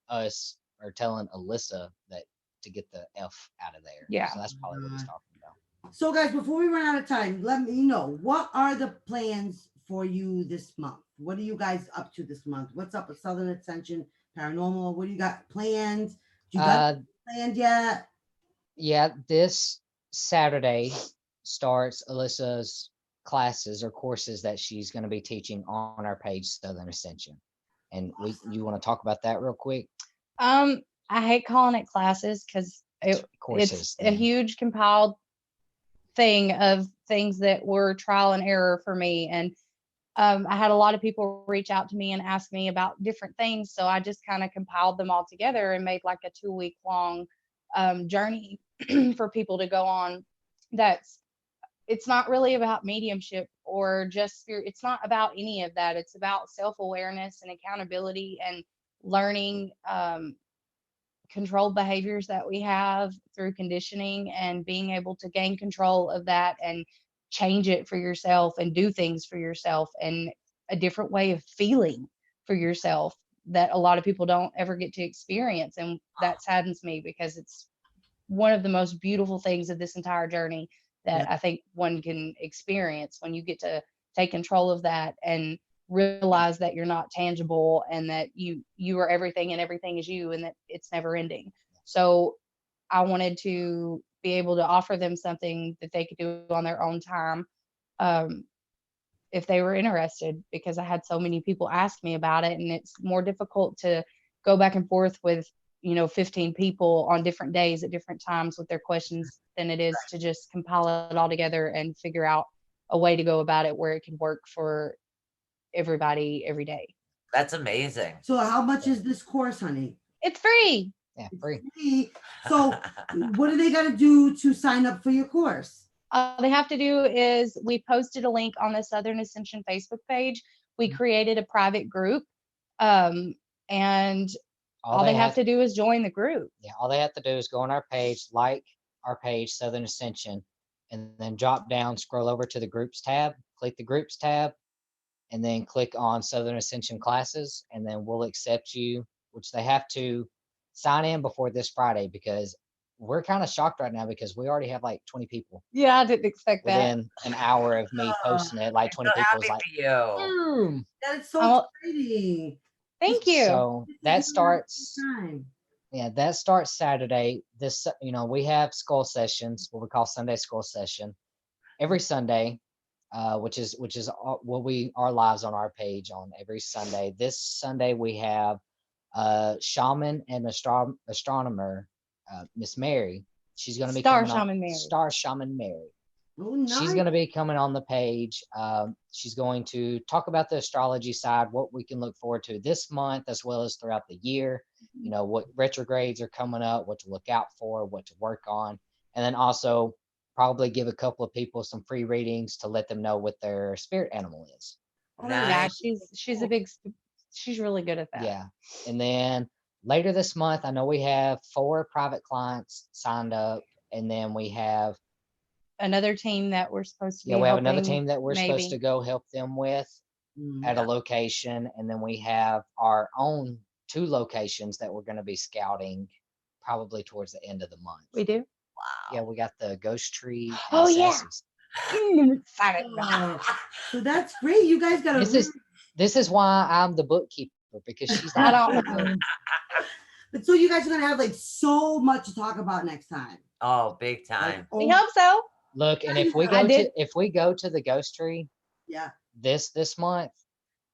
us, or telling Alyssa, that to get the F out of there. Yeah. So that's probably what he's talking about. So guys, before we run out of time, let me know, what are the plans for you this month? What are you guys up to this month? What's up with Southern Ascension Paranormal? What do you got planned? You got planned yet? Yeah, this Saturday starts Alyssa's classes or courses that she's going to be teaching on our page, Southern Ascension. And you want to talk about that real quick? I hate calling it classes because Courses. it's a huge compiled thing of things that were trial and error for me. And I had a lot of people reach out to me and ask me about different things. So I just kind of compiled them all together and made like a 2-week long journey for people to go on. It's not really about mediumship or just spirit. It's not about any of that. It's about self-awareness and accountability and learning controlled behaviors that we have through conditioning and being able to gain control of that and change it for yourself and do things for yourself and a different way of feeling for yourself that a lot of people don't ever get to experience. And that saddens me because it's one of the most beautiful things of this entire journey that I think one can experience when you get to take control of that and realize that you're not tangible and that you are everything and everything is you and that it's never ending. So I wanted to be able to offer them something that they could do on their own time if they were interested, because I had so many people ask me about it, and it's more difficult to go back and forth with 15 people on different days at different times with their questions than it is to just compile it all together and figure out a way to go about it where it can work for everybody every day. That's amazing. So how much is this course, honey? It's free. Yeah, free. Free. So what do they got to do to sign up for your course? All they have to do is we posted a link on the Southern Ascension Facebook page. We created a private group, and all they have to do is join the group. Yeah, all they have to do is go on our page, like our page, Southern Ascension, and then drop down, scroll over to the groups tab, click the groups tab, and then click on Southern Ascension classes, and then we'll accept you, which they have to sign in before this Friday, because we're kind of shocked right now because we already have like 20 people. Yeah, I didn't expect that. Within an hour of me posting it, like 20 So people was happy like, for you. boom. That is so exciting. Thank you. So that starts, Time. yeah, that starts Saturday. This, we have skull sessions, what we call Sunday skull session, every Sunday, which is what our lives on our page on every Sunday. This Sunday we have shaman and astronomer, Miss Mary. She's going to be Star coming Shaman on, Mary. Star Shaman Mary. Oh, nice. She's going to be coming on the page. She's going to talk about the astrology side, what we can look forward to this month, as well as throughout the year. What retrogrades are coming up, what to look out for, what to work on. And then also probably give a couple of people some free readings to let them know what their spirit animal is. Yeah, she's a big She's really good at that. Yeah. And then later this month, I know we have 4 private clients signed up, and then we have Another team that we're supposed to be we have another helping, team that we're supposed maybe. to go help them with Mm. at a location, and then we have our own 2 locations that we're going to be scouting probably towards the end of the month. We do. Yeah, we got the Ghost Tree. And Oh, yeah. Sassy's. I'm excited. Oh, so that's great. You guys got a This is why I'm the bookkeeper, because she's I not. don't. But so you guys are gonna have like so much to talk about next time. Oh, big Like, time. We oh, hope so. Look, and if we I go did- to the Ghost Tree yeah. this month,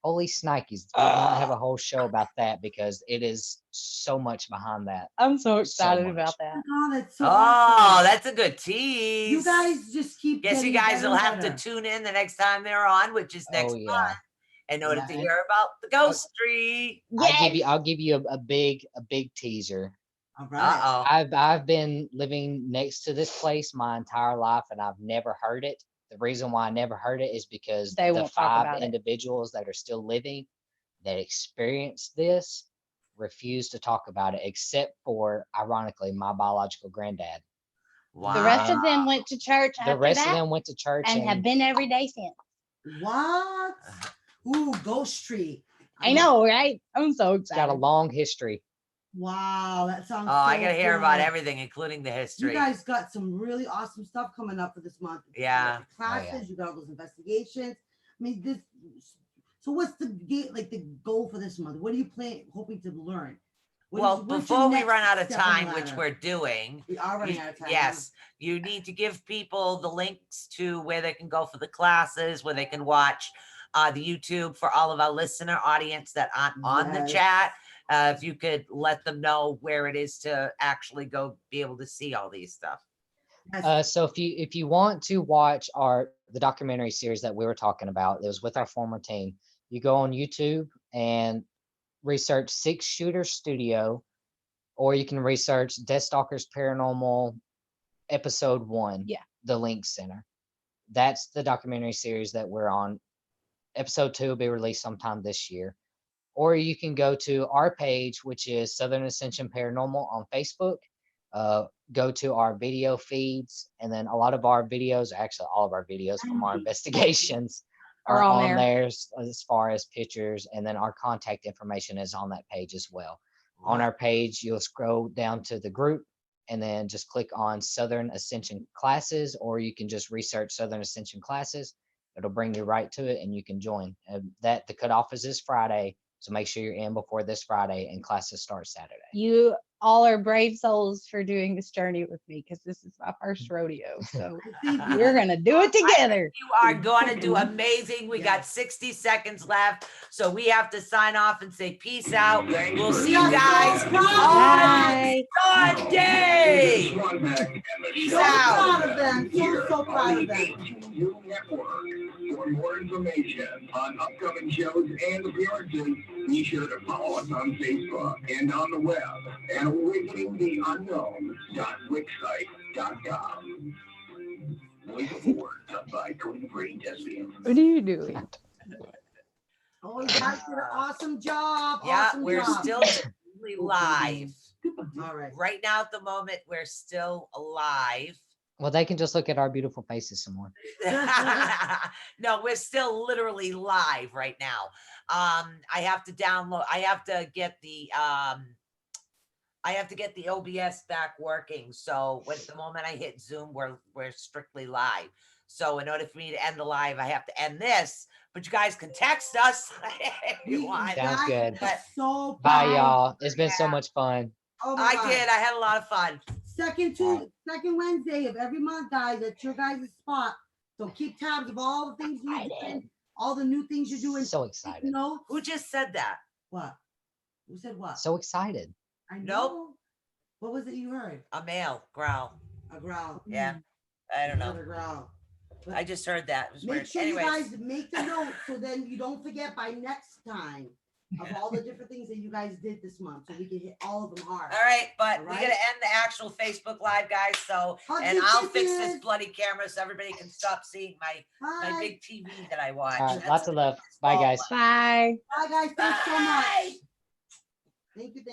holy snikes, we might have a whole show about that because it is so much behind that. I'm so excited much. about that. Oh, that's so Oh, awesome. that's a good tease. You guys just keep Guess you getting guys better will and have to better. tune in the next time they're on, which is next Oh, yeah. month, in order Yeah. to hear about the Ghost Tree. I'll give you a big teaser. All right. Uh-oh. I've been living next to this place my entire life, and I've never heard it. The reason why I never heard it is because They the won't talk 5 about it. individuals that are still living that experienced this refuse to talk about it, except for, ironically, my biological granddad. Wow. The rest of them went to church The after rest that of them went to church and have been every day since. What? Ooh, Ghost Tree. I know, right? I'm so it's got a excited. long history. Wow, that sounds. Oh, I so gotta hear about cool. everything, including the You history. guys got some really awesome stuff coming up for this month. You Yeah. got the classes, you got all those investigations. I mean, this. So what's the goal for this month? What are you hoping to learn? Well, what's your before we next run out of step on the time, which ladder? we're doing, We are running out of time. yes, you need to give people the links to where they can go for the classes, where they can watch the YouTube for all of our listener audience that aren't on the Yes. chat. If you could let them know where it is to actually go be able to see all these stuff. Yes. So if you want to watch the documentary series that we were talking about, it was with our former team. You go on YouTube and research 6 Shooter Studio, or you can research Deathstalkers Paranormal Episode 1. Yeah. The Link Center. That's the documentary series that we're on. Episode 2 will be released sometime this year. Or you can go to our page, which is Southern Ascension Paranormal on Facebook. Go to our video feeds, and then a lot of our videos, actually all of our videos from our investigations are on there as far as pictures, and then our contact information is on that page as well. On our page, you'll scroll down to the group and then just click on Southern Ascension Classes, or you can just research Southern Ascension Classes. It'll bring you right to it and you can join. The cutoff is this Friday, so make sure you're in before this Friday, and classes start Saturday. You all are brave souls for doing this journey with me, because this is my first rodeo. So we're gonna do it together. You are going to do amazing. We got 60 seconds left, so we have to sign off and say peace out. We'll see you guys on Bye. Sunday. Peace So out. proud of them. So proud of them. New Network. For more information on upcoming shows and appearances, be sure to follow us on Facebook and on the web at awakeningtheunknown.wixsite.com. Voice of Words done by Cody Brady Desbian. What are you doing? Oh, you guys did an awesome job. Yeah, Awesome we're job. still technically live. All right. Right now at the moment, we're still alive. Well, they can just look at our beautiful faces some more. No, we're still literally live right now. I have to get the OBS back working. So at the moment I hit Zoom, we're strictly live. So in order for me to end the live, I have to end this, but you guys can text us if you want. Sounds good. But so Bye, proud. y'all. It's been so much fun. Oh my I God. did. I had a lot of fun. Second Wednesday of every month, guys, at your guys' spot. So keep tabs of all the things you're doing, all the new things you're doing. So excited. No, Who just said that? what? Who said what? So excited. I Nope. know. What was it you heard? A male growl. A growl. Yeah. I don't know. Another growl. But I just heard that. It was make weird. sure Anyways. you guys make the note so then you don't forget by next time. of all the different things that you guys did this month, so we can hit all of them hard. All right, but All we right. gotta end the actual Facebook Live, guys, so, Hugs and and I'll fix this kisses. bloody camera so everybody can stop seeing my Bye. big TV that I watch. All right, That's lots of what it love. is. Bye, Oh, guys. Bye. Bye, guys. Thanks so much. Bye. Thank you.